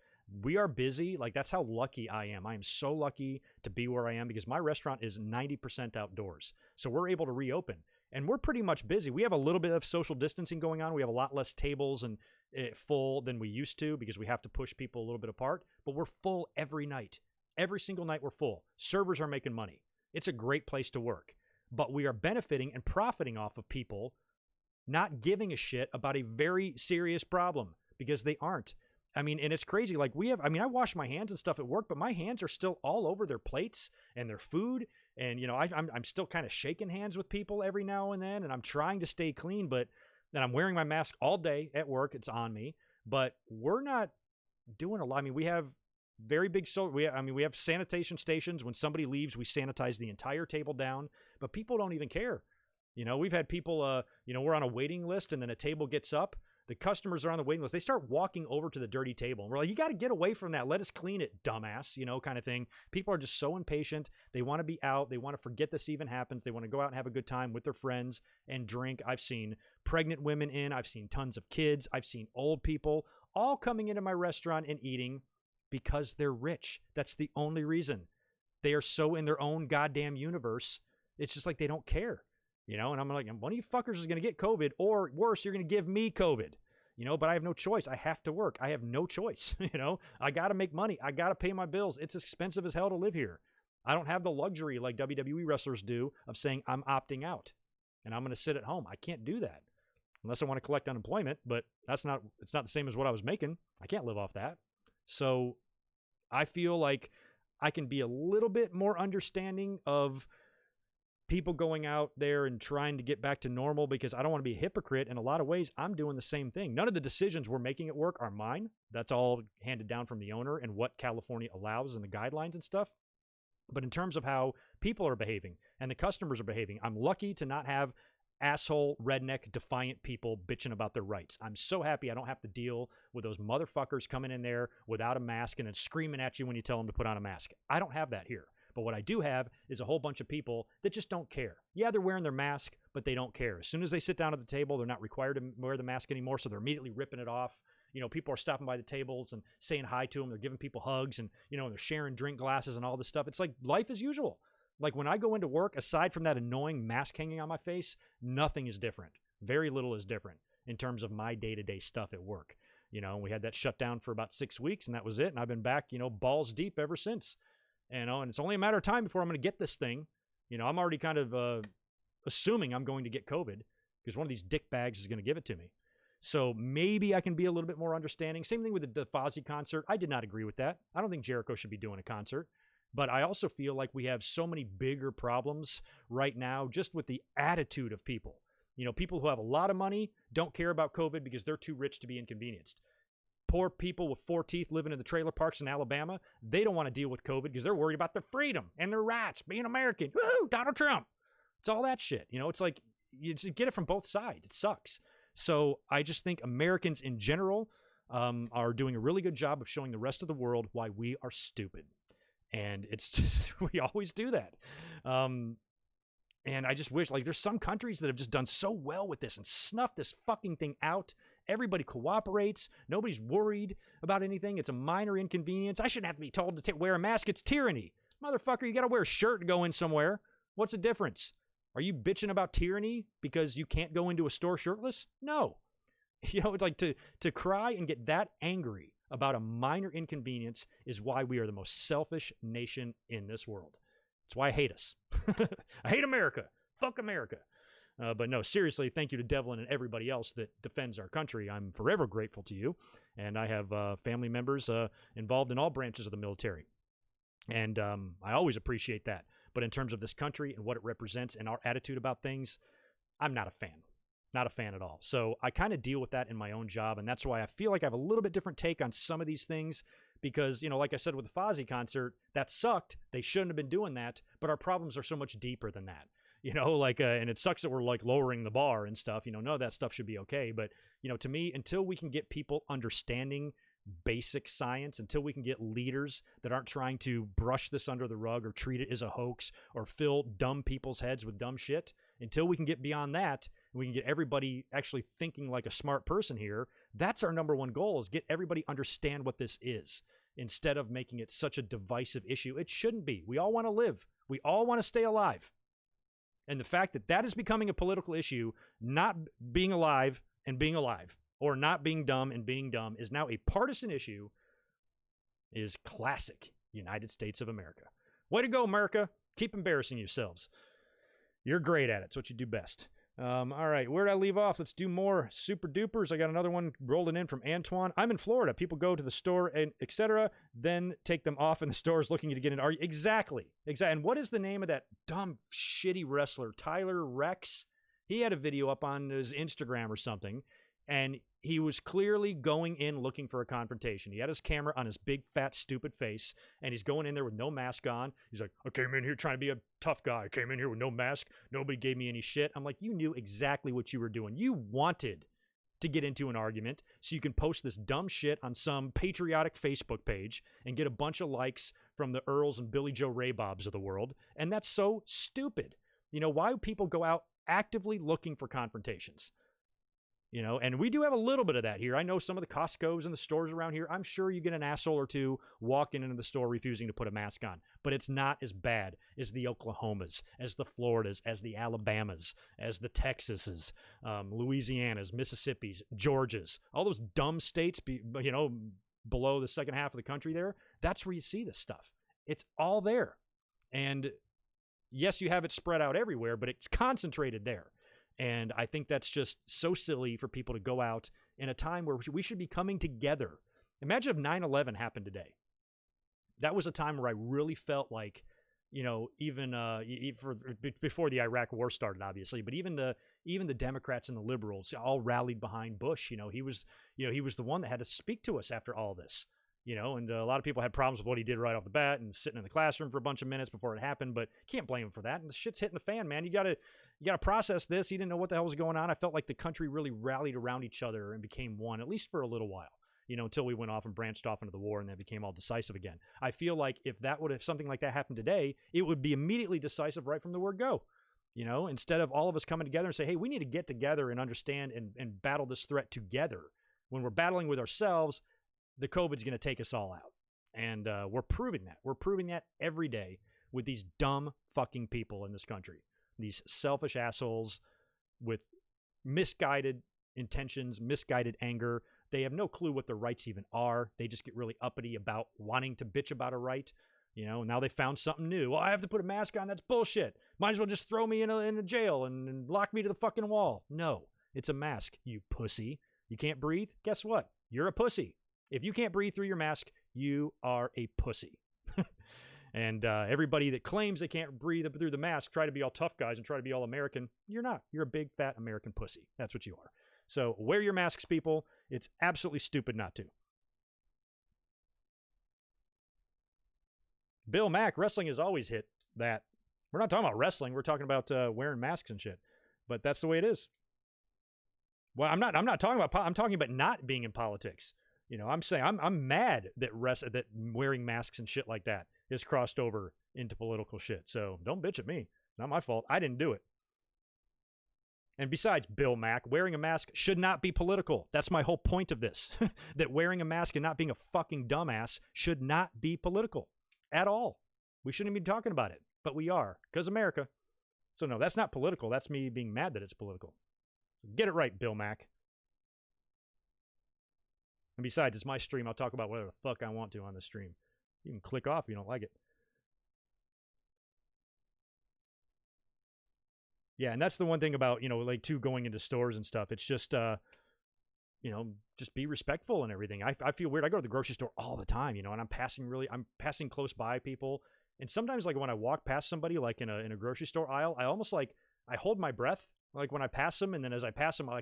We are busy. Like, that's how lucky I am. I am so lucky to be where I am because my restaurant is 90% outdoors. So we're able to reopen. And we're pretty much busy. We have a little bit of social distancing going on. We have a lot less tables and full than we used to because we have to push people a little bit apart. But we're full every night. Every single night we're full. Servers are making money. It's a great place to work. But we are benefiting and profiting off of people not giving a shit about a very serious problem because they aren't. I mean, and it's crazy. Like I wash my hands and stuff at work, but my hands are still all over their plates and their food. And, I'm still kind of shaking hands with people every now and then, and I'm trying to stay clean, but then I'm wearing my mask all day at work. It's on me, but we're not doing a lot. I mean, we have very big, we have sanitation stations. When somebody leaves, we sanitize the entire table down, but people don't even care. We've had people, we're on a waiting list and then a table gets up. The customers are on the waiting list. They start walking over to the dirty table. And we're like, you got to get away from that. Let us clean it, dumbass, kind of thing. People are just so impatient. They want to be out. They want to forget this even happens. They want to go out and have a good time with their friends and drink. I've seen pregnant women in. I've seen tons of kids. I've seen old people all coming into my restaurant and eating because they're rich. That's the only reason. They are so in their own goddamn universe. It's just like they don't care. And I'm like, one of you fuckers is going to get COVID, or worse, you're going to give me COVID. but I have no choice. I have to work. I have no choice. I got to make money. I got to pay my bills. It's expensive as hell to live here. I don't have the luxury like WWE wrestlers do of saying I'm opting out and I'm going to sit at home. I can't do that unless I want to collect unemployment, but it's not the same as what I was making. I can't live off that. So I feel like I can be a little bit more understanding of people going out there and trying to get back to normal, because I don't want to be a hypocrite. In a lot of ways, I'm doing the same thing. None of the decisions we're making at work are mine. That's all handed down from the owner and what California allows and the guidelines and stuff. But in terms of how people are behaving and the customers are behaving, I'm lucky to not have asshole, redneck, defiant people bitching about their rights. I'm so happy I don't have to deal with those motherfuckers coming in there without a mask and then screaming at you when you tell them to put on a mask. I don't have that here. But what I do have is a whole bunch of people that just don't care. Yeah, they're wearing their mask, but they don't care. As soon as they sit down at the table, they're not required to wear the mask anymore, so they're immediately ripping it off. People are stopping by the tables and saying hi to them. They're giving people hugs and, they're sharing drink glasses and all this stuff. It's like life as usual. Like when I go into work, aside from that annoying mask hanging on my face, nothing is different. Very little is different in terms of my day-to-day stuff at work. We had that shutdown for about 6 weeks, and that was it. And I've been back, balls deep ever since. And it's only a matter of time before I'm going to get this thing. I'm already kind of assuming I'm going to get COVID because one of these dick bags is going to give it to me. So maybe I can be a little bit more understanding. Same thing with the Fozzy concert. I did not agree with that. I don't think Jericho should be doing a concert. But I also feel like we have so many bigger problems right now just with the attitude of people. People who have a lot of money don't care about COVID because they're too rich to be inconvenienced. Poor people with 4 teeth living in the trailer parks in Alabama, they don't want to deal with COVID because they're worried about their freedom and their rights, being American. Woo, Donald Trump. It's all that shit. It's like you just get it from both sides. It sucks. So I just think Americans in general are doing a really good job of showing the rest of the world why we are stupid. And it's just, we always do that. And I just wish, there's some countries that have just done so well with this and snuffed this fucking thing out. Everybody cooperates. Nobody's worried about anything. It's a minor inconvenience. I shouldn't have to be told to wear a mask. It's tyranny. Motherfucker, you got to wear a shirt to go in somewhere. What's the difference? Are you bitching about tyranny because you can't go into a store shirtless? No. It's like to cry and get that angry about a minor inconvenience is why we are the most selfish nation in this world. It's why I hate us. I hate America. Fuck America. But no, seriously, thank you to Deville and everybody else that defends our country. I'm forever grateful to you. And I have family members involved in all branches of the military. And I always appreciate that. But in terms of this country and what it represents and our attitude about things, I'm not a fan. Not a fan at all. So I kind of deal with that in my own job. And that's why I feel like I have a little bit different take on some of these things. Because, like I said with the Fozzy concert, that sucked. They shouldn't have been doing that. But our problems are so much deeper than that. And it sucks that we're lowering the bar and stuff. None of that stuff should be okay. But, to me, until we can get people understanding basic science, until we can get leaders that aren't trying to brush this under the rug or treat it as a hoax or fill dumb people's heads with dumb shit, until we can get beyond that, we can get everybody actually thinking like a smart person here. That's our number one goal, is get everybody understand what this is instead of making it such a divisive issue. It shouldn't be. We all want to live. We all want to stay alive. And the fact that that is becoming a political issue, not being alive and being alive, or not being dumb and being dumb, is now a partisan issue, is classic United States of America. Way to go, America. Keep embarrassing yourselves. You're great at it. It's what you do best. All right, where did I leave off? Let's do more super dupers. I got another one rolling in from Antoine. I'm in Florida. People go to the store and etc., then take them off in the stores looking to get an argument. Exactly. And what is the name of that dumb, shitty wrestler? Tyler Rex? He had a video up on his Instagram or something, and he was clearly going in looking for a confrontation. He had his camera on his big, fat, stupid face, and he's going in there with no mask on. He's like, I came in here trying to be a tough guy. I came in here with no mask. Nobody gave me any shit. I'm like, you knew exactly what you were doing. You wanted to get into an argument so you can post this dumb shit on some patriotic Facebook page and get a bunch of likes from the Earls and Billy Joe Raybobs of the world. And that's so stupid. Why do people go out actively looking for confrontations? And we do have a little bit of that here. I know some of the Costco's and the stores around here, I'm sure you get an asshole or two walking into the store refusing to put a mask on, but it's not as bad as the Oklahomas, as the Floridas, as the Alabamas, as the Texases, Louisianas, Mississippis, Georgias, all those dumb states, below the second half of the country there. That's where you see this stuff. It's all there. And yes, you have it spread out everywhere, but it's concentrated there. And I think that's just so silly for people to go out in a time where we should be coming together. Imagine if 9/11 happened today. That was a time where I really felt like, even before the Iraq War started, obviously, but even the Democrats and the liberals all rallied behind Bush. He was the one that had to speak to us after all this. And a lot of people had problems with what he did right off the bat and sitting in the classroom for a bunch of minutes before it happened, but can't blame him for that. And the shit's hitting the fan, man. You gotta process this. He didn't know what the hell was going on. I felt like the country really rallied around each other and became one, at least for a little while, until we went off and branched off into the war and then became all decisive again. I feel like if something like that happened today, it would be immediately decisive right from the word go. Instead of all of us coming together and say, hey, we need to get together and understand and battle this threat together. When we're battling with ourselves, the COVID's going to take us all out. And we're proving that. We're proving that every day with these dumb fucking people in this country. These selfish assholes with misguided intentions, misguided anger. They have no clue what their rights even are. They just get really uppity about wanting to bitch about a right. Now they found something new. Well, I have to put a mask on. That's bullshit. Might as well just throw me in a jail and lock me to the fucking wall. No, it's a mask, you pussy. You can't breathe? Guess what? You're a pussy. If you can't breathe through your mask, you are a pussy. And everybody that claims they can't breathe through the mask, try to be all tough guys and try to be all American. You're not. You're a big, fat American pussy. That's what you are. So wear your masks, people. It's absolutely stupid not to. Bill Mack, wrestling has always hit that. We're not talking about wrestling. We're talking about wearing masks and shit. But that's the way it is. Well, I'm not talking about. I'm talking about not being in politics. I'm saying I'm mad that that wearing masks and shit like that is crossed over into political shit. So don't bitch at me. Not my fault. I didn't do it. And besides, Bill Mack, wearing a mask should not be political. That's my whole point of this. That wearing a mask and not being a fucking dumbass should not be political at all. We shouldn't be talking about it, but we are, because America. So no, that's not political. That's me being mad that it's political. Get it right, Bill Mack. And besides, it's my stream. I'll talk about whatever the fuck I want to on the stream. You can click off if you don't like it. Yeah, and that's the one thing about, going into stores and stuff. It's just, just be respectful and everything. I feel weird. I go to the grocery store all the time, and I'm passing close by people. And sometimes, when I walk past somebody, in a grocery store aisle, I almost I hold my breath. When I pass them, and then as I pass them, I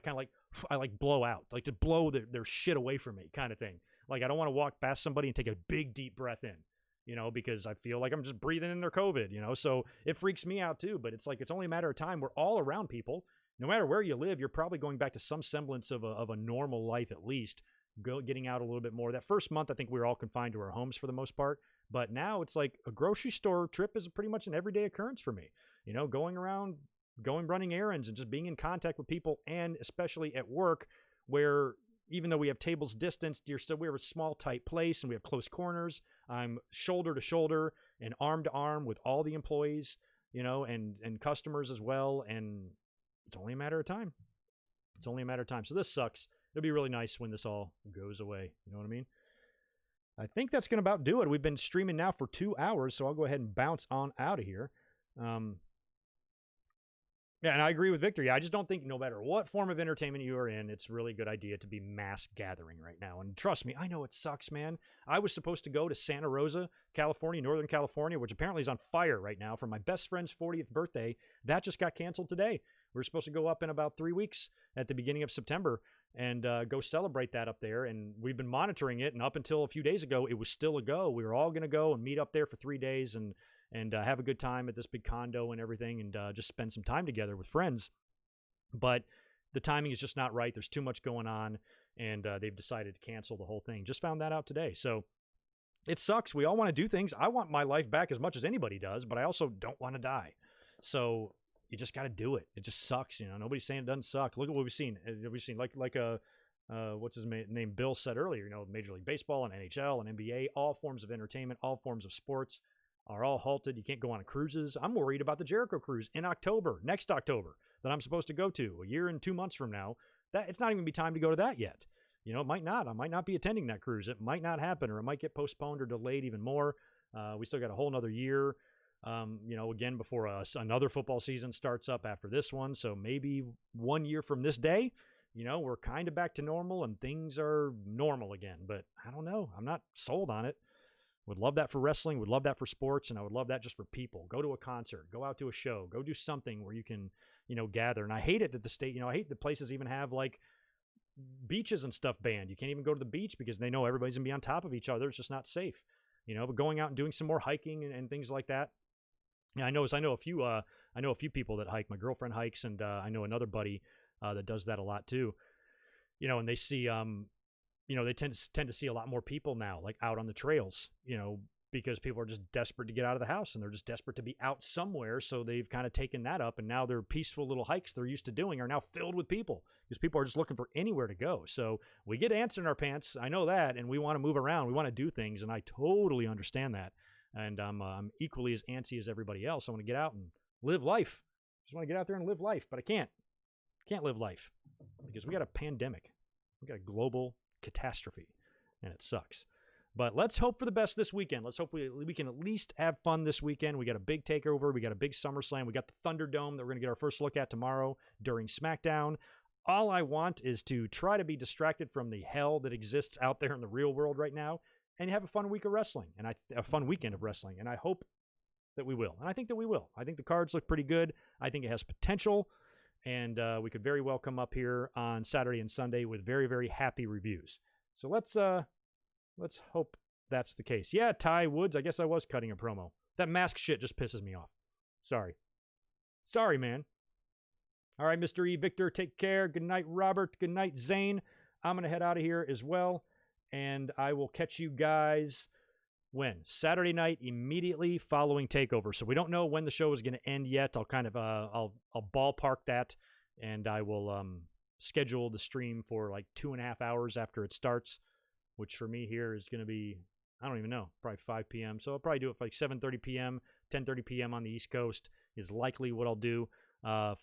blow out, to blow their shit away from me, kind of thing. I don't want to walk past somebody and take a big deep breath in, because I feel like I'm just breathing in their COVID, so it freaks me out too. But it's it's only a matter of time. We're all around people. No matter where you live, you're probably going back to some semblance of a normal life at least, getting out a little bit more. That first month, I think we were all confined to our homes for the most part. But now it's a grocery store trip is pretty much an everyday occurrence for me. Going around, running errands and just being in contact with people, and especially at work where even though we have tables distanced, we're a small, tight place and we have close corners. I'm shoulder to shoulder and arm to arm with all the employees, and customers as well. And it's only a matter of time. So this sucks. It'll be really nice when this all goes away. You know what I mean? I think that's going to about do it. We've been streaming now for 2 hours, so I'll go ahead and bounce on out of here. Yeah, and I agree with Victor. Yeah, I just don't think no matter what form of entertainment you are in, it's a really good idea to be mass gathering right now. And trust me, I know it sucks, man. I was supposed to go to Santa Rosa, California, Northern California, which apparently is on fire right now for my best friend's 40th birthday. That just got canceled today. We're supposed to go up in about 3 weeks at the beginning of September and go celebrate that up there. And we've been monitoring it. And up until a few days ago, it was still a go. We were all going to go and meet up there for 3 days and have a good time at this big condo and everything, and just spend some time together with friends. But the timing is just not right. There's too much going on, and they've decided to cancel the whole thing. Just found that out today. So it sucks. We all want to do things. I want my life back as much as anybody does, but I also don't want to die. So you just got to do it. It just sucks. Nobody's saying it doesn't suck. Look at what we've seen. We've seen what's his name? Bill said earlier, Major League Baseball and NHL and NBA, all forms of entertainment, all forms of sports are all halted. You can't go on cruises. I'm worried about the Jericho cruise in next October, that I'm supposed to go to a year and 2 months from now. That it's not even be time to go to that yet. It might not. I might not be attending that cruise. It might not happen, or it might get postponed or delayed even more. We still got a whole nother year, again, before another football season starts up after this one. So maybe 1 year from this day, we're kind of back to normal and things are normal again. But I don't know. I'm not sold on it. Would love that for wrestling, would love that for sports, and I would love that just for people. Go to a concert, go out to a show, go do something where you can, gather. And I hate it that the state, I hate that places even have like beaches and stuff banned. You can't even go to the beach because they know everybody's gonna be on top of each other. It's just not safe, but going out and doing some more hiking and things like that. Yeah, I know a few people that hike. My girlfriend hikes, and I know another buddy that does that a lot too. And they see, they tend to see a lot more people now, like out on the trails, because people are just desperate to get out of the house and they're just desperate to be out somewhere. So they've kind of taken that up, and now their peaceful little hikes they're used to doing are now filled with people because people are just looking for anywhere to go. So we get ants in our pants. I know that. And we want to move around. We want to do things. And I totally understand that. And I'm equally as antsy as everybody else. I want to get out and live life. Just want to get out there and live life, but I can't live life because we got a pandemic. We got a global catastrophe, and it sucks. But let's hope for the best this weekend. Let's hope we can at least have fun this weekend. We got a big takeover. We got a big Summerslam. We got the Thunderdome that we're going to get our first look at tomorrow during SmackDown. All I want is to try to be distracted from the hell that exists out there in the real world right now and have a fun week of wrestling, and a fun weekend of wrestling. And I hope that we will. And I think that we will. I think the cards look pretty good. I think it has potential. And we could very well come up here on Saturday and Sunday with very, very happy reviews. So let's hope that's the case. Yeah, Ty Woods, I guess I was cutting a promo. That mask shit just pisses me off. Sorry, man. All right, Mr. E. Victor, take care. Good night, Robert. Good night, Zane. I'm going to head out of here as well. And I will catch you guys when? Saturday night, immediately following TakeOver. So we don't know when the show is going to end yet. I'll kind of I'll ballpark that, and I will schedule the stream for like 2.5 hours after it starts, which for me here is going to be, I don't even know, probably 5 p.m. So I'll probably do it for like 7:30 p.m., 10:30 p.m. on the East Coast is likely what I'll do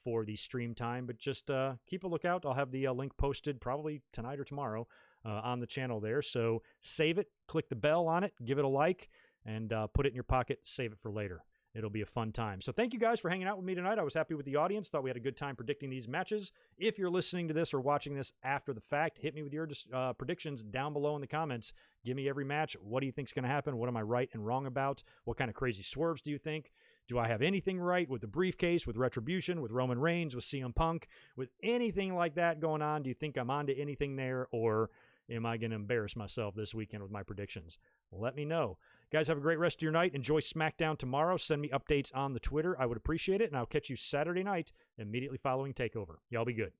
for the stream time. But just keep a lookout. I'll have the link posted probably tonight or tomorrow on the channel there. So save it, click the bell on it, give it a like, and put it in your pocket, save it for later. It'll be a fun time. So thank you guys for hanging out with me tonight. I was happy with the audience. Thought we had a good time predicting these matches. If you're listening to this or watching this after the fact, hit me with your predictions down below in the comments. Give me every match. What do you think is going to happen? What am I right and wrong about? What kind of crazy swerves do you think? Do I have anything right with the briefcase, with Retribution, with Roman Reigns, with CM Punk, with anything like that going on? Do you think I'm onto anything there, or am I going to embarrass myself this weekend with my predictions? Let me know. Guys, have a great rest of your night. Enjoy SmackDown tomorrow. Send me updates on the Twitter. I would appreciate it, and I'll catch you Saturday night immediately following TakeOver. Y'all be good.